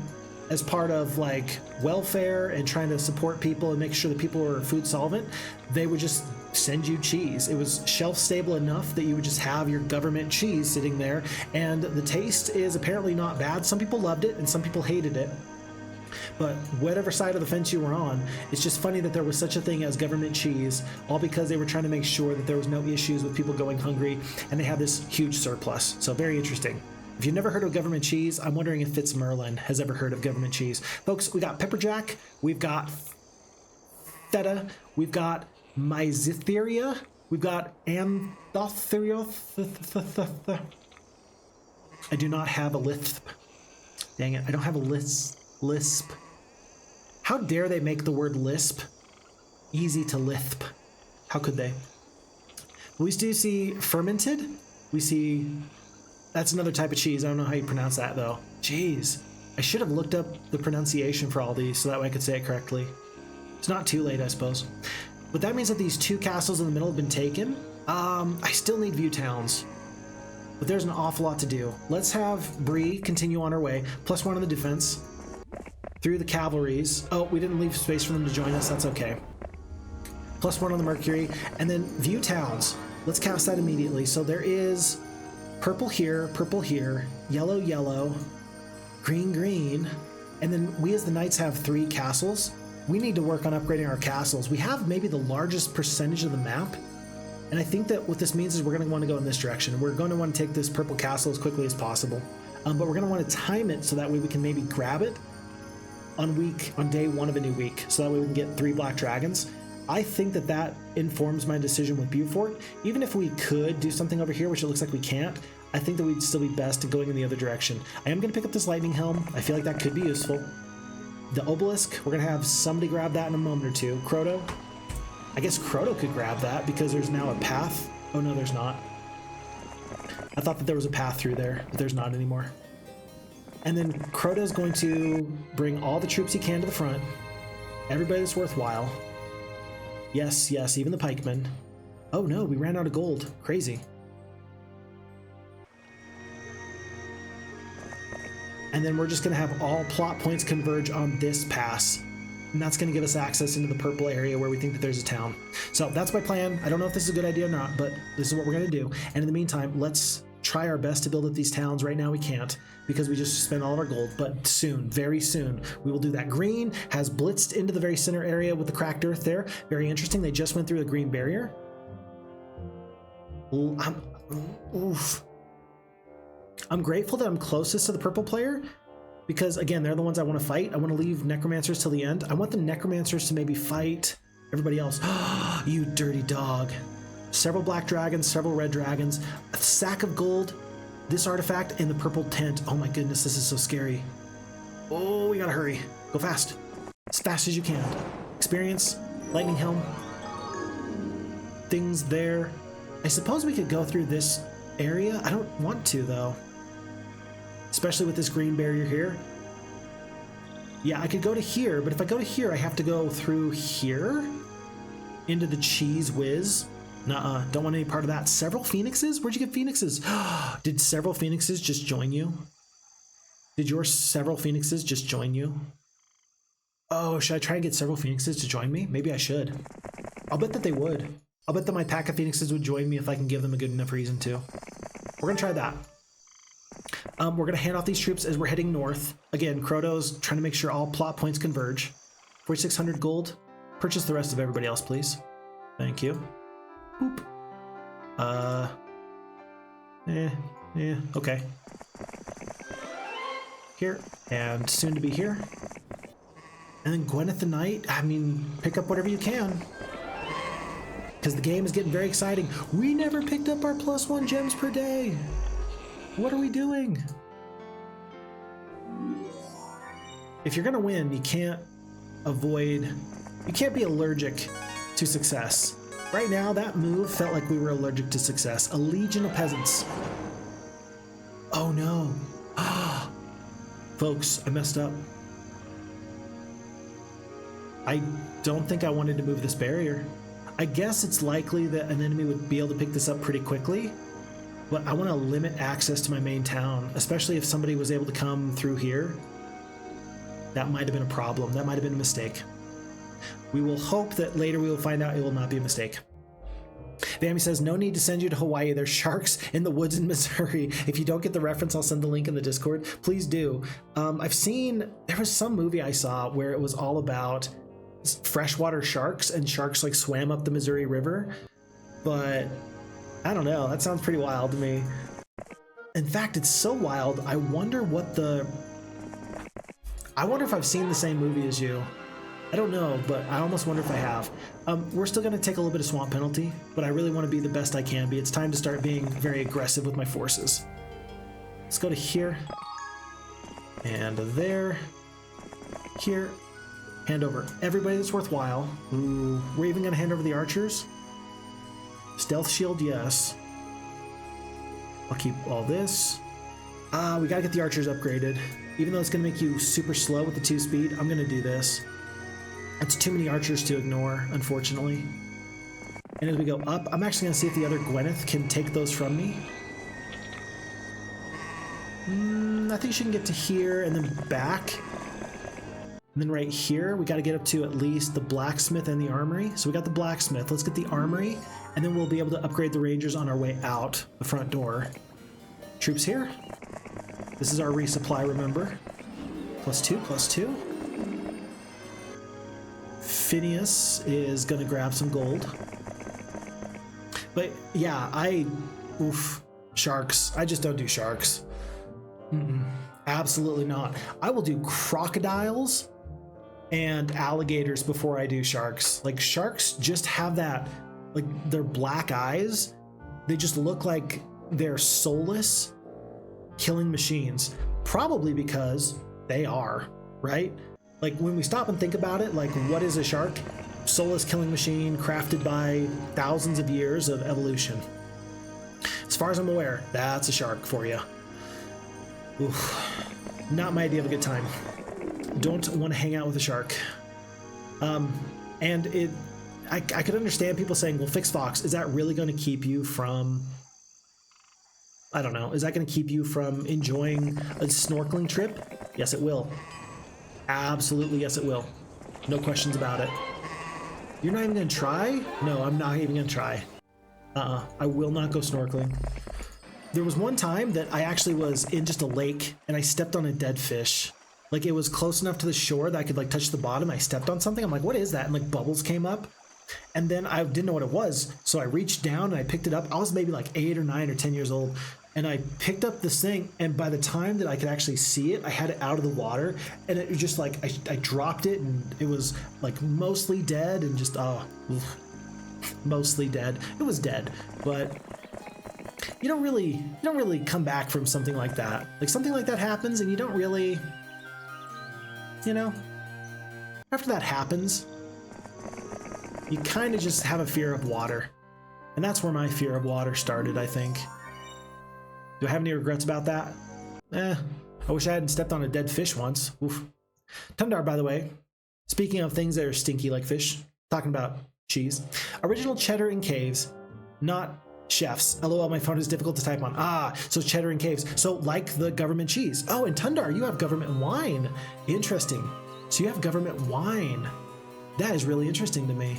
as part of like welfare and trying to support people and make sure that people were food solvent, they would just send you cheese. It was shelf stable enough that you would just have your government cheese sitting there, and the taste is apparently not bad. Some people loved it and some people hated it. But whatever side of the fence you were on, it's just funny that there was such a thing as government cheese, all because they were trying to make sure that there was no issues with people going hungry, and they had this huge surplus. So very interesting. If you've never heard of government cheese, I'm wondering if FitzMerlin has ever heard of government cheese. Folks, we got pepperjack, we've got feta, we've got Myzithra, we've got Anthotheria. I do not have a lisp. Dang it, I don't have a lisp. How dare they make the word lisp easy to lisp? How could they? We do see fermented. We see, that's another type of cheese. I don't know how you pronounce that though. Jeez, I should have looked up the pronunciation for all these so that way I could say it correctly. It's not too late, I suppose. But that means that these two castles in the middle have been taken. I still need view towns, but there's an awful lot to do. Let's have Brie continue on her way, +1 on the defense. Through the cavalries. Oh, we didn't leave space for them to join us. That's okay. +1 on the Mercury. And then view towns. Let's cast that immediately. So there is purple here, yellow, yellow, green, green. And then we as the knights have 3 castles. We need to work on upgrading our castles. We have maybe the largest percentage of the map. And I think that what this means is we're going to want to go in this direction. We're going to want to take this purple castle as quickly as possible. But we're going to want to time it so that way we can maybe grab it on day 1 of a new week, so that way we can get 3 black dragons. I think that that informs my decision with Beaufort. Even if we could do something over here, which it looks like we can't, I think that we'd still be best at going in the other direction. I am going to pick up this lightning helm. I feel like that could be useful. The obelisk, we're going to have somebody grab that in a moment or two. Croto, I guess Croto could grab that because there's now a path. Oh no, there's not. I thought that there was a path through there, but there's not anymore. And then Croto's going to bring all the troops he can to the front. Everybody that's worthwhile. Yes, yes, even the pikemen. Oh no, we ran out of gold. Crazy. And then we're just going to have all plot points converge on this pass. And that's going to give us access into the purple area where we think that there's a town. So that's my plan. I don't know if this is a good idea or not, but this is what we're going to do. And in the meantime, let's try our best to build up these towns. Right now we can't because we just spent all of our gold, but soon, very soon, we will do that. Green has blitzed into the very center area with the cracked earth there. Very interesting. They just went through the green barrier. Oof. I'm grateful that I'm closest to the purple player because, again, they're the ones I want to fight. I want to leave necromancers till the end. I want the necromancers to maybe fight everybody else. You dirty dog. Several black dragons, several red dragons, a sack of gold, this artifact, and the purple tent. Oh my goodness, this is so scary. Oh, we gotta hurry. Go fast. As fast as you can. Experience, lightning helm, things there. I suppose we could go through this area. I don't want to, though. Especially with this green barrier here. Yeah, I could go to here, but if I go to here, I have to go through here into the Cheez whiz. Nuh-uh, don't want any part of that. Several phoenixes? Where'd you get phoenixes? Did several phoenixes just join you? Did your several phoenixes just join you? Oh, should I try and get several phoenixes to join me? Maybe I should. I'll bet that they would. I'll bet that my pack of phoenixes would join me if I can give them a good enough reason to. We're gonna try that. We're gonna hand off these troops as we're heading north. Again, Croto's trying to make sure all plot points converge. 4,600 gold. Purchase the rest of everybody else, please. Thank you. Boop. Okay. Here, and soon to be here. And then Gwyneth the Knight, I mean, pick up whatever you can. Because the game is getting very exciting. We never picked up our +1 gems per day. What are we doing? If you're gonna win, you can't be allergic to success. Right now, that move felt like we were allergic to success. A legion of peasants. Oh no. Folks, I messed up. I don't think I wanted to move this barrier. I guess it's likely that an enemy would be able to pick this up pretty quickly, but I want to limit access to my main town, especially if somebody was able to come through here. That might have been a problem. That might have been a mistake. We will hope that later we will find out it will not be a mistake. Bambi says, no need to send you to Hawaii. There's sharks in the woods in Missouri. If you don't get the reference, I'll send the link in the Discord. Please do. I've seen, there was some movie I saw where it was all about freshwater sharks, and sharks like swam up the Missouri River. But I don't know. That sounds pretty wild to me. In fact, it's so wild. I wonder if I've seen the same movie as you. I don't know, but I almost wonder if I have. We're still going to take a little bit of swamp penalty, but I really want to be the best I can be. It's time to start being very aggressive with my forces. Let's go to here. And there. Here. Hand over everybody that's worthwhile. Ooh, we're even going to hand over the archers. Stealth shield, yes. I'll keep all this. We got to get the archers upgraded. Even though it's going to make you super slow with the 2 speed, I'm going to do this. It's too many archers to ignore, unfortunately. And as we go up, I'm actually going to see if the other Gwyneth can take those from me. I think she can get to here and then back. And then right here, we got to get up to at least the blacksmith and the armory. So we got the blacksmith. Let's get the armory, and then we'll be able to upgrade the rangers on our way out the front door. Troops here. This is our resupply, remember. +2, +2. Phineas is going to grab some gold. But yeah, sharks. I just don't do sharks. Absolutely not. I will do crocodiles and alligators before I do sharks. Like, sharks just have that, like, their black eyes. They just look like they're soulless killing machines. Probably because they are, right? Like, when we stop and think about it, like, what is a shark? Soulless killing machine crafted by thousands of years of evolution. As far as I'm aware, that's a shark for you. Oof. Not my idea of a good time. Don't want to hang out with a shark. And I could understand people saying, well, Fix Fox, is that really going to keep you from, I don't know, is that going to keep you from enjoying a snorkeling trip? Yes, it will. Absolutely, yes, it will. No questions about it. You're not even going to try? No, I'm not even going to try. I will not go snorkeling. There was one time that I actually was in just a lake and I stepped on a dead fish. Like, it was close enough to the shore that I could, like, touch the bottom. I stepped on something. I'm like, what is that? And, like, bubbles came up. And then I didn't know what it was. So I reached down and I picked it up. I was maybe like 8 or 9 or 10 years old. And I picked up this thing, and by the time that I could actually see it, I had it out of the water, and it was just like, I dropped it, and it was like mostly dead, and just, mostly dead. It was dead, but you don't really come back from something like that. Like, something like that happens, and you don't really, you know, after that happens, you kind of just have a fear of water. And that's where my fear of water started, I think. Do I have any regrets about that? I wish I hadn't stepped on a dead fish once. Oof. Tundar, by the way, speaking of things that are stinky like fish, talking about cheese. Original cheddar in caves, not chefs. LOL, my phone is difficult to type on. So cheddar in caves. So like the government cheese. Oh, and Tundar, you have government wine. Interesting. So you have government wine. That is really interesting to me.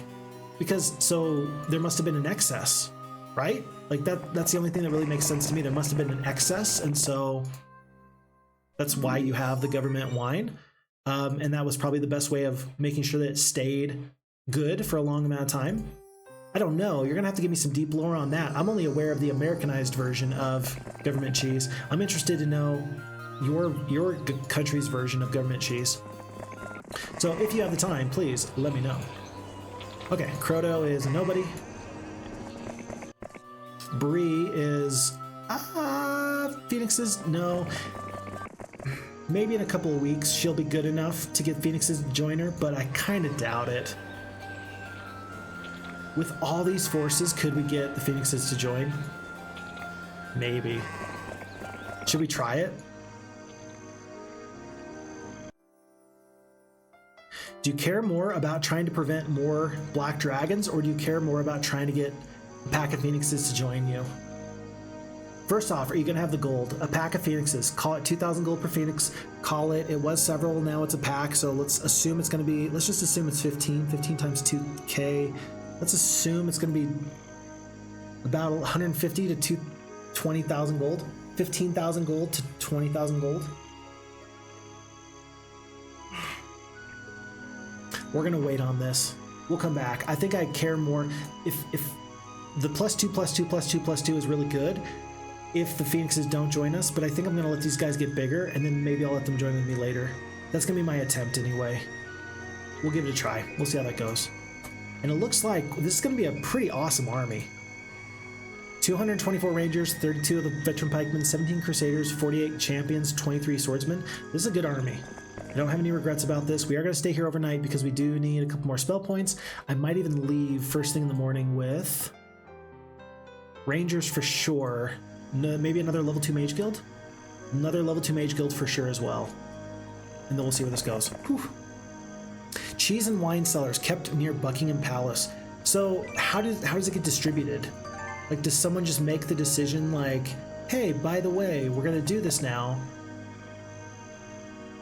Because, so there must have been an excess, right? Like, that's the only thing that really makes sense to me. There must have been an excess, and so that's why you have the government wine. And that was probably the best way of making sure that it stayed good for a long amount of time. I don't know. You're going to have to give me some deep lore on that. I'm only aware of the Americanized version of government cheese. I'm interested to know your country's version of government cheese. So if you have the time, please let me know. Okay, Croto is a nobody. Brie is Phoenix's, no. Maybe in a couple of weeks she'll be good enough to get Phoenix's to join her, but I kind of doubt it. With all these forces, could we get the Phoenixes to join? Maybe. Should we try it? Do you care more about trying to prevent more black dragons, or do you care more about trying to get a pack of Phoenixes to join you? First off, are you gonna have the gold? A pack of phoenixes. Call it 2,000 gold per phoenix. Call it. It was several. Now it's a pack. So let's assume it's gonna be. Let's just assume it's 15. 15 times 2k. Let's assume it's gonna be about 150 to 20,000 gold. 15,000 gold to 20,000 gold. We're gonna wait on this. We'll come back. I think I care more if the +2/+2/+2/+2 is really good. If the phoenixes don't join us, but I think I'm gonna let these guys get bigger, and then maybe I'll let them join with me later. That's gonna be my attempt anyway. We'll give it a try. We'll see how that goes. And it looks like this is gonna be a pretty awesome army. 224 Rangers, 32 of the Veteran Pikemen, 17 Crusaders, 48 Champions, 23 Swordsmen. This is a good army. I don't have any regrets about this. We are going to stay here overnight because we do need a couple more spell points. I might even leave first thing in the morning with Rangers for sure. No, maybe another level 2 Mage Guild. Another level 2 Mage Guild for sure as well. And then we'll see where this goes. Whew. Cheese and wine cellars kept near Buckingham Palace. So how does it get distributed? Like, does someone just make the decision like, hey, by the way, we're going to do this now?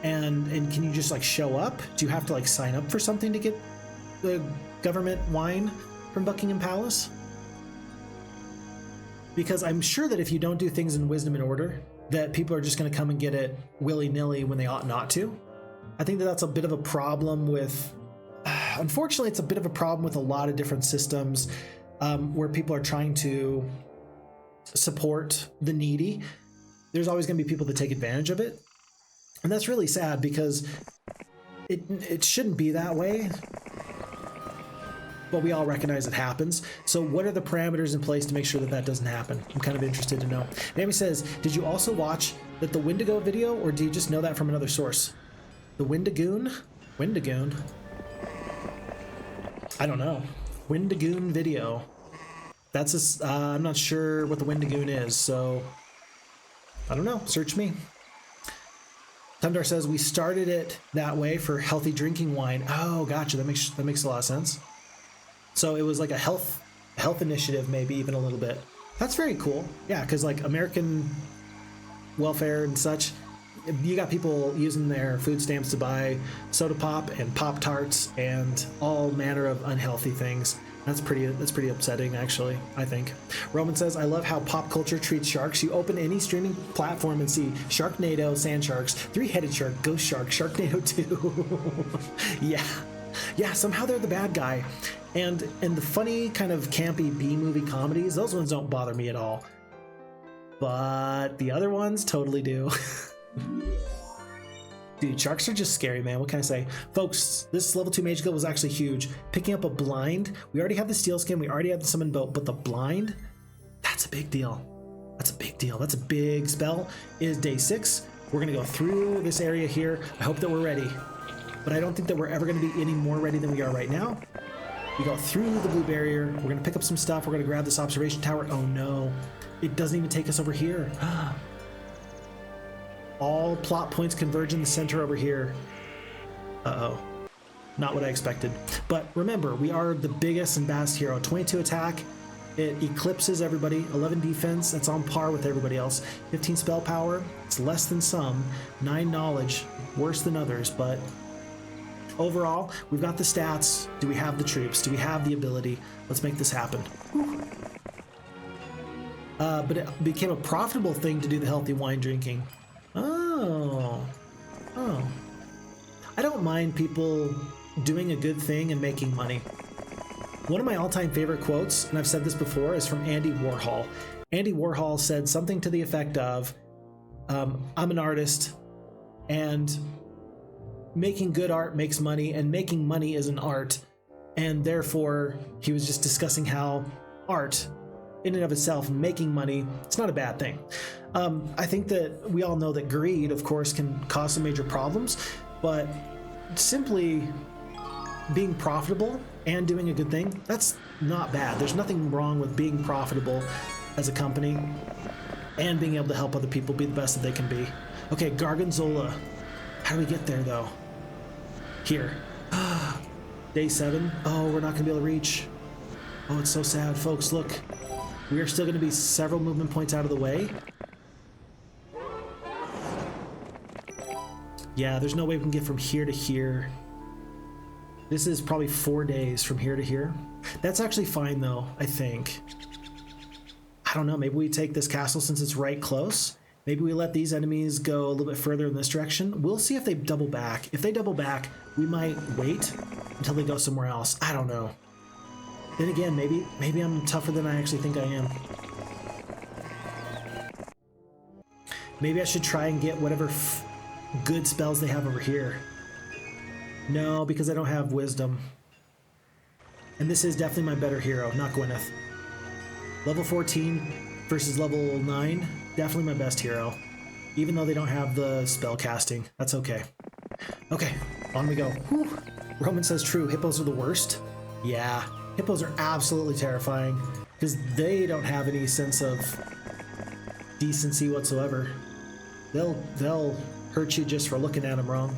And can you just like show up? Do you have to like sign up for something to get the government wine from Buckingham Palace? Because I'm sure that if you don't do things in wisdom and order, that people are just going to come and get it willy-nilly when they ought not to. I think that that's a bit of a problem with, unfortunately, it's a bit of a problem with a lot of different systems where people are trying to support the needy. There's always going to be people that take advantage of it. And that's really sad because it shouldn't be that way. But we all recognize it happens. So what are the parameters in place to make sure that that doesn't happen? I'm kind of interested to know. Naomi says, did you also watch the Wendigo video, or do you just know that from another source? The Wendigoon? Wendigoon? I don't know. Wendigoon video. That's I'm not sure what the Wendigoon is, so I don't know. Search me. Tumdar says, we started it that way for healthy drinking wine. Oh, gotcha. That makes a lot of sense. So it was like a health initiative, maybe even a little bit. That's very cool. Yeah, because like American welfare and such, you got people using their food stamps to buy soda pop and Pop Tarts and all manner of unhealthy things. That's pretty upsetting, actually, I think. Roman says, I love how pop culture treats sharks. You open any streaming platform and see Sharknado, Sand Sharks, Three-Headed Shark, Ghost Shark, Sharknado 2. Yeah, somehow they're the bad guy. And the funny kind of campy B-movie comedies, those ones don't bother me at all. But the other ones totally do. Dude, sharks are just scary, man. What can I say? Folks, this level 2 Mage Guild was actually huge. Picking up a blind. We already have the steel skin. We already have the summon boat. But the blind, that's a big deal. That's a big deal. That's a big spell. It is day 6. We're going to go through this area here. I hope that we're ready. But I don't think that we're ever going to be any more ready than we are right now. We go through the blue barrier. We're going to pick up some stuff. We're going to grab this observation tower. Oh, no. It doesn't even take us over here. All plot points converge in the center over here. Uh-oh. Not what I expected. But remember, we are the biggest and baddest hero. 22 attack. It eclipses everybody. 11 defense. That's on par with everybody else. 15 spell power. It's less than some. 9 knowledge. Worse than others. But overall, we've got the stats. Do we have the troops? Do we have the ability? Let's make this happen. But it became a profitable thing to do the healthy wine drinking. Oh. I don't mind people doing a good thing and making money. One of my all-time favorite quotes, and I've said this before, is from Andy Warhol. Andy Warhol said something to the effect of, I'm an artist, and making good art makes money, and making money is an art, and therefore he was just discussing how art, in and of itself, making money, it's not a bad thing. I think that we all know that greed, of course, can cause some major problems, but simply being profitable and doing a good thing, that's not bad. There's nothing wrong with being profitable as a company and being able to help other people be the best that they can be. Okay, Gargonzola. How do we get there, though? Here. Day 7. Oh, we're not going to be able to reach. Oh, it's so sad, folks. Look. We are still going to be several movement points out of the way. Yeah, there's no way we can get from here to here. This is probably 4 days from here to here. That's actually fine though, I think. I don't know, maybe we take this castle since it's right close. Maybe we let these enemies go a little bit further in this direction. We'll see if they double back. If they double back, we might wait until they go somewhere else. I don't know. Then again, maybe I'm tougher than I actually think I am. Maybe I should try and get whatever good spells they have over here. No, because I don't have wisdom. And this is definitely my better hero, not Gwyneth. Level 14 versus level 9, definitely my best hero. Even though they don't have the spell casting, that's okay. Okay, on we go. Whew. Roman says true, hippos are the worst. Yeah, hippos are absolutely terrifying because they don't have any sense of decency whatsoever. They'll hurt you just for looking at them wrong.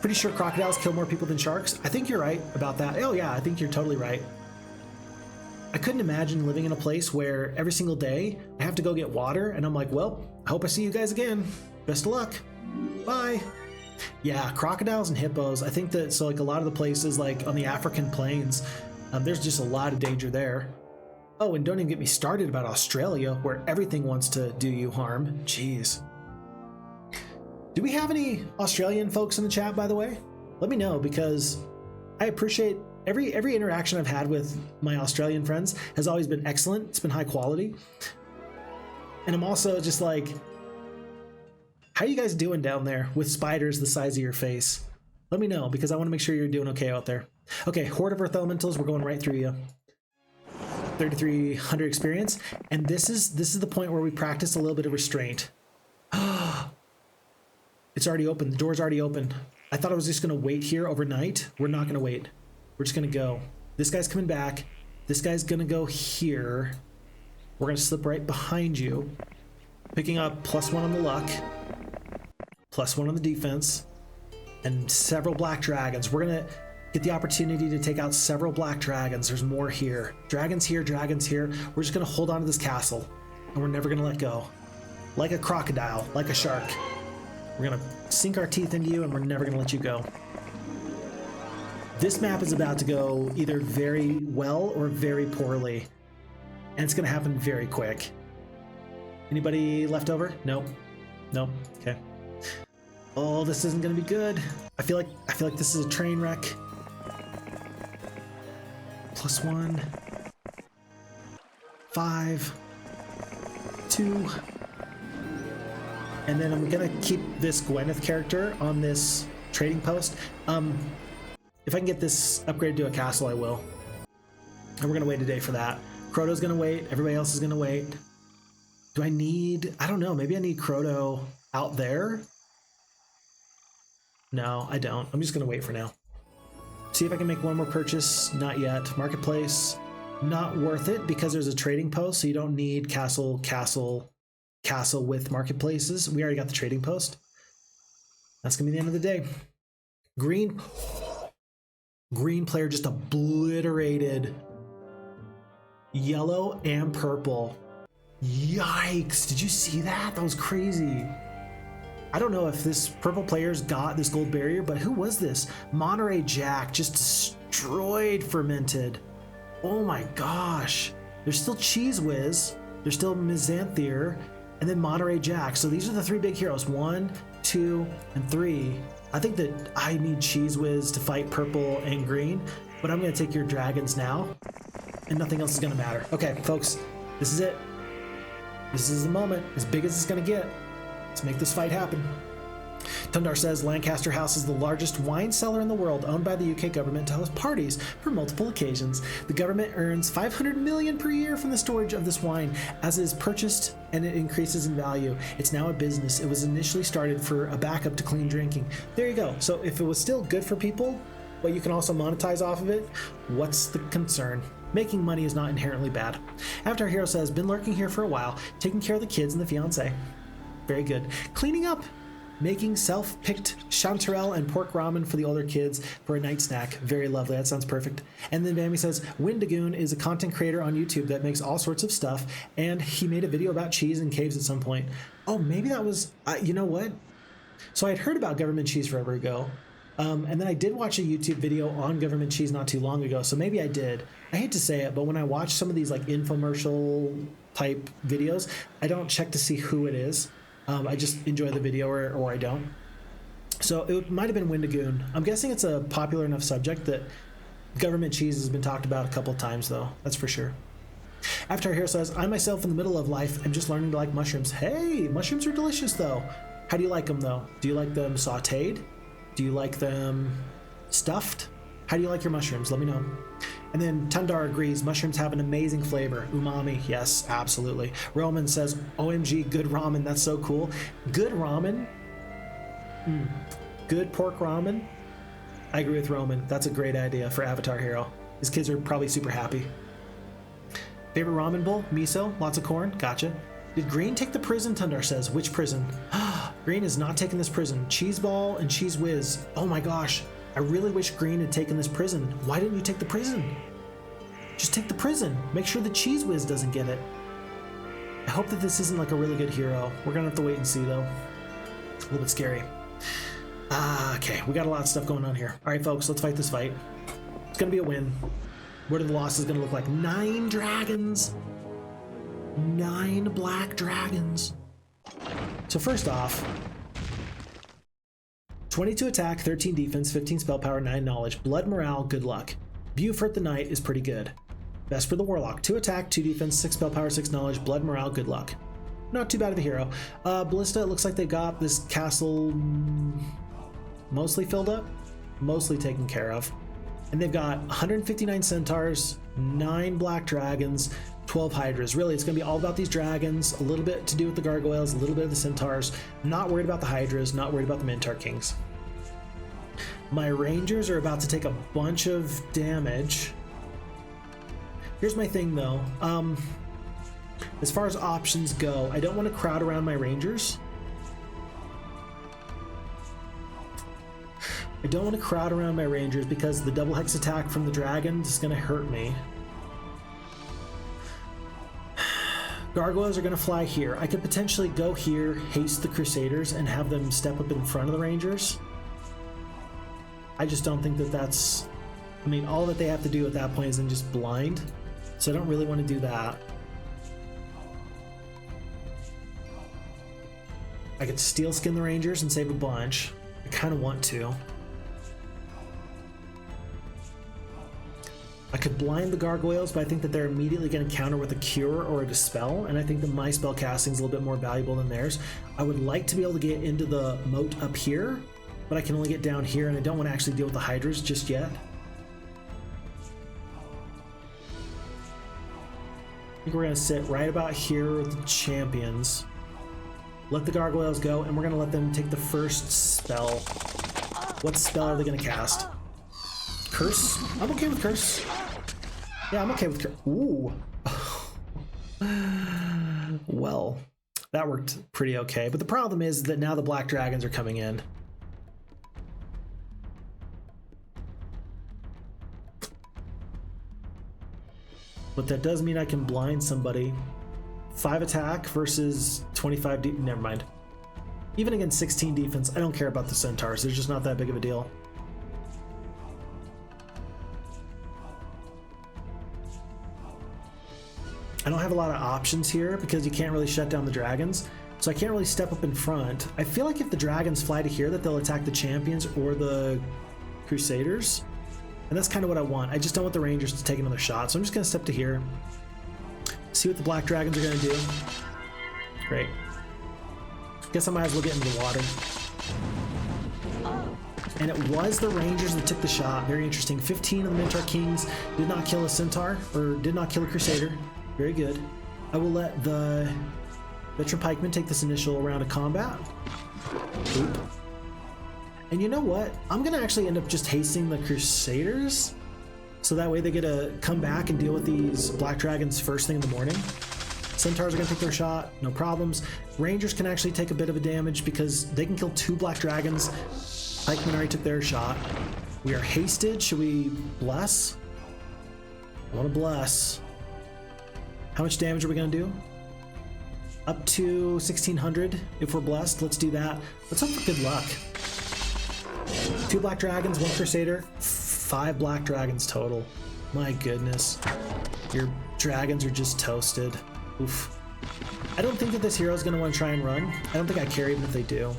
Pretty sure crocodiles kill more people than sharks. I think you're right about that. Oh yeah, I think you're totally right. I couldn't imagine living in a place where every single day I have to go get water and I'm like, well, I hope I see you guys again. Best of luck. Bye. Yeah, crocodiles and hippos. I think that, so like a lot of the places like on the African plains, there's just a lot of danger there. Oh, and don't even get me started about Australia where everything wants to do you harm. Jeez. Do we have any Australian folks in the chat, by the way? Let me know because I appreciate every interaction I've had with my Australian friends has always been excellent. It's been high quality. And I'm also just like, how are you guys doing down there with spiders the size of your face? Let me know because I want to make sure you're doing okay out there. Okay, Horde of Earth Elementals, we're going right through you. 3,300 experience. And this is the point where we practice a little bit of restraint. It's already open. The door's already open. I thought I was just going to wait here overnight. We're not going to wait. We're just going to go. This guy's coming back. This guy's going to go here. We're going to slip right behind you. Picking up +1 on the luck. +1 on the defense. And several black dragons. We're going to get the opportunity to take out several black dragons. There's more here. Dragons here, dragons here. We're just going to hold on to this castle. And we're never going to let go. Like a crocodile, like a shark. We're going to sink our teeth into you and we're never going to let you go. This map is about to go either very well or very poorly. And it's going to happen very quick. Anybody left over? Nope. Nope. Okay. Oh, this isn't going to be good. I feel like this is a train wreck. +1. 5. 2. And then I'm gonna keep this Gwyneth character on this trading post. If I can get this upgraded to a castle, I will. And we're gonna wait a day for that. Croto's gonna wait, everybody else is gonna wait. Do I need, I don't know, maybe I need Croto out there? No, I don't. I'm just gonna wait for now. See if I can make one more purchase, not yet. Marketplace, not worth it because there's a trading post, so you don't need castle with marketplaces. We already got the trading post. That's gonna be the end of the day. Green player just obliterated yellow and purple. Yikes, did you see that? That was crazy. I don't know if this purple player's got this gold barrier, but who was this? Monterey Jack just destroyed Fermented. Oh my gosh. There's still Cheez Whiz. There's still Myzithra. And then Monterey Jack. So these are the 3 big heroes. 1, 2, and 3. I think that I need Cheez Whiz to fight purple and green, but I'm going to take your dragons now, and nothing else is going to matter. Okay, folks, this is it. This is the moment, as big as it's going to get. Let's make this fight happen. Tundar says Lancaster House is the largest wine cellar in the world, owned by the UK government to host parties for multiple occasions. The government earns $500 million per year from the storage of this wine, as it is purchased and it increases in value. It's now a business. It was initially started for a backup to clean drinking. There you go. So if it was still good for people, but you can also monetize off of it, what's the concern? Making money is not inherently bad. After our hero says, been lurking here for a while, taking care of the kids and the fiance. Very good. Cleaning up. Making self-picked chanterelle and pork ramen for the older kids for a night snack. Very lovely. That sounds perfect. And then Bambi says, Windagoon is a content creator on YouTube that makes all sorts of stuff, and he made a video about cheese and caves at some point. Oh, maybe that was... you know what? So I had heard about government cheese forever ago, and then I did watch a YouTube video on government cheese not too long ago, so maybe I did. I hate to say it, but when I watch some of these like infomercial type videos, I don't check to see who it is. I just enjoy the video or I don't. So it might have been Windagoon. I'm guessing it's a popular enough subject that government cheese has been talked about a couple of times, though. That's for sure. After our hero says, I myself in the middle of life am just learning to like mushrooms. Hey, mushrooms are delicious, though. How do you like them, though? Do you like them sauteed? Do you like them stuffed? How do you like your mushrooms? Let me know. And then Tundar agrees, mushrooms have an amazing flavor. Umami, yes, absolutely. Roman says, OMG, good ramen, that's so cool. Good ramen, good pork ramen. I agree with Roman, that's a great idea for Avatar Hero. His kids are probably super happy. Favorite ramen bowl? Miso, lots of corn, gotcha. Did Green take the prison? Tundar says, which prison? Green is not taking this prison. Cheese Ball and Cheese Whiz, oh my gosh. I really wish Green had taken this prison. Why didn't you take the prison? Just take the prison. Make sure the Cheese Whiz doesn't get it. I hope that this isn't like a really good hero. We're gonna have to wait and see though. It's a little bit scary. Okay, we got a lot of stuff going on here. All right, folks, let's fight this fight. It's gonna be a win. What are the losses gonna look like? 9 dragons. 9 black dragons. So first off, 22 attack, 13 defense, 15 spell power, 9 knowledge. Blood morale, good luck. Buford the Knight is pretty good. Best for the Warlock. 2 attack, 2 defense, 6 spell power, 6 knowledge. Blood morale, good luck. Not too bad of a hero. Ballista, it looks like they got this castle mostly filled up, mostly taken care of. And they've got 159 centaurs, 9 black dragons, 12 hydras. Really, it's going to be all about these dragons, a little bit to do with the gargoyles, a little bit of the centaurs. Not worried about the hydras, not worried about the Minotaur Kings. My rangers are about to take a bunch of damage. Here's my thing though. As far as options go, I don't want to crowd around my rangers. I don't want to crowd around my rangers because the double hex attack from the dragon is going to hurt me. Gargoyles are going to fly here. I could potentially go here, haste the Crusaders, and have them step up in front of the Rangers. I just don't think that that's... I mean, all that they have to do at that point is then just blind. So I don't really want to do that. I could steel skin the Rangers and save a bunch. I kind of want to. I could blind the gargoyles, but I think that they're immediately going to counter with a cure or a dispel, and I think that my spell casting is a little bit more valuable than theirs. I would like to be able to get into the moat up here, but I can only get down here, and I don't want to actually deal with the hydras just yet. I think we're going to sit right about here with the champions. Let the gargoyles go, and we're going to let them take the first spell. What spell are they going to cast? Curse? I'm okay with Curse. Yeah, I'm okay with Curse. Ooh. Well, that worked pretty okay. But the problem is that now the black dragons are coming in. But that does mean I can blind somebody. 5 attack versus 25 never mind. Even against 16 defense, I don't care about the centaurs. They're just not that big of a deal. I don't have a lot of options here because you can't really shut down the dragons. So I can't really step up in front. I feel like if the dragons fly to here that they'll attack the champions or the Crusaders. And that's kind of what I want. I just don't want the Rangers to take another shot. So I'm just going to step to here. See what the black dragons are going to do. Great. Guess I might as well get into the water. And it was the Rangers that took the shot. Very interesting. 15 of the Minotaur Kings did not kill a Centaur, or did not kill a Crusader. Very good. I will let the Veteran Pikemen take this initial round of combat. Oop. And you know what? I'm going to actually end up just hasting the Crusaders. So that way they get to come back and deal with these Black Dragons first thing in the morning. Centaurs are gonna take their shot, no problems. Rangers can actually take a bit of a damage because they can kill 2 black dragons. Pikemen already took their shot. We are hasted. Should we bless? I want to bless. How much damage are we gonna do? Up to 1600 if we're blessed. Let's do that. Let's hope for good luck. 2 black dragons, 1 crusader, 5 black dragons total. My goodness. Your dragons are just toasted. Oof. I don't think that this hero is going to want to try and run. I don't think I care even if they do.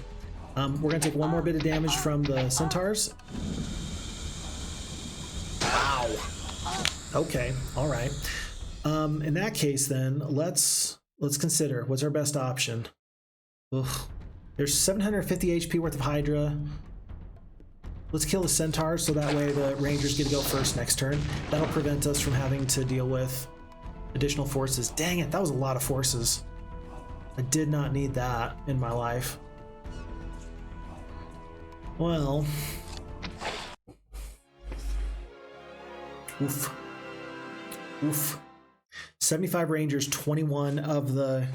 We're going to take 1 more bit of damage from the centaurs. Wow. Okay, all right. In that case then, let's consider what's our best option. Ugh. There's 750 HP worth of Hydra. Let's kill the centaurs so that way the rangers get to go first next turn. That'll prevent us from having to deal with additional forces. Dang it, that was a lot of forces. I did not need that in my life. Well, oof. Oof. 75 rangers, 21 of the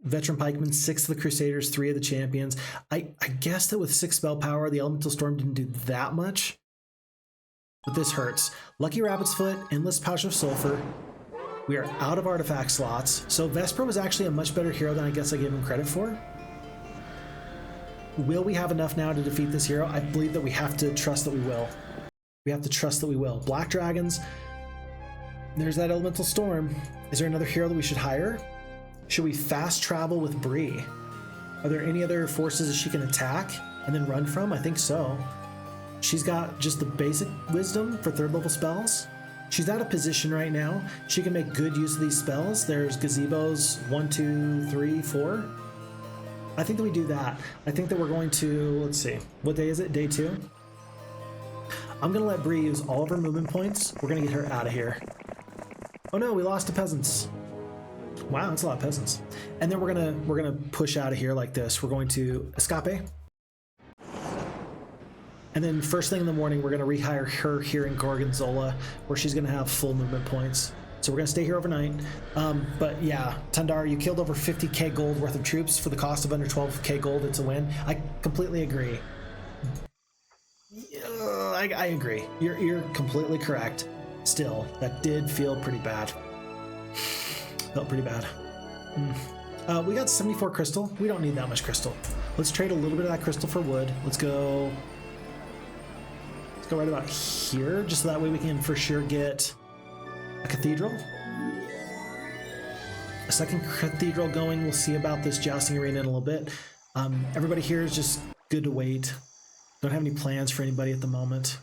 veteran pikemen, 6 of the crusaders, 3 of the champions. I guess that with 6 spell power, the elemental storm didn't do that much, but this hurts. Lucky rabbit's foot, endless pouch of sulfur. We are out of artifact slots, so Vesper was actually a much better hero than I guess I gave him credit for. Will we have enough now to defeat this hero? I believe that we have to trust that we will. We have to trust that we will. Black dragons. There's that elemental storm. Is there another hero that we should hire? Should we fast travel with Brie? Are there any other forces that she can attack and then run from? I think so. She's got just the basic wisdom for 3rd level spells. She's out of position right now. She can make good use of these spells. There's gazebos 1, 2, 3, 4. I think that we do that. I think that we're going to, let's see, what day is it? Day 2? I'm gonna let Brie use all of her movement points. We're gonna get her out of here. Oh no, we lost to peasants. Wow, that's a lot of peasants. And then we're gonna push out of here like this. We're going to escape. And then first thing in the morning, we're gonna rehire her here in Gorgonzola, where she's gonna have full movement points. So we're gonna stay here overnight. But yeah, Tundar, you killed over 50k gold worth of troops for the cost of under 12k gold. It's a win. I completely agree. I agree. You're completely correct. Still, that did feel pretty bad. Felt pretty bad. We got 74 crystal. We don't need that much crystal. Let's trade a little bit of that crystal for wood. Let's go right about here, just so that way we can for sure get a cathedral. A second cathedral going. We'll see about this jousting arena in a little bit. Everybody here is just good to wait. Don't have any plans for anybody at the moment.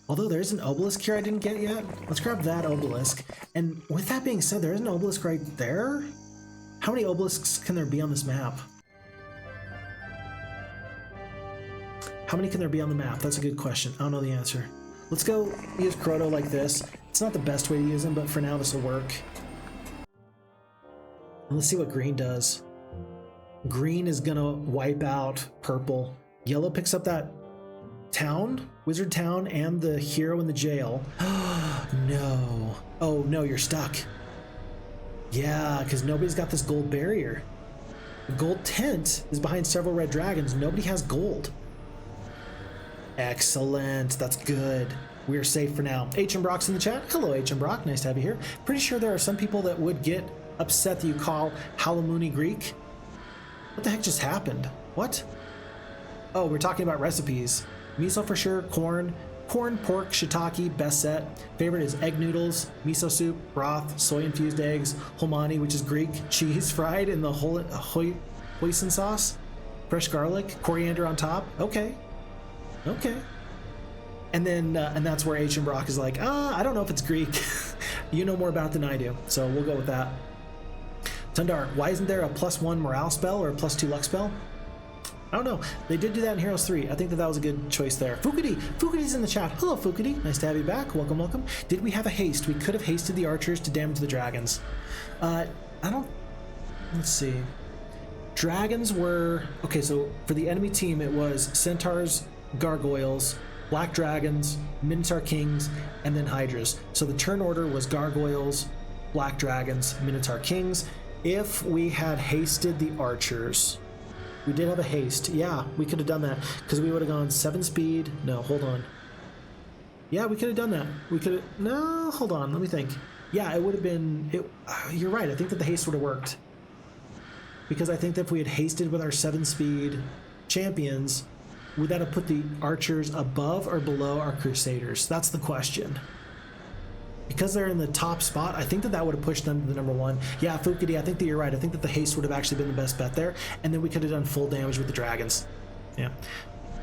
Although there's an obelisk here I didn't get yet. Let's grab that obelisk. And with that being said, there is an obelisk right there. How many obelisks can there be on this map? How many can there be on the map? That's a good question. I don't know the answer. Let's go use Croto like this. It's not the best way to use him, but for now this will work. And let's see what green does. Green is gonna wipe out purple. Yellow picks up that town, wizard town, and the hero in the jail. No. Oh no, you're stuck. Yeah, because nobody's got this gold barrier. The gold tent is behind several red dragons. Nobody has gold. Excellent. That's good. We are safe for now. H. M. Brock's in the chat. Hello, H. M. Brock. Nice to have you here. Pretty sure there are some people that would get upset that you call Halloumuni Greek. What the heck just happened? What? Oh, we're talking about recipes. Miso for sure, corn, pork, shiitake, best set. Favorite is egg noodles, miso soup, broth, soy-infused eggs, homani, which is Greek, cheese fried in the hoisin sauce, fresh garlic, coriander on top. Okay. And then, and that's where H. M. Brock is like, I don't know if it's Greek. You know more about it than I do, so we'll go with that. Tundar, why isn't there a +1 morale spell or a +2 luck spell? I don't know. They did do that in Heroes 3. I think that was a good choice there. Fukudi! In the chat. Hello, Fukudi. Nice to have you back. Welcome. Did we have a haste? We could have hasted the archers to damage the dragons. Let's see. Dragons were... Okay, so for the enemy team, it was centaurs, gargoyles, black dragons, minotaur kings, and then hydras. So the turn order was gargoyles, Black Dragons, Minotaur Kings. If we had hasted the archers, we did have a haste. Yeah, we could have done that because we would have gone 7 speed. No, hold on. Yeah, we could have done that. We could have. No, hold on. Let me think. Yeah, it would have been. You're right. I think that the haste would have worked because I think that if we had hasted with our 7 speed champions, would that have put the archers above or below our Crusaders? That's the question. Because they're in the top spot, I think that that would have pushed them to the number 1. Yeah, Fukidi, I think that you're right. I think that the haste would have actually been the best bet there, and then we could have done full damage with the dragons. Yeah.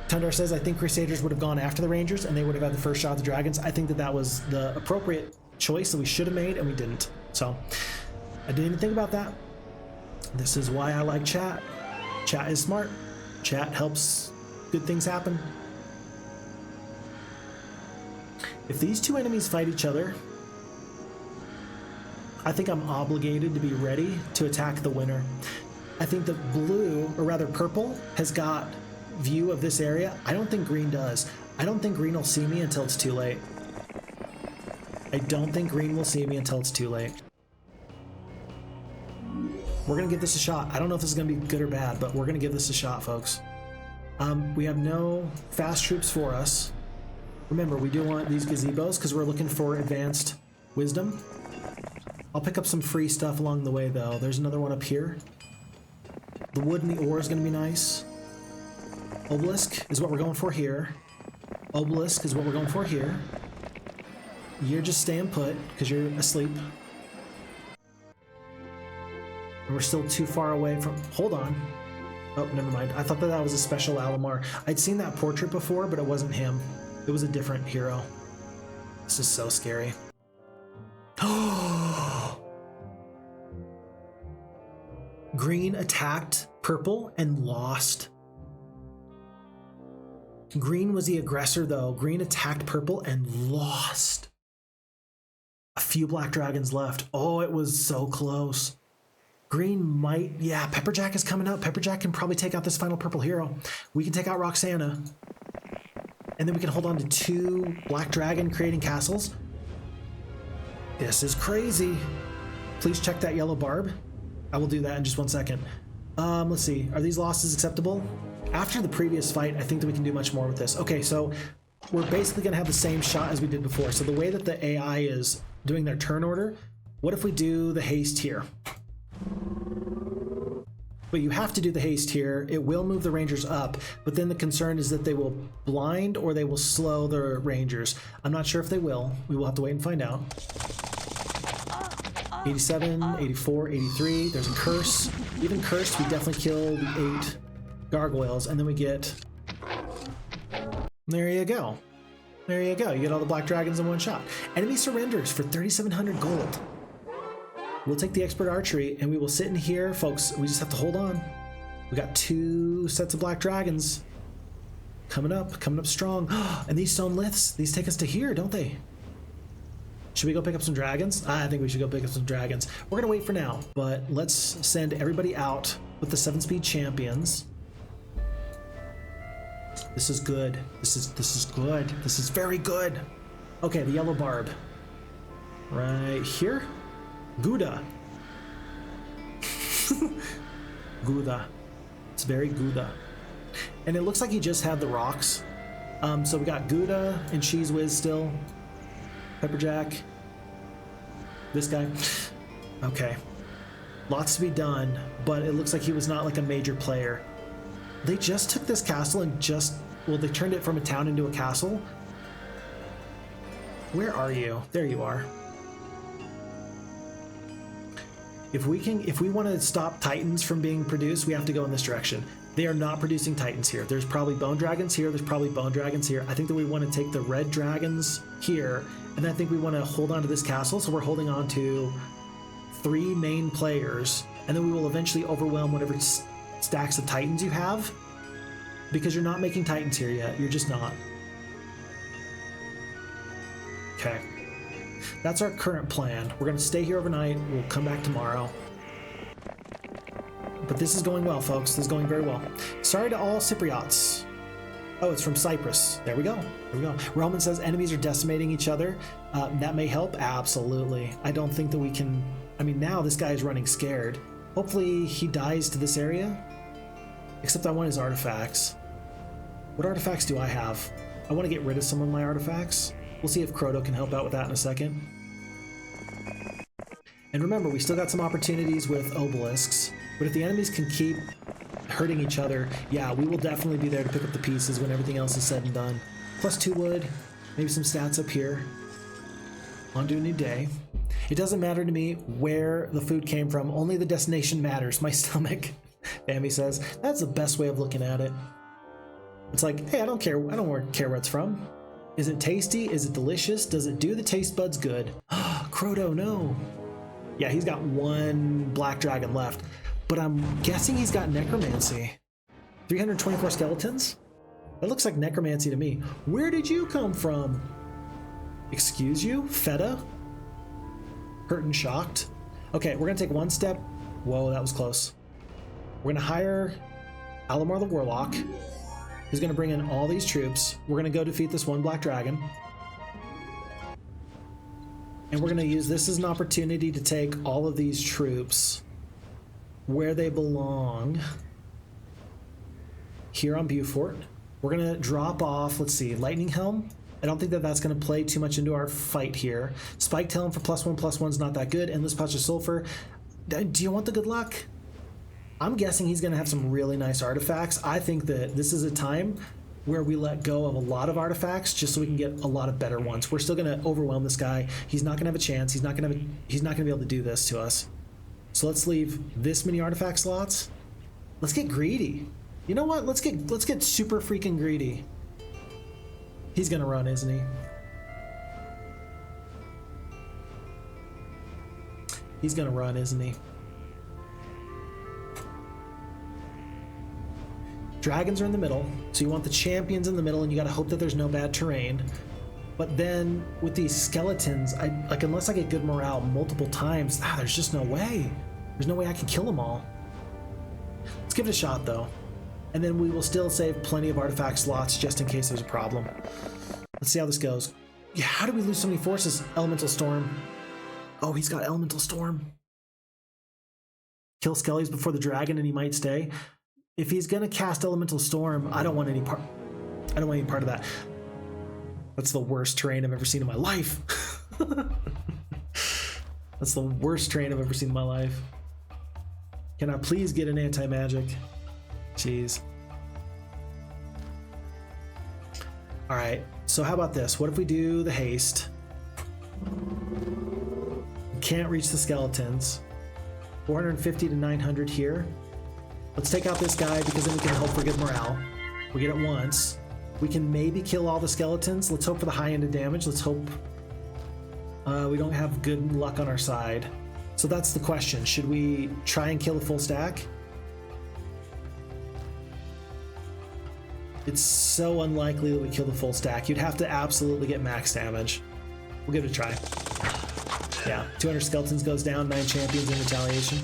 Tundar says, I think Crusaders would have gone after the Rangers, and they would have had the first shot at the dragons. I think that that was the appropriate choice that we should have made, and we didn't. So, I didn't even think about that. This is why I like chat. Chat is smart. Chat helps good things happen. If these two enemies fight each other, I think I'm obligated to be ready to attack the winner. I think that blue, or rather purple, has got view of this area. I don't think green does. I don't think green will see me until it's too late. I don't think green will see me until it's too late. We're gonna give this a shot. I don't know if this is gonna be good or bad, but we're gonna give this a shot, folks. We have no fast troops for us. Remember, we do want these gazebos because we're looking for advanced wisdom. I'll pick up some free stuff along the way, though. There's another one up here. The wood and the ore is going to be nice. Obelisk is what we're going for here. Obelisk is what we're going for here. You're just staying put because you're asleep. And we're still too far away from... Hold on. Oh, never mind. I thought that that was a special Alamar. I'd seen that portrait before, but it wasn't him. It was a different hero. This is so scary. Green attacked purple and lost. Green was the aggressor, though. Green attacked purple and lost. A few black dragons left. Oh, it was so close. Green might... Yeah, Pepperjack is coming up. Pepperjack can probably take out this final purple hero. We can take out Roxana. And then we can hold on to 2 black dragon creating castles. This is crazy. Please check that yellow barb. I will do that in just 1 second. Let's see. Are these losses acceptable? After the previous fight, I think that we can do much more with this. Okay, so we're basically going to have the same shot as we did before. So the way that the AI is doing their turn order, what if we do the haste here? But you have to do the haste here. It will move the Rangers up, but then the concern is that they will blind or they will slow the Rangers. I'm not sure if they will. We will have to wait and find out. 87, 84, 83. There's a curse. Even cursed, we definitely kill the 8 gargoyles, and then we get... There you go. There you go. You get all the black dragons in one shot. Enemy surrenders for 3,700 gold. We'll take the expert archery, and we will sit in here. Folks, we just have to hold on. We got 2 sets of black dragons coming up strong. And these stone liths, these take us to here, don't they? Should we go pick up some dragons? I think we should go pick up some dragons. We're gonna wait for now, but let's send everybody out with the 7-speed champions. This is good. This is good. This is very good. Okay, the yellow barb. Right here. Gouda. Gouda. It's very Gouda. And it looks like he just had the rocks. So we got Gouda and Cheez Whiz still. Pepperjack. This guy. Okay. Lots to be done, but it looks like he was not like a major player. They just took this castle and well, they turned it from a town into a castle. Where are you? There you are. If we want to stop Titans from being produced, we have to go in this direction. They are not producing Titans here. There's probably bone dragons here. There's probably bone dragons here. I think that we want to take the red dragons here, and I think we want to hold on to this castle. So we're holding on to 3 main players, and then we will eventually overwhelm whatever stacks of Titans you have, because you're not making Titans here yet. You're just not. Okay. That's our current plan. We're going to stay here overnight. We'll come back tomorrow. But this is going well, folks. This is going very well. Sorry to all Cypriots. Oh, it's from Cyprus. There we go. There we go. Roman says enemies are decimating each other. That may help. Absolutely. I don't think that we can... I mean, now this guy is running scared. Hopefully he dies to this area. Except I want his artifacts. What artifacts do I have? I want to get rid of some of my artifacts. We'll see if Croto can help out with that in a second. And remember, we still got some opportunities with obelisks. But if the enemies can keep hurting each other, yeah, we will definitely be there to pick up the pieces when everything else is said and done. Plus 2 wood, maybe some stats up here. On to a new day. It doesn't matter to me where the food came from, only the destination matters, my stomach. Bambi says, that's the best way of looking at it. It's like, hey, I don't care where it's from. Is it tasty? Is it delicious? Does it do the taste buds good? Croto, no. Yeah, he's got 1 black dragon left, but I'm guessing he's got necromancy. 324 skeletons? That looks like necromancy to me. Where did you come from? Excuse you? Feta? Hurt and shocked? Okay, we're gonna take 1 step. Whoa, that was close. We're gonna hire Alamar the Warlock. He's gonna bring in all these troops. We're gonna go defeat this 1 black dragon. And we're gonna use this as an opportunity to take all of these troops where they belong. Here on Beaufort. We're gonna drop off, let's see, Lightning Helm. I don't think that that's gonna play too much into our fight here. Spiked Helm for +1/+1's not that good. Endless Pouch of Sulfur. Do you want the good luck? I'm guessing he's gonna have some really nice artifacts. I think that this is a time where we let go of a lot of artifacts just so we can get a lot of better ones. We're still gonna overwhelm this guy. He's not gonna have a chance. He's not gonna be able to do this to us. So let's leave this many artifact slots. Let's get greedy. You know what? Let's get super freaking greedy. He's gonna run, isn't he? He's gonna run, isn't he? Dragons are in the middle, so you want the champions in the middle, and you gotta hope that there's no bad terrain. But then with these skeletons, unless I get good morale multiple times, there's just no way. There's no way I can kill them all. Let's give it a shot though. And then we will still save plenty of artifact slots just in case there's a problem. Let's see how this goes. Yeah, how did we lose so many forces? Elemental Storm. Oh, he's got Elemental Storm. Kill Skellies before the dragon and he might stay. If he's gonna cast Elemental Storm, I don't want any part of that. That's the worst terrain I've ever seen in my life. That's the worst terrain I've ever seen in my life. Can I please get an anti-magic? Jeez. All right, so how about this? What if we do the haste? Can't reach the skeletons. 450 to 900 here. Let's take out this guy because then we can hope for good morale. We get it once. We can maybe kill all the skeletons. Let's hope for the high end of damage. Let's hope we don't have good luck on our side. So that's the question. Should we try and kill the full stack? It's so unlikely that we kill the full stack. You'd have to absolutely get max damage. We'll give it a try. Yeah, 200 skeletons goes down, 9 champions in retaliation.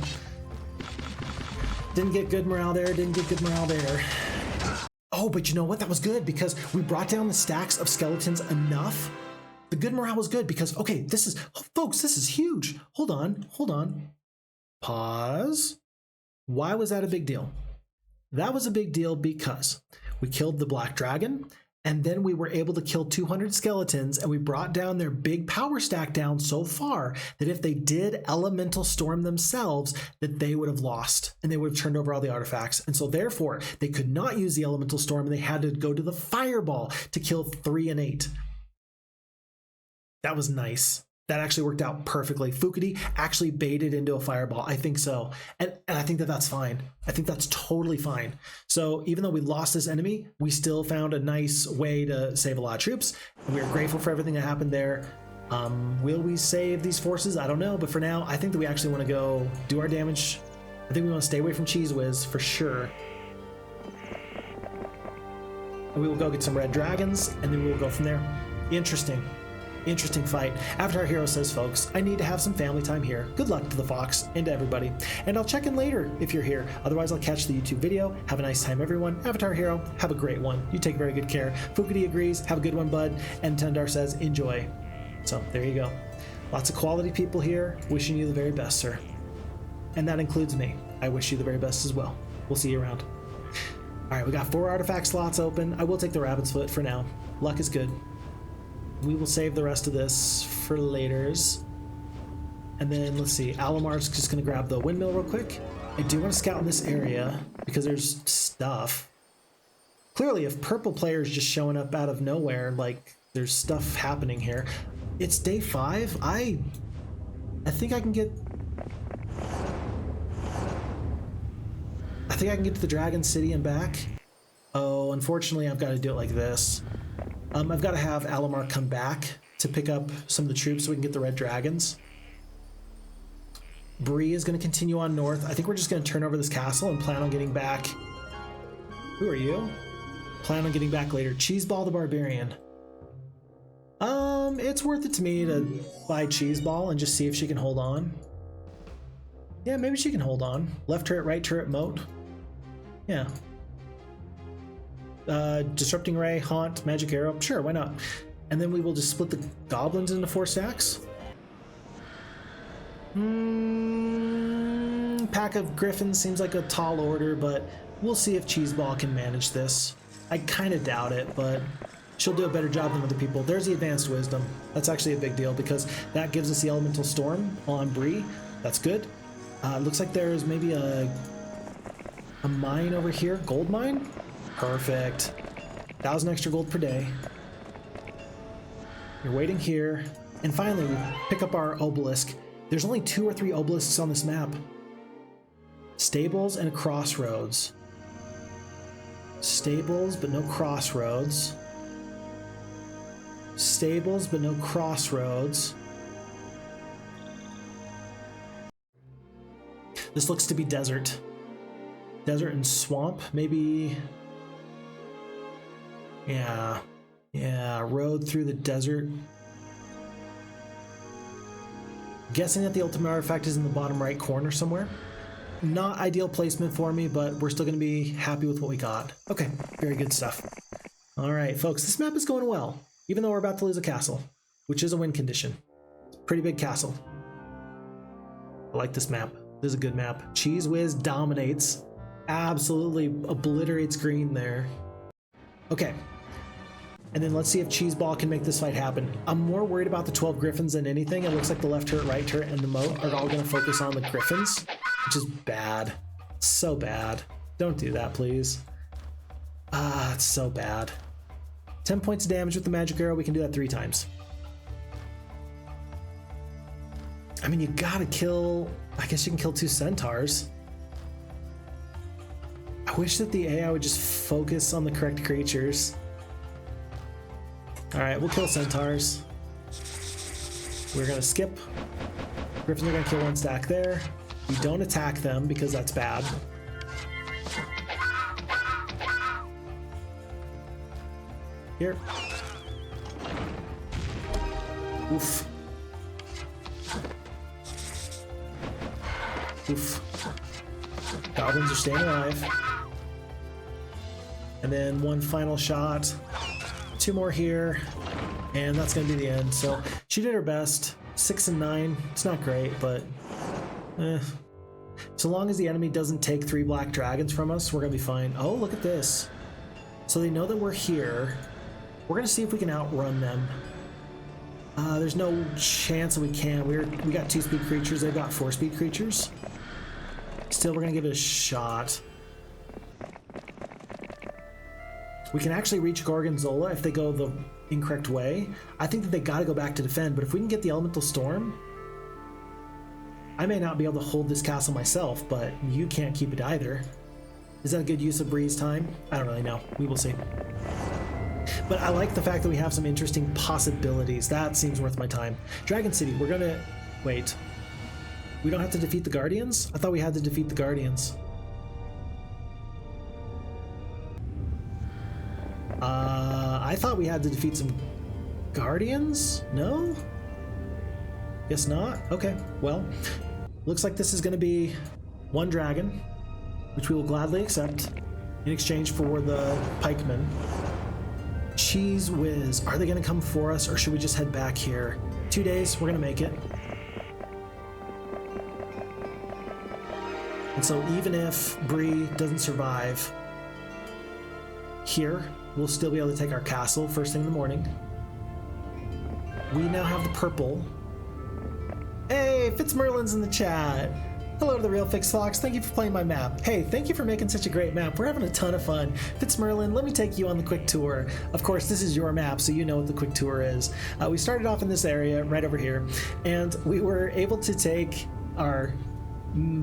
Didn't get good morale there, didn't get good morale there. Oh, but you know what? That was good because we brought down the stacks of skeletons enough. The good morale was good because, okay, folks, this is huge. Hold on. Pause. Why was that a big deal? That was a big deal because we killed the black dragon, and then we were able to kill 200 skeletons, and we brought down their big power stack down so far that if they did elemental storm themselves, that they would have lost, and they would have turned over all the artifacts. And so therefore, they could not use the elemental storm, and they had to go to the fireball to kill 3 and 8. That was nice. That actually worked out perfectly. Fukudi actually baited into a fireball. I think so. And I think that that's fine. I think that's totally fine. So even though we lost this enemy, we still found a nice way to save a lot of troops. And we are grateful for everything that happened there. Will we save these forces? I don't know. But for now, I think that we actually want to go do our damage. I think we want to stay away from Cheez Whiz for sure. And we will go get some red dragons, and then we will go from there. Interesting. Interesting fight. Avatar Hero says, folks, I need to have some family time here. Good luck to the Fox and to everybody. And I'll check in later if you're here. Otherwise, I'll catch the YouTube video. Have a nice time, everyone. Avatar Hero, have a great one. You take very good care. Fukudi agrees. Have a good one, bud. And Tendar says, enjoy. So there you go. Lots of quality people here. Wishing you the very best, sir. And that includes me. I wish you the very best as well. We'll see you around. All right, we got 4 artifact slots open. I will take the rabbit's foot for now. Luck is good. We will save the rest of this for laters. And then let's see, Alamar's just gonna grab the windmill real quick. I do want to scout in this area because there's stuff. Clearly, if purple player's just showing up out of nowhere, like there's stuff happening here. It's day 5. I think I can get to the Dragon City and back. Oh, unfortunately, I've got to do it like this. I've got to have Alamar come back to pick up some of the troops so we can get the red dragons. Brie is going to continue on north. I think we're just going to turn over this castle and plan on getting back. Who are you? Plan on getting back later. Cheezeball the Barbarian. It's worth it to me to buy Cheezeball and just see if she can hold on. Yeah, maybe she can hold on. Left turret, right turret, moat. Yeah. Disrupting Ray, Haunt, Magic Arrow. Sure, why not? And then we will just split the goblins into 4 stacks. Pack of Griffins seems like a tall order, but we'll see if Cheezeball can manage this. I kind of doubt it, but she'll do a better job than other people. There's the Advanced Wisdom. That's actually a big deal because that gives us the Elemental Storm on Brie. That's good. Looks like there's maybe a mine over here. Goldmine? Perfect. 1,000 extra gold per day. You're waiting here. And finally, we pick up our obelisk. There's only 2 or 3 obelisks on this map. Stables and a crossroads. Stables, but no crossroads. Stables, but no crossroads. This looks to be desert. Desert and swamp, maybe. Yeah, road through the desert. Guessing that the ultimate artifact is in the bottom right corner somewhere. Not ideal placement for me, but we're still going to be happy with what we got. Okay, very good stuff. All right, folks, this map is going well, even though we're about to lose a castle, which is a win condition. Pretty big castle. I like this map. This is a good map. Cheez Whiz dominates. Absolutely obliterates green there. Okay. And then let's see if Cheezeball can make this fight happen. I'm more worried about the 12 Griffins than anything. It looks like the left turret, right turret, and the moat are all going to focus on the Griffins, which is bad. So bad. Don't do that, please. It's so bad. 10 points of damage with the magic arrow. We can do that 3 times. I mean, you gotta kill... I guess you can kill 2 centaurs. I wish that the AI would just focus on the correct creatures. Alright, we'll kill centaurs. We're gonna skip. Griffins are gonna kill 1 stack there. We don't attack them because that's bad. Here. Oof. Oof. Goblins are staying alive. And then 1 final shot. 2 more here. And that's going to be the end. So she did her best. 6 and 9. It's not great, but so long as the enemy doesn't take 3 black dragons from us, we're going to be fine. Oh, look at this. So they know that we're here. We're going to see if we can outrun them. There's no chance that we can. We got 2-speed creatures. They've got 4-speed creatures. Still, we're going to give it a shot. We can actually reach Gorgonzola if they go the incorrect way. I think that they got to go back to defend, but if we can get the Elemental Storm, I may not be able to hold this castle myself, but you can't keep it either. Is that a good use of Brie's time? I don't really know. We will see. But I like the fact that we have some interesting possibilities. That seems worth my time. Dragon City, we're gonna... Wait. We don't have to defeat the Guardians? I thought we had to defeat the Guardians. I thought we had to defeat some Guardians? No? Guess not? Okay, well, looks like this is going to be one dragon, which we will gladly accept in exchange for the pikemen. Cheez Whiz, are they going to come for us, or should we just head back here? 2 days, we're going to make it. And so even if Brie doesn't survive here, we'll still be able to take our castle first thing in the morning. We now have the purple. Hey, FitzMerlin's in the chat. Hello to the Real Fix Fox. Thank you for playing my map. Hey, thank you for making such a great map. We're having a ton of fun. FitzMerlin, let me take you on the quick tour. Of course, this is your map, so you know what the quick tour is. We started off in this area right over here, and we were able to take our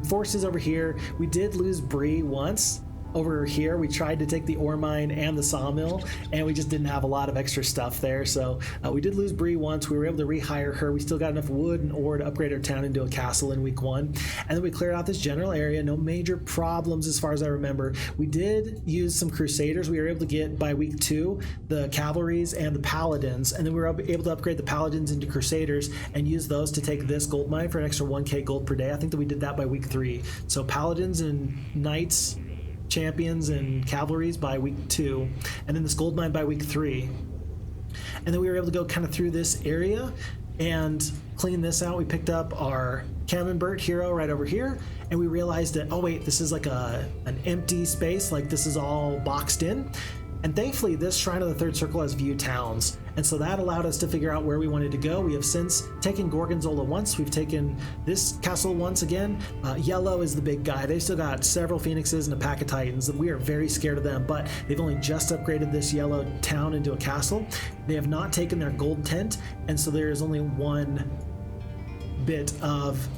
forces over here. We did lose Brie once. Over here, we tried to take the ore mine and the sawmill, and we just didn't have a lot of extra stuff there. So we did lose Brie once. We were able to rehire her. We still got enough wood and ore to upgrade our town into a castle in week 1. And then we cleared out this general area. No major problems as far as I remember. We did use some Crusaders. We were able to get, by week 2, the cavalries and the paladins. And then we were able to upgrade the paladins into Crusaders and use those to take this gold mine for an extra 1k gold per day. I think that we did that by week 3. So paladins and knights, champions and cavalries by week 2, and then this gold mine by week 3. And then we were able to go kind of through this area and clean this out. We picked up our Camembert hero right over here, and we realized that, oh wait, this is like an empty space, like this is all boxed in. And thankfully, this Shrine of the Third Circle has view towns. And so that allowed us to figure out where we wanted to go. We have since taken Gorgonzola once. We've taken this castle once again. Yellow is the big guy. They've still got several Phoenixes and a pack of Titans. We are very scared of them, but they've only just upgraded this yellow town into a castle. They have not taken their gold tent, and so there is only one bit of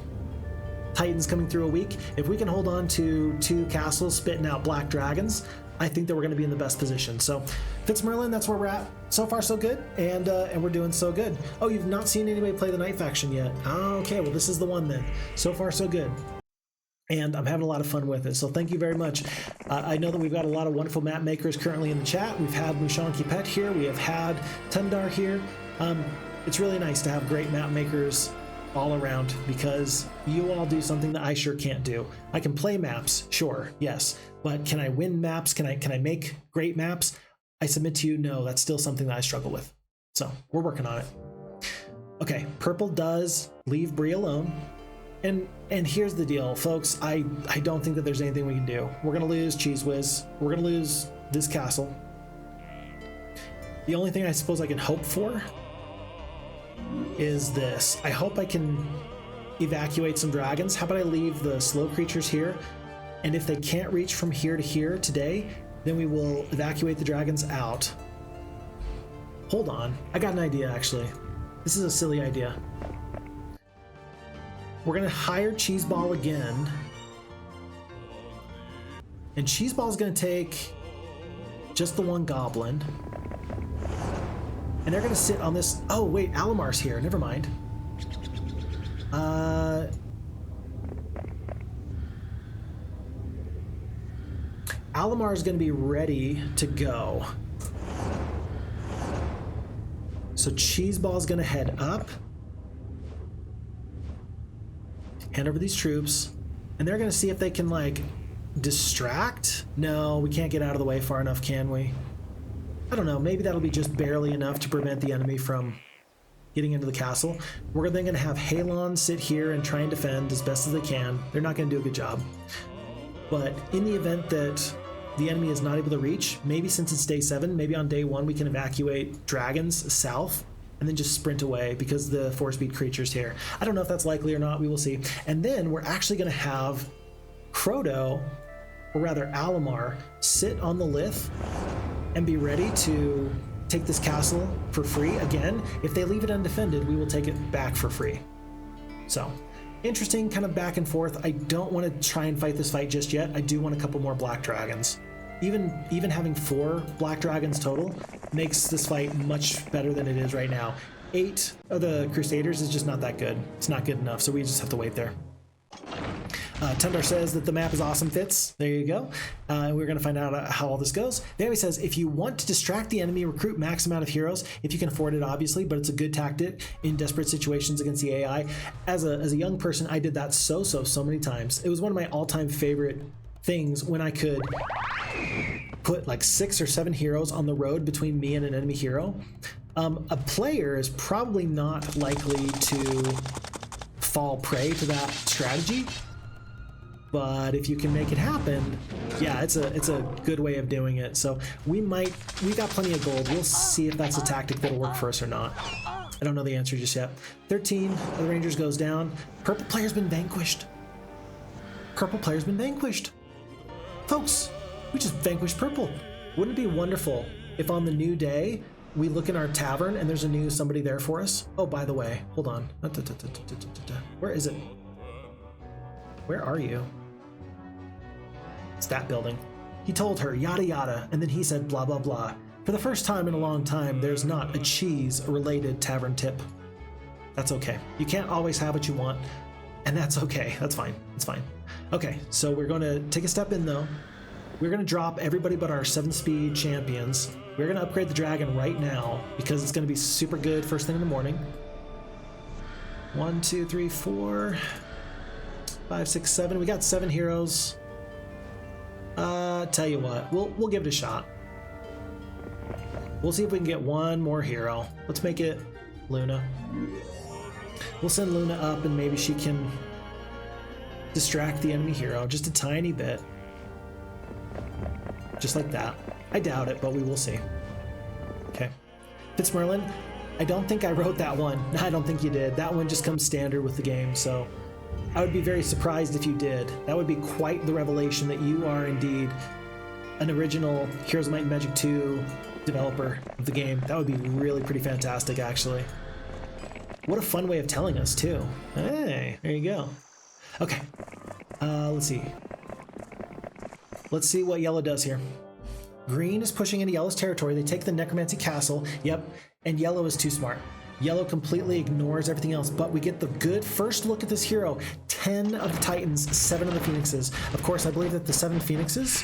Titans coming through a week. If we can hold on to 2 castles spitting out black dragons, I think that we're going to be in the best position. So, FitzMerlin, that's where we're at. So far, so good, and we're doing so good. Oh, you've not seen anybody play the Night faction yet? Okay, well, this is the one then. So far, so good. And I'm having a lot of fun with it, so thank you very much. I know that we've got a lot of wonderful map makers currently in the chat. We've had Mushan Kipet here. We have had Tundar here. It's really nice to have great map makers all around, because you all do something that I sure can't do. I can play maps, sure, yes, but can I win maps? Can I make great maps? I submit to you, no, that's still something that I struggle with. So we're working on it. Okay, purple does leave Brie alone. And here's the deal, folks. I don't think that there's anything we can do. We're gonna lose Cheez Whiz. We're gonna lose this castle. The only thing I suppose I can hope for is this. I hope I can evacuate some dragons. How about I leave the slow creatures here, and if they can't reach from here to here today, then we will evacuate the dragons out. Hold on, I got an idea actually. This is a silly idea. We're gonna hire Cheezeball again, and Cheezeball's gonna take just the one goblin. And they're gonna sit on this. Oh wait, Alamar's here. Never mind. Alamar's gonna be ready to go. So Cheezeball's gonna head up, hand over these troops, and they're gonna see if they can like distract. No, we can't get out of the way far enough, can we? I don't know, maybe that'll be just barely enough to prevent the enemy from getting into the castle. We're then going to have Halon sit here and try and defend as best as they can. They're not going to do a good job. But in the event that the enemy is not able to reach, maybe since it's day 7, maybe on day 1 we can evacuate dragons south and then just sprint away because the 4-speed creature's here. I don't know if that's likely or not, we will see. And then we're actually going to have Frodo, or rather Alamar, sit on the Lith and be ready to take this castle for free again. If they leave it undefended, we will take it back for free. So, interesting kind of back and forth. I don't want to try and fight this fight just yet. I do want a couple more black dragons. Even having 4 black dragons total makes this fight much better than it is right now. 8 of the Crusaders is just not that good. It's not good enough, so we just have to wait there. Tundar says that the map is awesome, Fitz. There you go. We're going to find out how all this goes. Baby says, if you want to distract the enemy, recruit max amount of heroes, if you can afford it, obviously, but it's a good tactic in desperate situations against the AI. As a young person, I did that so many times. It was one of my all-time favorite things when I could put like 6 or 7 heroes on the road between me and an enemy hero. A player is probably not likely to fall prey to that strategy. But if you can make it happen, yeah, it's a good way of doing it. So we got plenty of gold. We'll see if that's a tactic that'll work for us or not. I don't know the answer just yet. 13, the Rangers goes down. Purple player's been vanquished. Purple player's been vanquished. Folks, we just vanquished purple. Wouldn't it be wonderful if on the new day, we look in our tavern and there's a new somebody there for us? Oh, by the way, hold on. Where is it? Where are you? It's that building. He told her, yada yada, and then he said blah blah blah. For the first time in a long time, there's not a Cheez-related tavern tip. That's okay. You can't always have what you want, and that's okay. That's fine. It's fine. Okay, so we're going to take a step in, though. We're going to drop everybody but our 7-speed champions. We're going to upgrade the dragon right now, because it's going to be super good first thing in the morning. 1, 2, 3, 4... 5, 6, 7. We got 7 heroes. Tell you what, we'll give it a shot. We'll see if we can get one more hero. Let's make it Luna. We'll send Luna up and maybe she can distract the enemy hero just a tiny bit. Just like that. I doubt it, but we will see. Okay. FitzMerlin, I don't think I wrote that one. I don't think you did. That one just comes standard with the game, so I would be very surprised if you did. That would be quite the revelation that you are indeed an original Heroes of Might and Magic 2 developer of the game. That would be really pretty fantastic, actually. What a fun way of telling us, too. Hey, there you go. Okay, let's see. Let's see what yellow does here. Green is pushing into yellow's territory. They take the Necromancy Castle. Yep, and yellow is too smart. Yellow completely ignores everything else, but we get the good first look at this hero. 10 of the Titans, 7 of the Phoenixes. Of course, I believe that the 7 Phoenixes...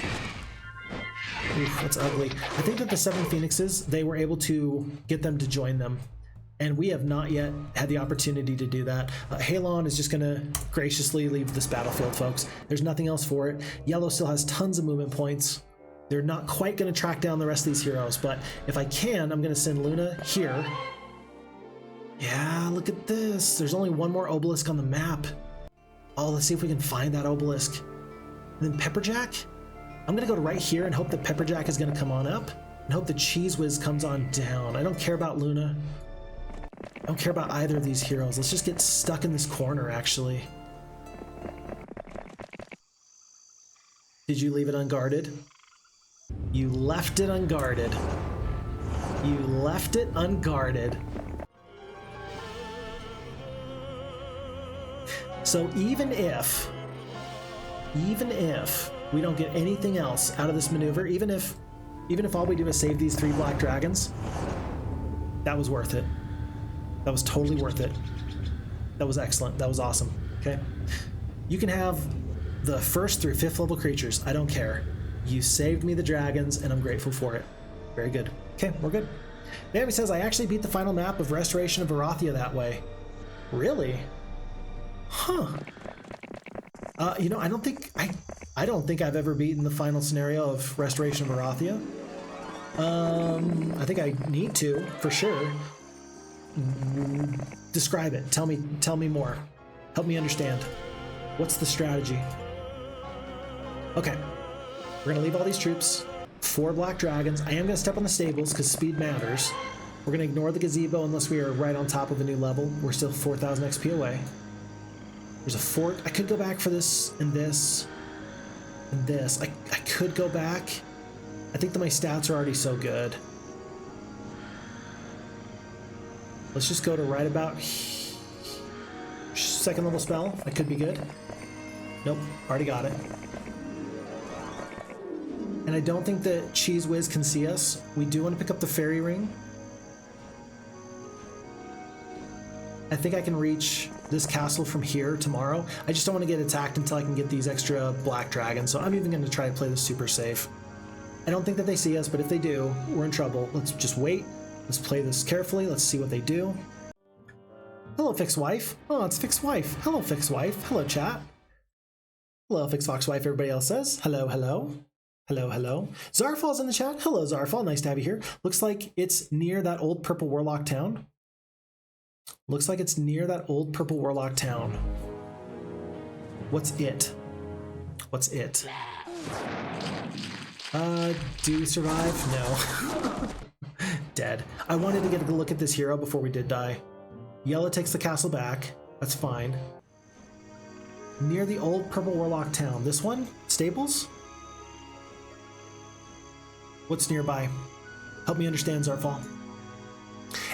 Oof, that's ugly. I think that the 7 Phoenixes, they were able to get them to join them. And we have not yet had the opportunity to do that. Halon is just going to graciously leave this battlefield, folks. There's nothing else for it. Yellow still has tons of movement points. They're not quite going to track down the rest of these heroes, but if I can, I'm going to send Luna here. Yeah, look at this. There's only one more obelisk on the map. Oh, let's see if we can find that obelisk. And then Pepperjack? I'm going to go to right here and hope that Pepperjack is going to come on up. And hope the Cheez Whiz comes on down. I don't care about Luna. I don't care about either of these heroes. Let's just get stuck in this corner, actually. Did you leave it unguarded? You left it unguarded. You left it unguarded. So even if we don't get anything else out of this maneuver, even if all we do is save these 3 black dragons, that was worth it. That was totally worth it. That was excellent. That was awesome. Okay. You can have the 1st through 5th level creatures. I don't care. You saved me the dragons, and I'm grateful for it. Very good. Okay, we're good. Naomi says, I actually beat the final map of Restoration of Barathia that way. Really? Huh. You know, I don't think I've ever beaten the final scenario of Restoration of Barathia. I think I need to, for sure. Describe it. Tell me more. Help me understand. What's the strategy? Okay. We're gonna leave all these troops. 4 black dragons. I am gonna step on the stables because speed matters. We're gonna ignore the gazebo unless we are right on top of a new level. We're still 4,000 XP away. There's a fort. I could go back for this and this and this. I could go back. I think that my stats are already so good. Let's just go to right about 2nd level spell. That could be good. Nope, already got it. And I don't think that Cheez Whiz can see us. We do want to pick up the fairy ring. I think I can reach this castle from here tomorrow. I just don't want to get attacked until I can get these extra black dragons, so I'm even going to try to play this super safe. I don't think that they see us, but if they do, we're in trouble. Let's just wait. Let's play this carefully. Let's see what they do. Hello, Fix Wife. Oh, it's Fix Wife. Hello, Fix Wife. Hello, chat. Hello, Fix Fox Wife, everybody else says. Hello, hello. Hello, hello. Zarfal's in the chat. Hello, Zarfal. Nice to have you here. Looks like it's near that old purple warlock town. Looks like it's near that old purple warlock town. What's it? What's it? Do we survive? No. Dead. I wanted to get a look at this hero before we did die. Yellow takes the castle back. That's fine. Near the old purple warlock town. This one? Stables? What's nearby? Help me understand, Zarfal.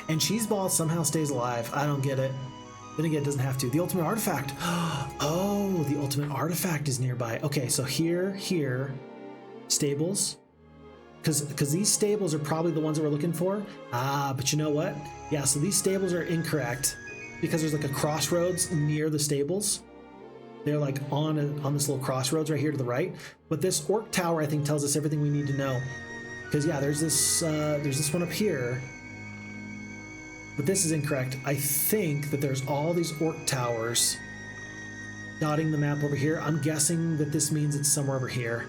And Cheez Ball somehow stays alive. I don't get it. Then again, it doesn't have to. The ultimate artifact. Oh, the ultimate artifact is nearby. Okay, so here, stables. Because these stables are probably the ones that we're looking for. Ah, but you know what? Yeah, so these stables are incorrect because there's like a crossroads near the stables. They're like on this little crossroads right here to the right. But this orc tower, I think, tells us everything we need to know. Because yeah, there's this one up here. But this is incorrect. I think that there's all these orc towers dotting the map over here. I'm guessing that this means it's somewhere over here.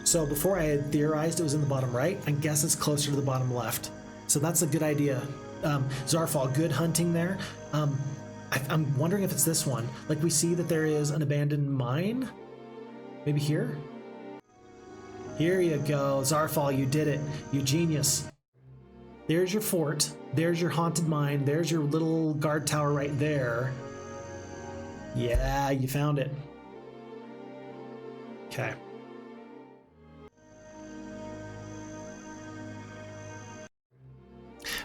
So before I had theorized it was in the bottom right, I guess it's closer to the bottom left. So that's a good idea. Zarfal, good hunting there. I'm wondering if it's this one. Like we see that there is an abandoned mine. Maybe here? Here you go. Zarfal, you did it. You genius. There's your fort. There's your haunted mine. There's your little guard tower right there. Yeah, you found it. Okay.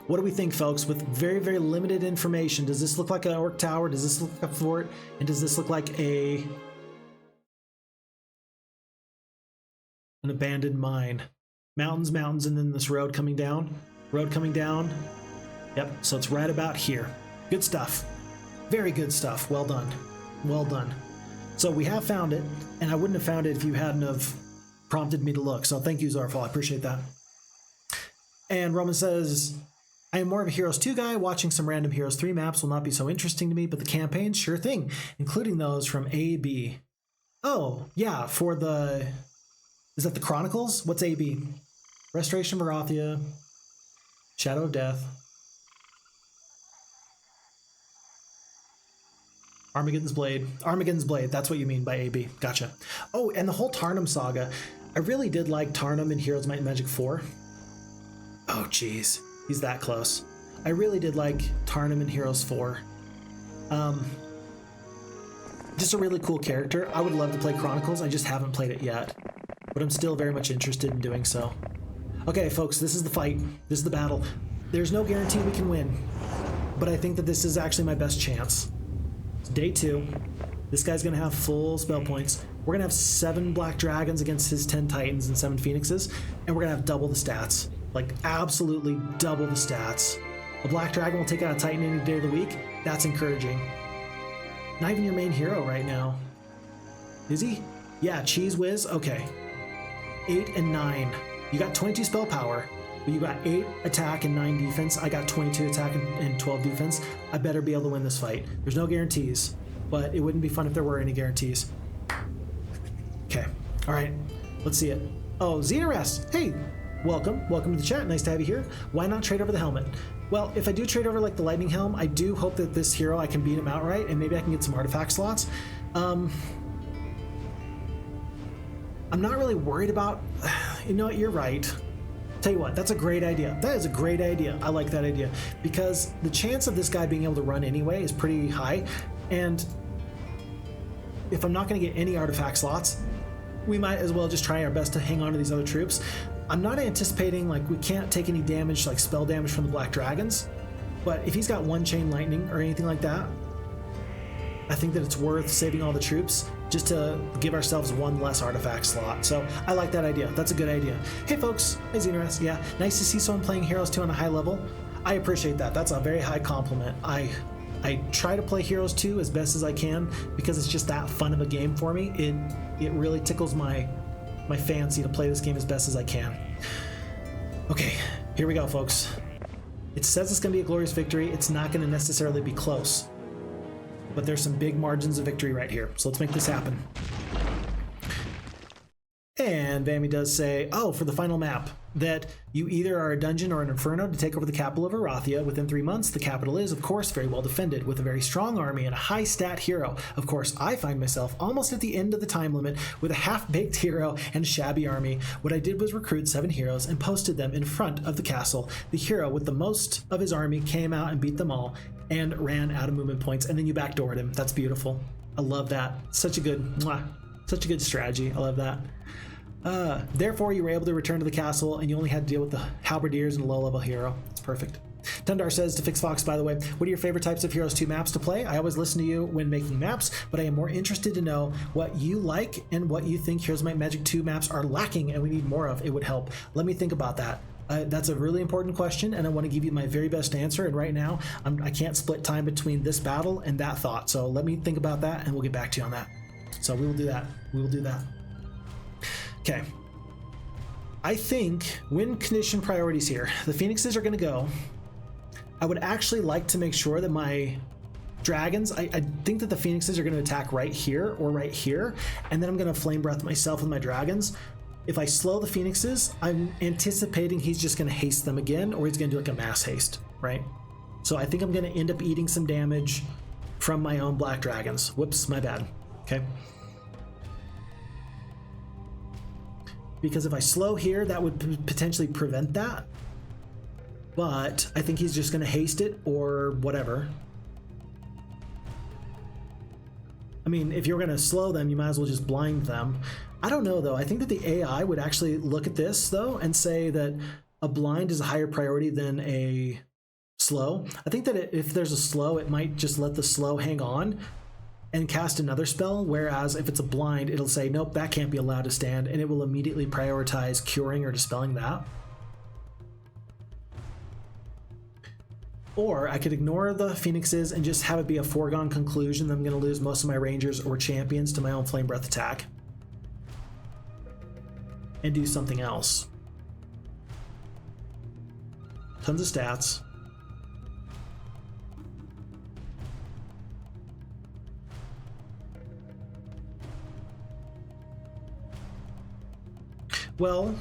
What do we think, folks? With very, very limited information, does this look like an orc tower? Does this look like a fort? And does this look like an abandoned mine? Mountains, mountains, and then this road coming down. Road coming down. Yep, so it's right about here. Good stuff. Very good stuff. Well done. Well done. So we have found it, and I wouldn't have found it if you hadn't have prompted me to look. So thank you, Zarfal. I appreciate that. And Roman says, I am more of a Heroes 2 guy. Watching some random Heroes 3 maps will not be so interesting to me, but the campaigns, sure thing, including those from AB. Oh, yeah, for the... Is that the Chronicles? What's AB? Restoration of Arathia, Shadow of Death, Armageddon's Blade. Armageddon's Blade, that's what you mean by AB. Gotcha. Oh, and the whole Tarnum saga. I really did like Tarnum in Heroes Might and Magic 4. Oh, jeez. He's that close. I really did like Tarnum in Heroes 4. Just a really cool character. I would love to play Chronicles. I just haven't played it yet. But I'm still very much interested in doing so. Okay, folks, this is the fight. This is the battle. There's no guarantee we can win. But I think that this is actually my best chance. It's day 2. This guy's going to have full spell points. We're going to have 7 Black Dragons against his 10 Titans and 7 Phoenixes. And we're going to have double the stats. Like, absolutely double the stats. A Black Dragon will take out a Titan any day of the week. That's encouraging. Not even your main hero right now. Is he? Yeah, Cheez Whiz? Okay. 8 and 9. You got 22 spell power, but you got 8 attack and 9 defense. I got 22 attack and 12 defense. I better be able to win this fight. There's no guarantees, but it wouldn't be fun if there were any guarantees. Okay. All right. Let's see it. Oh, Xenorest. Hey. Welcome to the chat. Nice to have you here. Why not trade over the helmet? Well, if I do trade over like the lightning helm, I do hope that this hero, I can beat him outright, and maybe I can get some artifact slots. I'm not really worried about, you know what, you're right. Tell you what, that's a great idea. That is a great idea. I like that idea because the chance of this guy being able to run anyway is pretty high. And if I'm not going to get any artifact slots, we might as well just try our best to hang on to these other troops. I'm not anticipating, like, we can't take any damage, like spell damage from the Black Dragons, but if he's got 1 chain lightning or anything like that, I think that it's worth saving all the troops just to give ourselves 1 less artifact slot. So I like that idea. That's a good idea. Hey folks, hey Xenorest. Yeah, nice to see someone playing Heroes 2 on a high level. I appreciate that. That's a very high compliment. I I try to play Heroes 2 as best as I can because it's just that fun of a game for me. It really tickles my fancy to play this game as best as I can. Okay, here we go, folks. It says it's going to be a glorious victory. It's not going to necessarily be close, but there's some big margins of victory right here. So let's make this happen. And Vammy does say, oh, for the final map, that you either are a dungeon or an inferno to take over the capital of Arathia within 3 months. The capital is, of course, very well defended with a very strong army and a high stat hero. Of course, I find myself almost at the end of the time limit with a half-baked hero and a shabby army. What I did was recruit 7 heroes and posted them in front of the castle. The hero with the most of his army came out and beat them all and ran out of movement points, and then you backdoored him. That's beautiful. I love that. Such a good strategy. I love that. Therefore, you were able to return to the castle, and you only had to deal with the halberdiers and a low-level hero. It's perfect. Tundar says to Fix Fox, by the way, what are your favorite types of Heroes 2 maps to play? I always listen to you when making maps, but I am more interested to know what you like and what you think Heroes Might Magic 2 maps are lacking and we need more of. It would help. Let me think about that. That's a really important question, and I want to give you my very best answer. And right now, I can't split time between this battle and that thought. So let me think about that, and we'll get back to you on that. So we will do that. We will do that. Okay. I think win condition priorities here. The Phoenixes are going to go. I would actually like to make sure that my dragons, I think that the Phoenixes are going to attack right here or right here, and then I'm going to flame breath myself with my dragons. If I slow the Phoenixes, I'm anticipating he's just going to haste them again, or he's going to do like a mass haste, right? So I think I'm going to end up eating some damage from my own black dragons. Whoops, my bad. Okay. Because if I slow here, that would potentially prevent that. But I think he's just going to haste it or whatever. I mean, if you're going to slow them, you might as well just blind them. I don't know, though. I think that the AI would actually look at this, though, and say that a blind is a higher priority than a slow. I think that if there's a slow, it might just let the slow hang on and cast another spell, whereas if it's a blind, it'll say, nope, that can't be allowed to stand, and it will immediately prioritize curing or dispelling that. Or I could ignore the Phoenixes and just have it be a foregone conclusion that I'm going to lose most of my Rangers or Champions to my own Flame Breath attack. And do something else. Tons of stats. Well,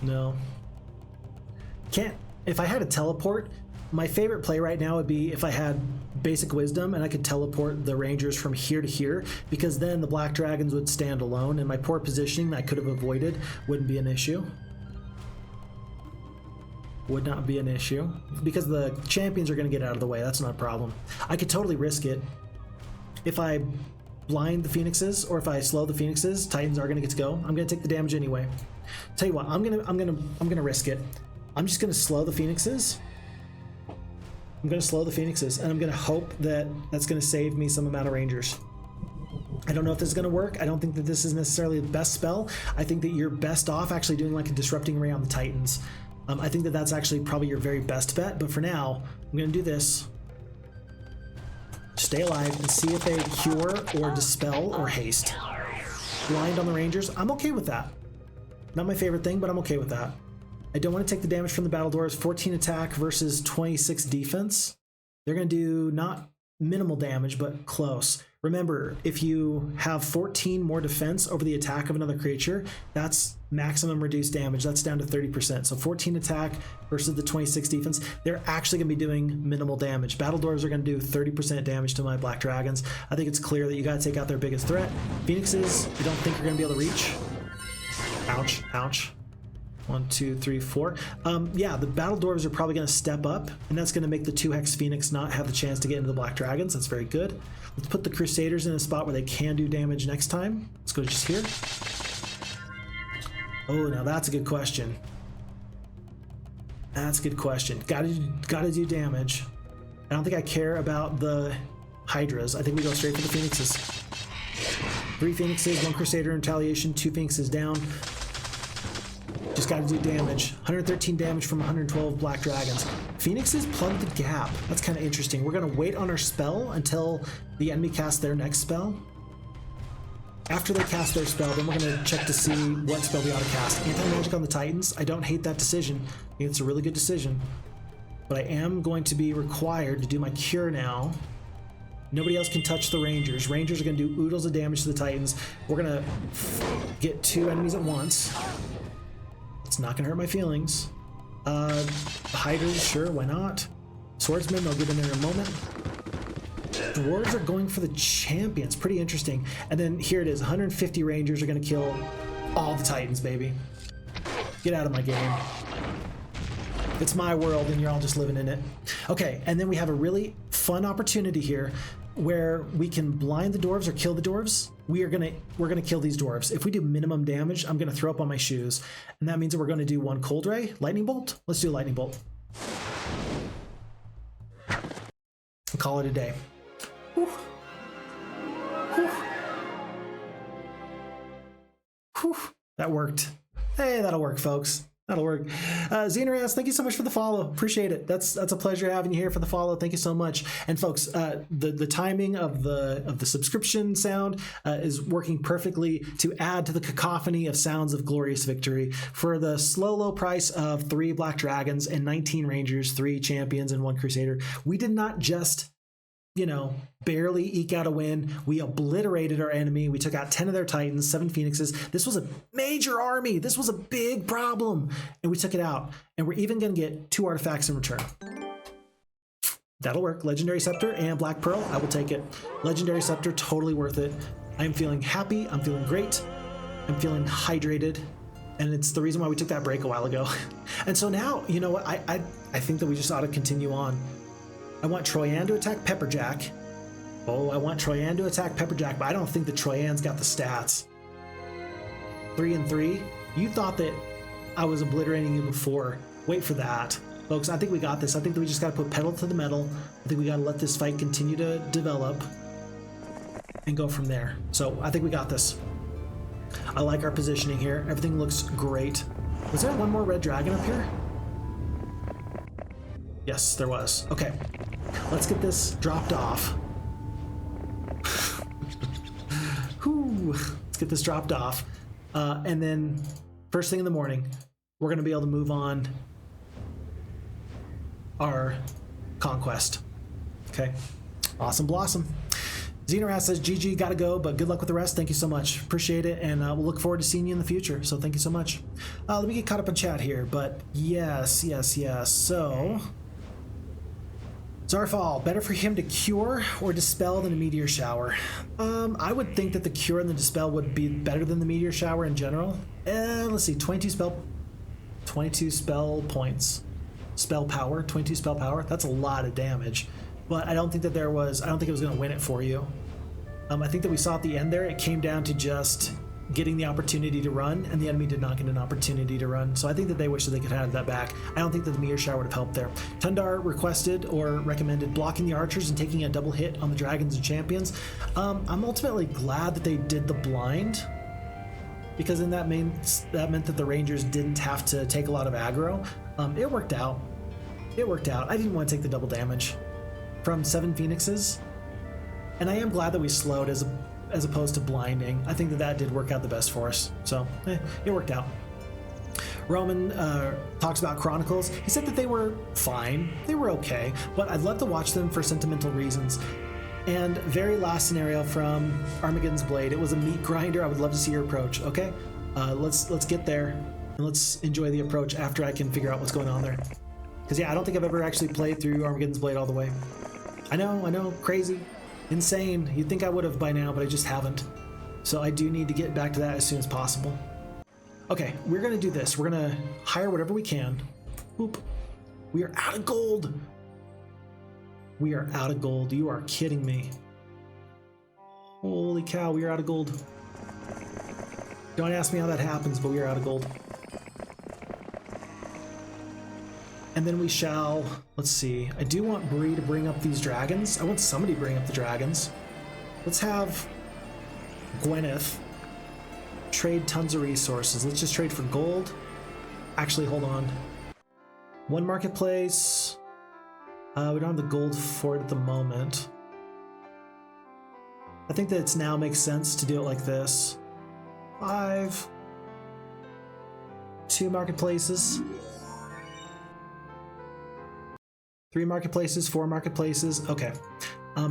no. Can't, if I had a teleport, my favorite play right now would be if I had basic wisdom and I could teleport the Rangers from here to here, because then the Black Dragons would stand alone and my poor positioning that I could have avoided wouldn't be an issue. Would not be an issue. Because the champions are going to get out of the way, that's not a problem. I could totally risk it. If I blind the Phoenixes or if I slow the Phoenixes, Titans are gonna get to go. I'm gonna take the damage anyway. Tell you what, I'm gonna risk it. I'm just gonna slow the Phoenixes. I'm gonna slow the Phoenixes, and I'm gonna hope that that's gonna save me some amount of Rangers. I don't know if this is gonna work. I don't think that this is necessarily the best spell. I think that you're best off actually doing like a disrupting ray on the Titans. I think that that's actually probably your very best bet. But for now, I'm gonna do this. Stay alive and see if they cure or dispel or haste. Blind on the Rangers. I'm okay with that. Not my favorite thing, but I'm okay with that. I don't want to take the damage from the battle doors. 14 attack versus 26 defense. They're going to do not minimal damage, but close. Remember, if you have 14 more defense over the attack of another creature, that's maximum reduced damage. That's down to 30%. So 14 attack versus the 26 defense, they're actually going to be doing minimal damage. Battle doors are going to do 30% damage to my Black Dragons. I think it's clear that you got to take out their biggest threat. Phoenixes, you don't think you're going to be able to reach. Ouch, ouch. 1, 2, 3, 4. Yeah, the battle dwarves are probably going to step up, and that's going to make the 2-hex Phoenix not have the chance to get into the Black Dragons. That's very good. Let's put the Crusaders in a spot where they can do damage next time. Let's go just here. Oh, now that's a good question. That's a good question. Gotta do damage. I don't think I care about the Hydras. I think we go straight for the Phoenixes. 3 Phoenixes, 1 Crusader in retaliation, 2 Phoenixes down. Just got to do damage. 113 damage from 112 black dragons. Phoenixes plug the gap. That's kind of interesting. We're going to wait on our spell until the enemy casts their next spell. After they cast their spell, then we're going to check to see what spell we ought to cast. Anti-magic on the Titans. I don't hate that decision. I think it's a really good decision. But I am going to be required to do my cure now. Nobody else can touch the Rangers. Rangers are going to do oodles of damage to the Titans. We're going to get 2 enemies at once. It's not going to hurt my feelings. Hydras, sure, why not? Swordsmen, I'll get in there in a moment. Dwarves are going for the champions. Pretty interesting. And then here it is. 150 Rangers are going to kill all the Titans, baby. Get out of my game. It's my world and you're all just living in it. Okay, and then we have a really fun opportunity here where we can blind the dwarves or kill the dwarves. We're gonna kill these dwarves. If we do minimum damage, I'm gonna throw up on my shoes. And that means that we're gonna do 1 cold ray, lightning bolt. Let's do lightning bolt. And call it a day. Whew. Whew. Whew. That worked. Hey, that'll work, folks. That'll work. Xenoras, thank you so much for the follow. Appreciate it. That's a pleasure having you here for the follow. Thank you so much. And folks, the timing of the subscription sound is working perfectly to add to the cacophony of sounds of glorious victory. For the low price of 3 black dragons and 19 rangers, 3 champions, and 1 crusader, we did not just, you know, barely eke out a win. We obliterated our enemy. We took out 10 of their titans, 7 phoenixes. This was a major army. This was a big problem. And we took it out. And we're even going to get 2 artifacts in return. That'll work. Legendary Scepter and Black Pearl. I will take it. Legendary Scepter, totally worth it. I'm feeling happy. I'm feeling great. I'm feeling hydrated. And it's the reason why we took that break a while ago. And so now, you know what? I think that we just ought to continue on. I want Troyan to attack Pepperjack. Oh, I want Troyan to attack Pepperjack, but I don't think that Troyan's got the stats. 3 and 3. You thought that I was obliterating you before. Wait for that. Folks, I think we got this. I think that we just got to put pedal to the metal. I think we got to let this fight continue to develop and go from there. So I think we got this. I like our positioning here. Everything looks great. Was there one more red dragon up here? Yes, there was. Okay, let's get this dropped off. Whew. Let's get this dropped off. And then first thing in the morning, we're going to be able to move on our conquest. Okay, awesome blossom. Xenoras says, GG, gotta go, but good luck with the rest. Thank you so much. Appreciate it, and we'll look forward to seeing you in the future. So thank you so much. Let me get caught up in chat here, but yes. So, Zarfal, better for him to cure or dispel than a meteor shower? I would think that the cure and the dispel would be better than the meteor shower in general. Let's see, 22 spell points. Spell power, 22 spell power. That's a lot of damage. But I don't think that it was going to win it for you. I think that we saw at the end there, it came down to just getting the opportunity to run, and the enemy did not get an opportunity to run. So I think that they wish that they could have that back. I don't think that the meteor shower would have helped there. Tundar requested or recommended blocking the archers and taking a double hit on the dragons and champions. I'm ultimately glad that they did the blind, because then that meant that the rangers didn't have to take a lot of aggro. It worked out. I didn't want to take the double damage from 7 phoenixes, and I am glad that we slowed as opposed to blinding. I think that did work out the best for us, so it worked out. Roman talks about Chronicles. He said that they were fine, they were okay, but I'd love to watch them for sentimental reasons. And very last scenario from Armageddon's Blade, it was a meat grinder. I would love to see your approach. Okay, let's get there and let's enjoy the approach after I can figure out what's going on there. Because yeah, I don't think I've ever actually played through Armageddon's Blade all the way. I know, crazy, insane. You'd think I would have by now, but I just haven't. So I do need to get back to that as soon as possible. Okay, we're gonna do this. We're gonna hire whatever we can. Oop. We are out of gold. We are out of gold. You are kidding me. Holy cow, we are out of gold. Don't ask me how that happens, but we are out of gold. And then we shall, let's see, I do want Brie to bring up these dragons. I want somebody to bring up the dragons. Let's have Gwyneth trade tons of resources. Let's just trade for gold Actually, hold on. One marketplace. We don't have the gold for it at the moment. I think that it's now makes sense to do it like this. 5. 2 marketplaces. 3 marketplaces, 4 marketplaces. Okay.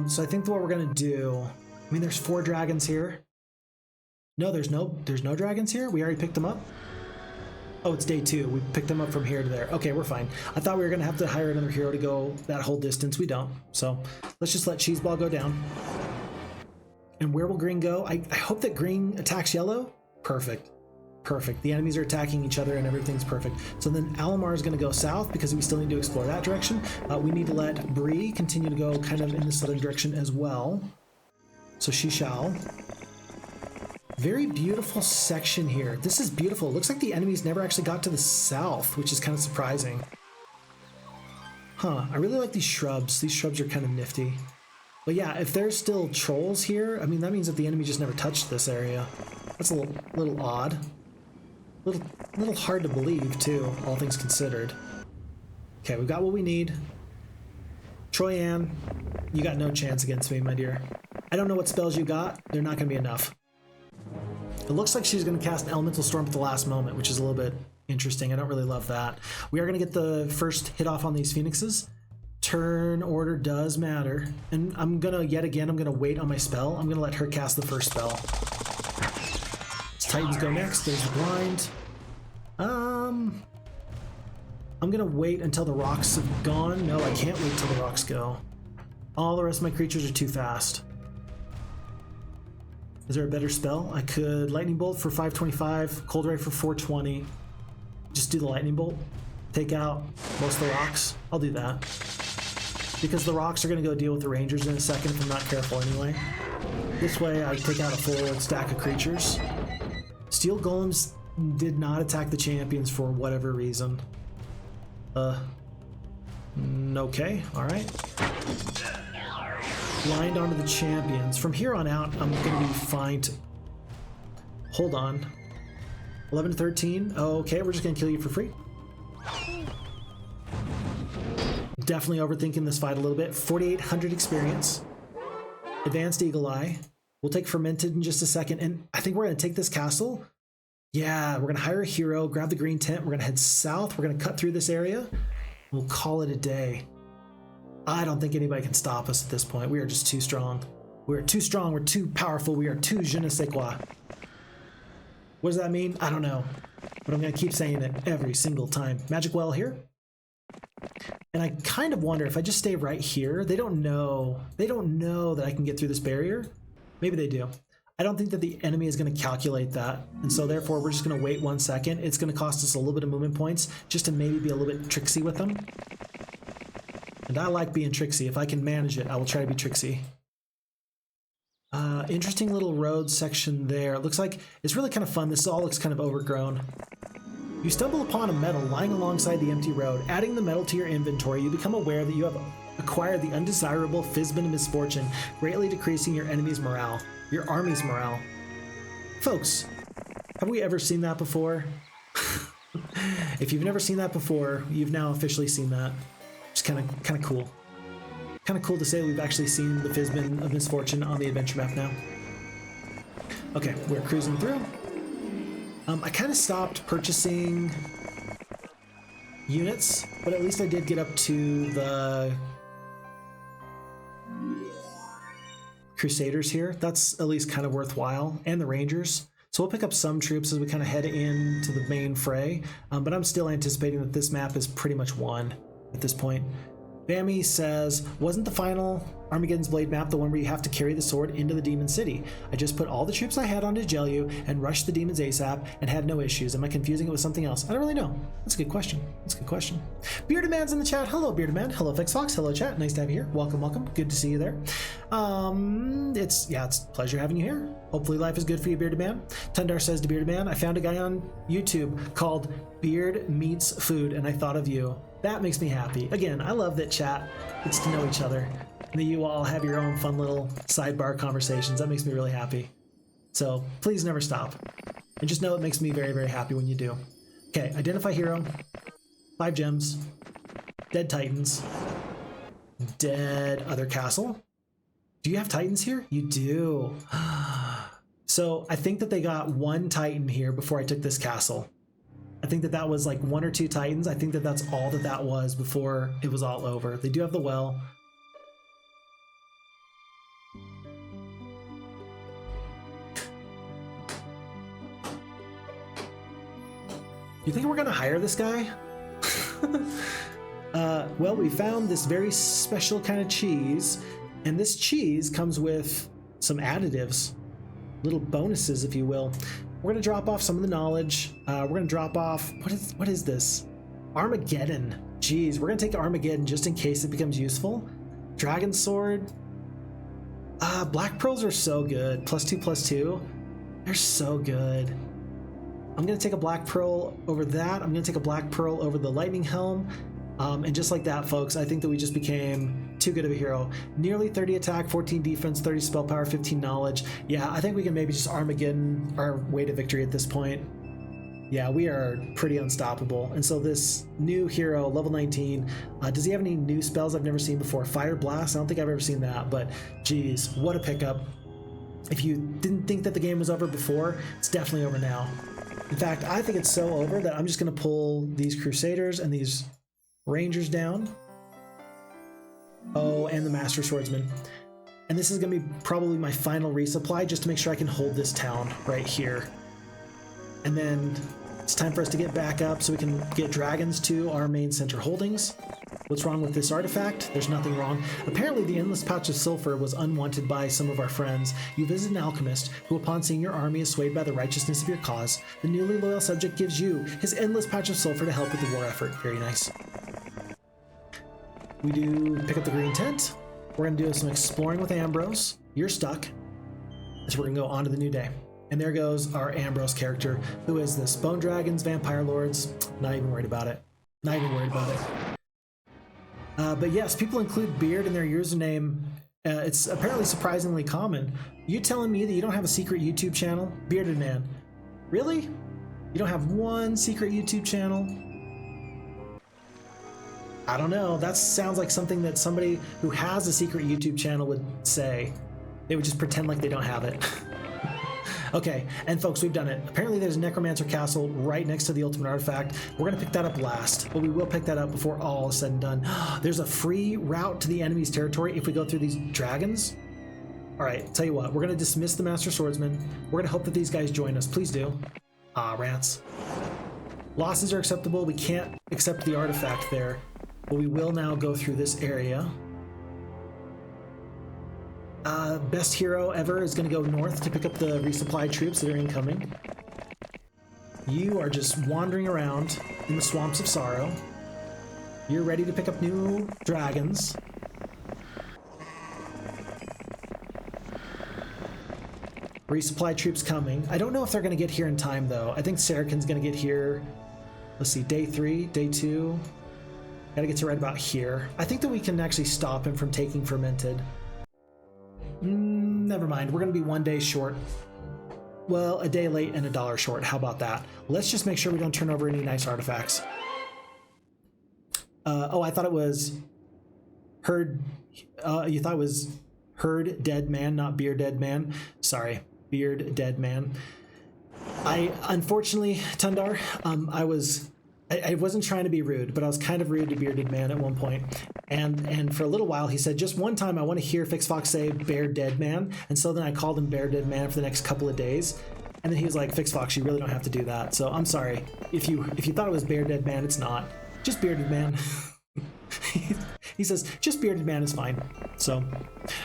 So I think what we're gonna do, I mean, there's 4 dragons here. No, there's no dragons here. We already picked them up. Oh, it's day 2. We picked them up from here to there. Okay, we're fine. I thought we were gonna have to hire another hero to go that whole distance. We don't. So let's just let Cheez Ball go down. And where will green go? I hope that green attacks yellow. Perfect. Perfect. The enemies are attacking each other and everything's perfect. So then Alamar is going to go south because we still need to explore that direction. We need to let Brie continue to go kind of in the southern direction as well. So she shall. Very beautiful section here. This is beautiful. It looks like the enemies never actually got to the south, which is kind of surprising. Huh. I really like these shrubs. These shrubs are kind of nifty. But yeah, if there's still trolls here, I mean, that means that the enemy just never touched this area. That's a little odd. Little hard to believe, too, all things considered. Okay, we've got what we need. Troyan, you got no chance against me, my dear. I don't know what spells you got. They're not going to be enough. It looks like she's going to cast Elemental Storm at the last moment, which is a little bit interesting. I don't really love that. We are going to get the first hit off on these Phoenixes. Turn order does matter. And I'm going to, yet again, I'm going to wait on my spell. I'm going to let her cast the first spell. Titans go next. There's the blind. I'm gonna wait until the rocks have gone. No, I can't wait till the rocks go. All the rest of my creatures are too fast. Is there a better spell? I could Lightning Bolt for 525, Cold Ray for 420. Just do the Lightning Bolt. Take out most of the rocks. I'll do that. Because the rocks are gonna go deal with the Rangers in a second if I'm not careful anyway. This way I take out a full stack of creatures. Steel Golems did not attack the champions for whatever reason. Okay, alright. Blind onto the champions. From here on out, I'm gonna be fine to... Hold on. 11 to 13. Okay, we're just gonna kill you for free. Definitely overthinking this fight a little bit. 4,800 experience. Advanced Eagle Eye. We'll take Fermented in just a second, and I think we're gonna take this castle. Yeah, we're gonna hire a hero, grab the green tent, we're gonna head south, we're gonna cut through this area, we'll call it a day. I don't think anybody can stop us at this point. We are just too strong. We're too strong, we're too powerful, we are too je ne sais quoi. What does that mean? I don't know. But I'm gonna keep saying it every single time. Magic Well here. And I kind of wonder if I just stay right here, they don't know that I can get through this barrier. Maybe they do. I don't think that the enemy is going to calculate that, and so therefore we're just going to wait 1 second. It's going to cost us a little bit of movement points just to maybe be a little bit tricksy with them. And I like being tricksy. If I can manage it, I will try to be tricksy. Interesting little road section there. It looks like it's really kind of fun. This all looks kind of overgrown. You stumble upon a medal lying alongside the empty road. Adding the medal to your inventory, you become aware that you have acquired the undesirable Fizbin of Misfortune, greatly decreasing your enemy's morale. Your army's morale. Folks, have we ever seen that before? If you've never seen that before, you've now officially seen that. It's kind of cool. Kind of cool to say we've actually seen the Fizbin of Misfortune on the adventure map now. Okay, we're cruising through. I kind of stopped purchasing units, but at least I did get up to the Crusaders here. That's at least kind of worthwhile, and the Rangers. So we'll pick up some troops as we kind of head into the main fray, but I'm still anticipating that this map is pretty much won at this point. Bammy says, wasn't the final Armageddon's Blade map the one where you have to carry the sword into the demon city? I just put all the troops I had onto Jelyu and rushed the demons ASAP and had no issues. Am I confusing it with something else? I don't really know. That's a good question. That's a good question. Bearded Man's in the chat. Hello, Bearded Man. Hello, FixFox. Hello, chat. Nice to have you here. Welcome, welcome. Good to see you there. It's a pleasure having you here. Hopefully life is good for you, Bearded Man. Tundar says to Bearded Man, I found a guy on YouTube called Beard Meets Food, and I thought of you. That makes me happy. Again, I love that chat gets to know each other, and that you all have your own fun little sidebar conversations. That makes me really happy. So please never stop. And just know it makes me very, very happy when you do. Okay, identify hero. 5 gems. Dead Titans. Dead other castle. Do you have Titans here? You do. So I think that they got 1 Titan here before I took this castle. I think that that was like 1 or 2 Titans. I think that that's all that that was before it was all over. They do have the well. You think we're gonna hire this guy? Well, we found this very special kind of cheese, and this cheese comes with some additives, little bonuses, if you will. We're gonna drop off some of the knowledge. We're gonna drop off, what is this? Armageddon. Jeez, we're gonna take Armageddon just in case it becomes useful. Dragon Sword. Black Pearls are so good. +2/+2. They're so good. I'm gonna take a Black Pearl over that. I'm gonna take a Black Pearl over the Lightning Helm. And just like that, folks, I think that we just became too good of a hero. Nearly 30 attack, 14 defense, 30 spell power, 15 knowledge. Yeah, I think we can maybe just Armageddon our way to victory at this point. Yeah, we are pretty unstoppable. And so this new hero, level 19, does he have any new spells I've never seen before? Fire Blast? I don't think I've ever seen that, but geez, what a pickup. If you didn't think that the game was over before, it's definitely over now. In fact, I think it's so over that I'm just gonna pull these Crusaders and these Rangers down. Oh, and the Master Swordsman. And this is gonna be probably my final resupply just to make sure I can hold this town right here. And then it's time for us to get back up so we can get dragons to our main center holdings. What's wrong with this artifact? There's nothing wrong. Apparently the endless pouch of sulfur was unwanted by some of our friends. You visit an alchemist who, upon seeing your army is swayed by the righteousness of your cause, the newly loyal subject gives you his endless pouch of sulfur to help with the war effort. Very nice. We do pick up the green tent. We're gonna do some exploring with Ambrose. You're stuck. So we're gonna go on to the new day. And there goes our Ambrose character. Who is this? Bone Dragons, Vampire Lords. Not even worried about it. Not even worried about it. But yes, people include beard in their username. It's apparently surprisingly common. You telling me that you don't have a secret YouTube channel? Bearded Man. Really? You don't have one secret YouTube channel? I don't know. That sounds like something that somebody who has a secret YouTube channel would say. They would just pretend like they don't have it. Okay, and folks, we've done it. Apparently there's a Necromancer Castle right next to the Ultimate Artifact. We're gonna pick that up last, but we will pick that up before all is said and done. There's a free route to the enemy's territory if we go through these dragons. All right, tell you what, we're gonna dismiss the Master Swordsman. We're gonna hope that these guys join us. Please do. Ah, rats. Losses are acceptable. We can't accept the artifact there, but we will now go through this area. Best hero ever is going to go north to pick up the resupply troops that are incoming. You are just wandering around in the swamps of sorrow. You're ready to pick up new dragons. Resupply troops coming. I don't know if they're going to get here in time though. I think Sarachen's going to get here. Let's see, day 3, day 2. Gotta get to right about here. I think that we can actually stop him from taking fermented. Never mind, we're gonna be 1 day short. Well, a day late and $1 short, how about that? Let's just make sure we don't turn over any nice artifacts. Oh, I thought it was Herd, you thought it was Herd Dead Man, not Beard Dead Man. Sorry, Beard Dead Man. Unfortunately, Tundar, I wasn't trying to be rude, but I was kind of rude to Bearded Man at one point. And for a little while, he said, just one time I want to hear FixFox say Bear Dead Man. And so then I called him Bear Dead Man for the next couple of days. And then he was like, FixFox, you really don't have to do that. So I'm sorry. If you thought it was Bear Dead Man, it's not. Just Bearded Man. He says, just Bearded Man is fine. So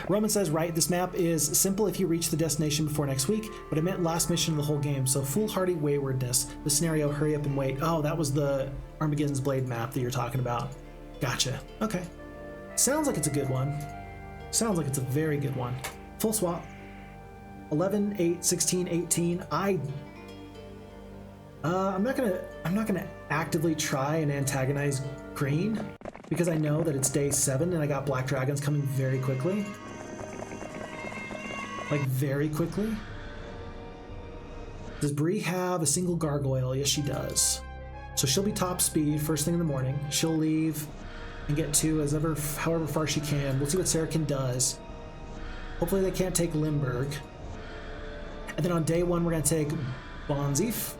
Roman says, right, this map is simple if you reach the destination before next week, but I meant last mission of the whole game, so foolhardy waywardness. The scenario, hurry up and wait. Oh, that was the Armageddon's Blade map that you're talking about. Gotcha. Okay. Sounds like it's a good one. Sounds like it's a very good one. Full swap. 11, 8, 16, 18. I'm not gonna actively try and antagonize green because I know that it's day 7 and I got black dragons coming very quickly. Like very quickly. Does Brie have a single gargoyle? Yes, she does. So she'll be top speed first thing in the morning. She'll leave and get to however far she can. We'll see what Saracen does. Hopefully they can't take Limburg. And then on day 1, we're going to take Bonzief,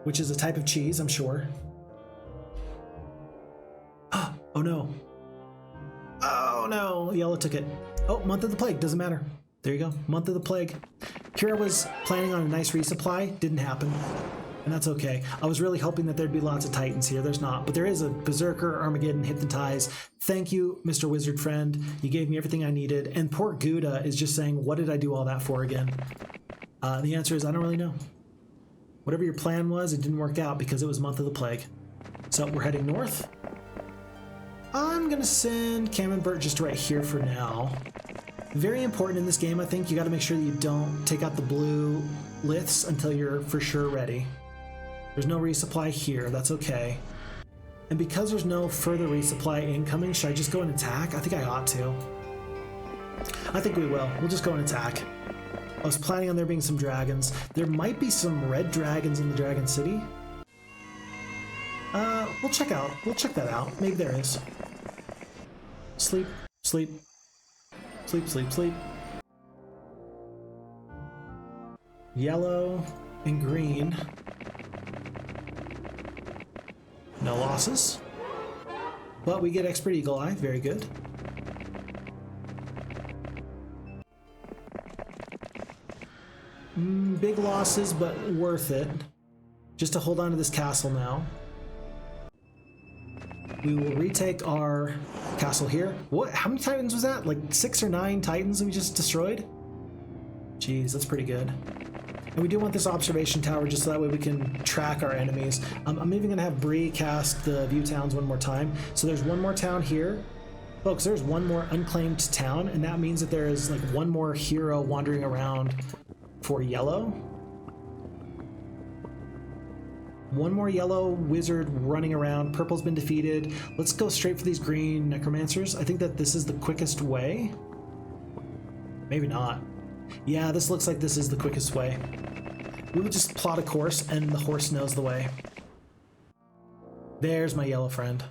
which is a type of cheese, I'm sure. Oh no. Oh no, Yellow took it. Oh, Month of the Plague, doesn't matter. There you go, Month of the Plague. Kira was planning on a nice resupply, didn't happen. And that's okay. I was really hoping that there'd be lots of Titans here. There's not, but there is a Berserker, Armageddon, Hypnotize. Thank you, Mr. Wizard Friend. You gave me everything I needed. And poor Gouda is just saying, what did I do all that for again? The answer is, I don't really know. Whatever your plan was, it didn't work out because it was Month of the Plague. So we're heading north. I'm gonna send Camembert just right here for now. Very important in this game, I think. You gotta make sure that you don't take out the blue liths until you're for sure ready. There's no resupply here, that's okay. And because there's no further resupply incoming, should I just go and attack? I think I ought to. I think we will. We'll just go and attack. I was planning on there being some dragons. There might be some red dragons in the Dragon City. We'll check that out. Maybe there is. Sleep, sleep, sleep, sleep, sleep. Yellow and green. No losses. But we get Expert Eagle Eye, very good. Big losses, but worth it. Just to hold on to this castle now. We will retake our castle here. What? How many Titans was that? Like 6 or 9 Titans that we just destroyed? Jeez, that's pretty good. And we do want this observation tower just so that way we can track our enemies. I'm even going to have Brie cast the view towns one more time. So there's one more town here. Folks, there's one more unclaimed town, and that means that there is like one more hero wandering around for yellow. One more yellow wizard running around. Purple's been defeated. Let's go straight for these green necromancers. I think that this is the quickest way. Maybe not. Yeah, this looks like this is the quickest way. We would just plot a course and the horse knows the way. There's my yellow friend.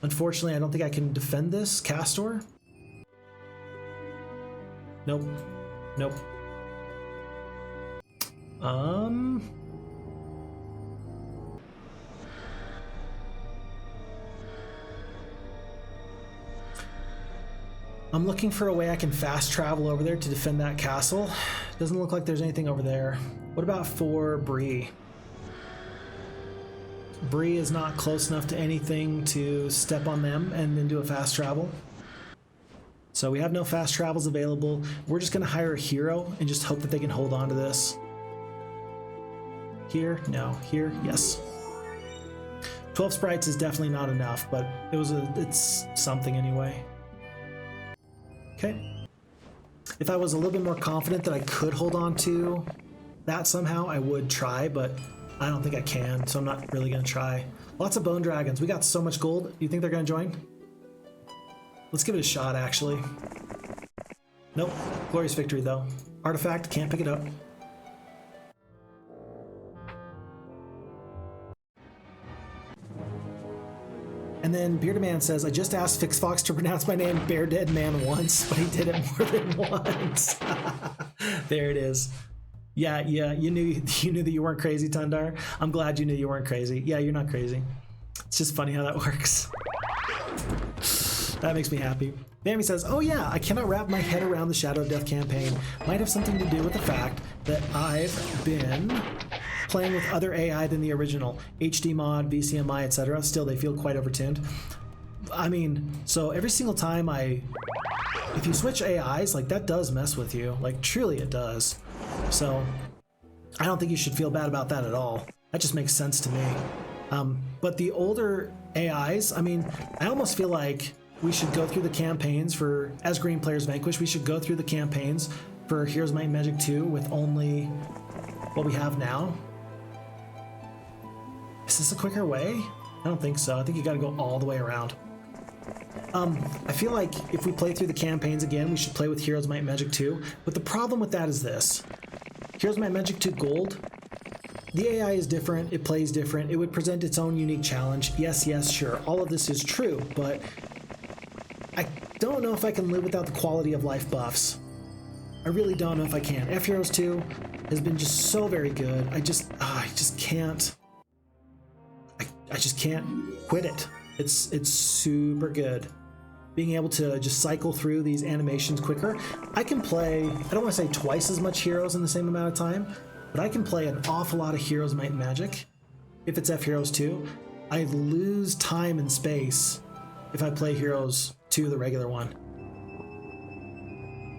Unfortunately, I don't think I can defend this Castor. Nope. Nope. I'm looking for a way I can fast travel over there to defend that castle. Doesn't look like there's anything over there. What about for Brie? Brie is not close enough to anything to step on them and then do a fast travel. So we have no fast travels available. We're just gonna hire a hero and just hope that they can hold on to this. Here, no. Here, yes. 12 sprites is definitely not enough, but it's something anyway. Okay. If I was a little bit more confident that I could hold on to that somehow, I would try, but I don't think I can, so I'm not really gonna try. Lots of bone dragons. We got so much gold. You think they're gonna join? Let's give it a shot, actually. Nope. Glorious victory, though. Artifact, can't pick it up. And then Bearded Man says, I just asked Fix Fox to pronounce my name Bear Dead Man once, but he did it more than once. There it is. Yeah, you knew that you weren't crazy, Tundar. I'm glad you knew you weren't crazy. Yeah, you're not crazy. It's just funny how that works. That makes me happy. Bambi says, oh yeah, I cannot wrap my head around the Shadow of Death campaign. Might have something to do with the fact that I've been playing with other AI than the original. HD mod, VCMI, etc. Still, they feel quite overtuned. I mean, so every single time if you switch AIs, like that does mess with you. Like truly it does. So I don't think you should feel bad about that at all. That just makes sense to me. But the older AIs, I mean, I almost feel like we should go through the campaigns for, as Green Players Vanquish, we should go through the campaigns for Heroes Might and Magic 2 with only what we have now. Is this a quicker way? I don't think so. I think you gotta go all the way around. I feel like if we play through the campaigns again, we should play with Heroes Might and Magic 2. But the problem with that is this. Heroes Might and Magic 2 Gold The AI is different, it plays different, it would present its own unique challenge. Yes, yes, sure, all of this is true, but I don't know if I can live without the quality of life buffs. I really don't know if I can. FHeroes2 has been just so very good. I just can't. I just can't quit it. It's super good. Being able to just cycle through these animations quicker. I can play, I don't want to say twice as much Heroes in the same amount of time, but I can play an awful lot of Heroes Might and Magic. If it's FHeroes2, I lose time and space if I play Heroes 2, the regular one.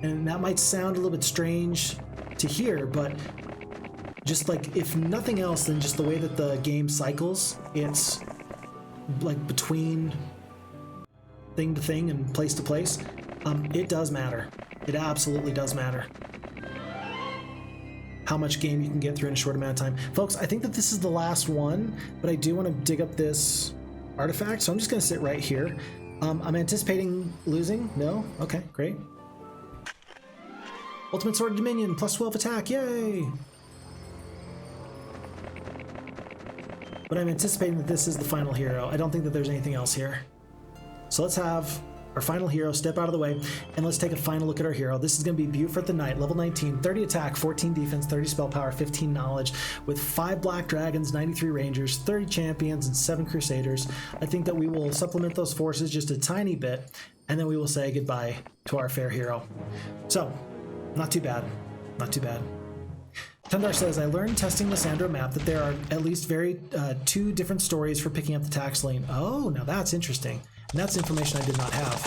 And that might sound a little bit strange to hear, but just like, if nothing else than just the way that the game cycles, it's like between thing to thing and place to place, it does matter. It absolutely does matter how much game you can get through in a short amount of time. Folks, I think that this is the last one, but I do want to dig up this artifact, so I'm just going to sit right here. I'm anticipating losing. No? Okay, great. Ultimate Sword of Dominion, plus 12 attack, yay! But I'm anticipating that this is the final hero. I don't think that there's anything else here. So let's have our final hero step out of the way, and let's take a final look at our hero. This is going to be Buford the Knight, level 19, 30 attack, 14 defense, 30 spell power, 15 knowledge, with 5 black dragons, 93 rangers, 30 champions, and 7 crusaders. I think that we will supplement those forces just a tiny bit, and then we will say goodbye to our fair hero. So, not too bad. Not too bad. Tundar says, I learned testing the Sandro map that there are at least 2 different stories for picking up the tax lane. Oh, now that's interesting. And that's information I did not have.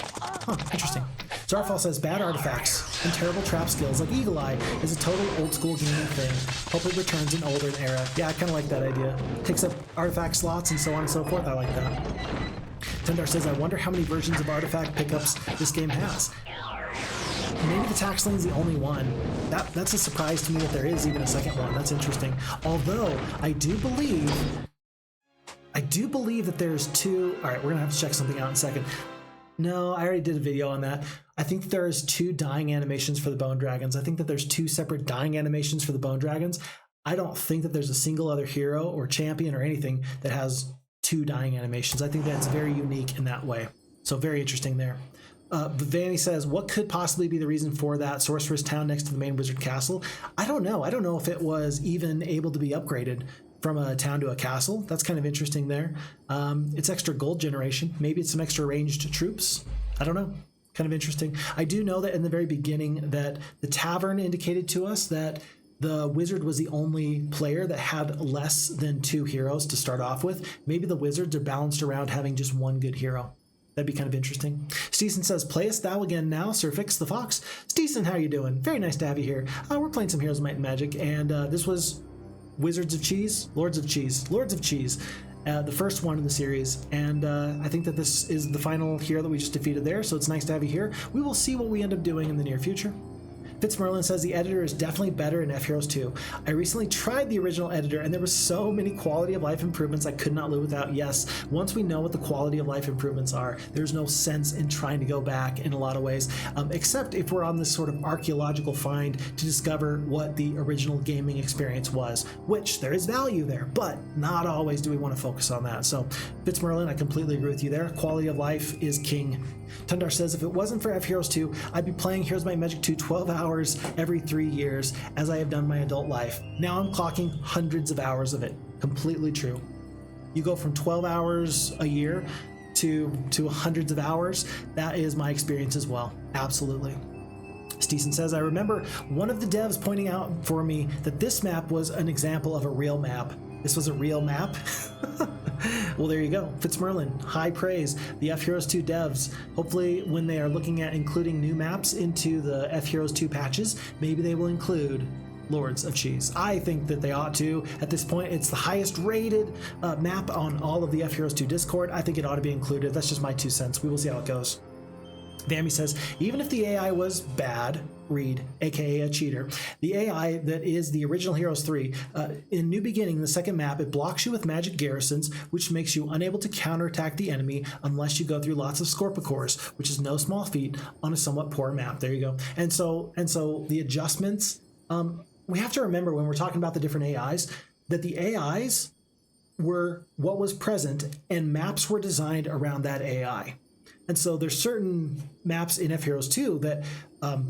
Huh, interesting. Zarfall says, bad artifacts and terrible trap skills like Eagle Eye is a total old school gaming thing. Hope it returns in older era. Yeah, I kind of like that idea. Takes up artifact slots and so on and so forth. I like that. Tundar says, I wonder how many versions of artifact pickups this game has. Maybe the tax lane's the only one. That's a surprise to me that there is even a second one. That's interesting. Although I do believe that there's 2. All right, we're gonna have to check something out in a second. No, I already did a video on that. I think that there's 2 dying animations for the Bone Dragons. I think that there's 2 separate dying animations for the Bone Dragons. I don't think that there's a single other hero or champion or anything that has 2 dying animations. I think that's very unique in that way. So very interesting there. Vanny says, what could possibly be the reason for that sorceress town next to the main wizard castle? I don't know. I don't know if it was even able to be upgraded from a town to a castle. That's kind of interesting there. It's extra gold generation. Maybe it's some extra ranged troops. I don't know. Kind of interesting. I do know that in the very beginning that the Tavern indicated to us that the wizard was the only player that had less than 2 heroes to start off with. Maybe the wizards are balanced around having just 1 good hero. That'd be kind of interesting. Steeson says, playest thou again now, Sir Fix the Fox? Steeson, how you doing? Very nice to have you here. We're playing some Heroes of Might and Magic, and this was Wizards of Cheez? Lords of Cheez. Lords of Cheez. The first one in the series, and I think that this is the final hero that we just defeated there, so it's nice to have you here. We will see what we end up doing in the near future. FitzMerlin says the editor is definitely better in FHeroes2. I recently tried the original editor and there were so many quality of life improvements I could not live without. Yes, once we know what the quality of life improvements are, there's no sense in trying to go back in a lot of ways, except if we're on this sort of archaeological find to discover what the original gaming experience was, which there is value there, but not always do we want to focus on that. So FitzMerlin, I completely agree with you there. Quality of life is king. Tundar says, if it wasn't for FHeroes2, I'd be playing Heroes of Might and Magic 2 12 hours every 3 years, as I have done my adult life. Now I'm clocking hundreds of hours of it. Completely true. You go from 12 hours a year to hundreds of hours. That is my experience as well. Absolutely. Steeson says, I remember one of the devs pointing out for me that this map was an example of a real map. This was a real map? Well, there you go. FitzMerlin, high praise. The FHeroes2 devs, hopefully when they are looking at including new maps into the FHeroes2 patches, maybe they will include Lords of Cheez. I think that they ought to. At this point, it's the highest rated map on all of the FHeroes2 Discord. I think it ought to be included. That's just my 2 cents. We will see how it goes. Vammy says, even if the AI was bad, Reed, aka a cheater, the AI that is the original Heroes 3, in New Beginning, the second map, it blocks you with magic garrisons, which makes you unable to counterattack the enemy unless you go through lots of Scorpicores, which is no small feat on a somewhat poor map. There you go. And so the adjustments, we have to remember when we're talking about the different AIs, that the AIs were what was present, and maps were designed around that AI. And so there's certain maps in FHeroes2 that,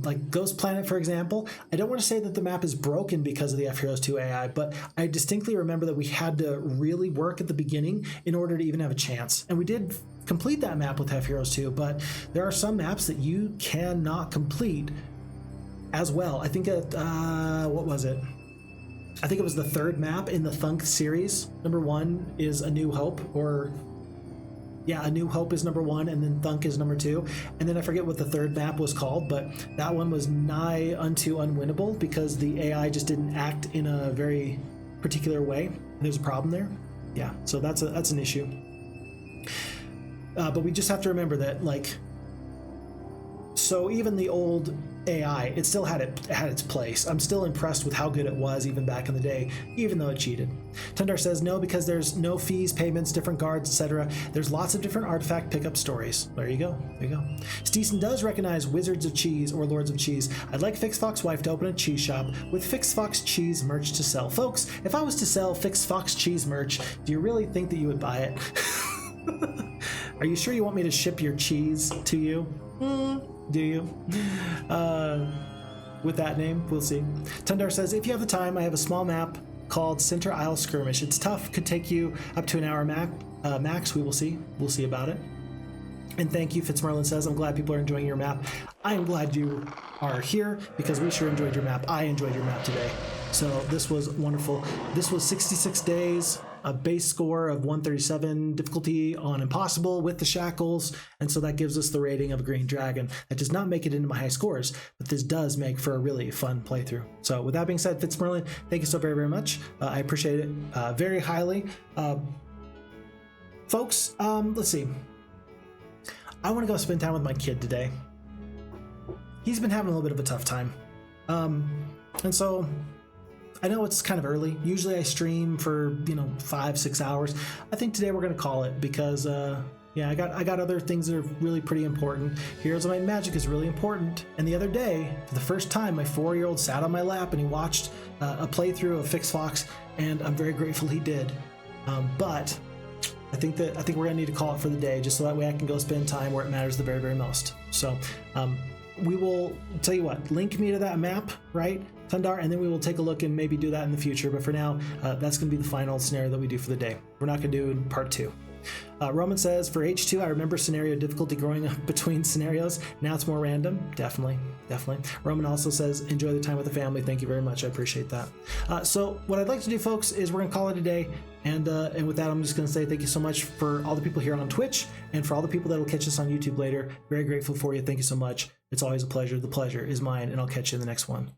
like Ghost Planet, for example, I don't want to say that the map is broken because of the FHeroes2 AI, but I distinctly remember that we had to really work at the beginning in order to even have a chance. And we did complete that map with FHeroes2, but there are some maps that you cannot complete as well. I think, what was it? I think it was the third map in the Thunk series. Number 1 is A New Hope, or yeah, A New Hope is number 1, and then Thunk is number 2. And then I forget what the third map was called, but that one was nigh unto unwinnable because the AI just didn't act in a very particular way. There's a problem there. Yeah, so that's an issue. But we just have to remember that, like, so even the old AI, it still had its place. I'm still impressed with how good it was even back in the day, even though it cheated. Tundar says no, because there's no fees, payments, different guards, etc. There's lots of different artifact pickup stories. There you go. There you go. Steeson does recognize Wizards of Cheez or Lords of Cheez. I'd like FixFox wife to open a cheese shop with FixFox Cheez merch to sell. Folks, if I was to sell FixFox Cheez merch, do you really think that you would buy it? Are you sure you want me to ship your cheese to you? Do you? With that name, we'll see. Tundar says, if you have the time, I have a small map called Center Isle Skirmish. It's tough, could take you up to an hour max. We will see. We'll see about it. And thank you, FitzMerlin says, I'm glad people are enjoying your map. I am glad you are here because we sure enjoyed your map. I enjoyed your map today. So this was wonderful. This was 66 days, a base score of 137, difficulty on Impassible with the Shackles, and so that gives us the rating of a Green Dragon. That does not make it into my high scores, but this does make for a really fun playthrough. So with that being said, FitzMerlin, thank you so very, very much. I appreciate it very highly. Folks, let's see. I want to go spend time with my kid today. He's been having a little bit of a tough time. And so I know it's kind of early. Usually I stream for, 5-6 hours. I think today we're going to call it because, I got other things that are really pretty important. Heroes of Might and Magic is really important. And the other day, for the first time, my 4-year-old sat on my lap and he watched a playthrough of FixFox, and I'm very grateful he did. But I think we're going to need to call it for the day, just so that way I can go spend time where it matters the very, very most. So we will tell you what, link me to that map, right, Tundar, and then we will take a look and maybe do that in the future. But for now, that's going to be the final scenario that we do for the day. We're not going to do in part 2. Roman says, for H2, I remember scenario difficulty growing up between scenarios. Now it's more random. Definitely. Roman also says, enjoy the time with the family. Thank you very much. I appreciate that. So what I'd like to do, folks, is we're going to call it a day. And with that, I'm just going to say thank you so much for all the people here on Twitch and for all the people that will catch us on YouTube later. Very grateful for you. Thank you so much. It's always a pleasure. The pleasure is mine, and I'll catch you in the next one.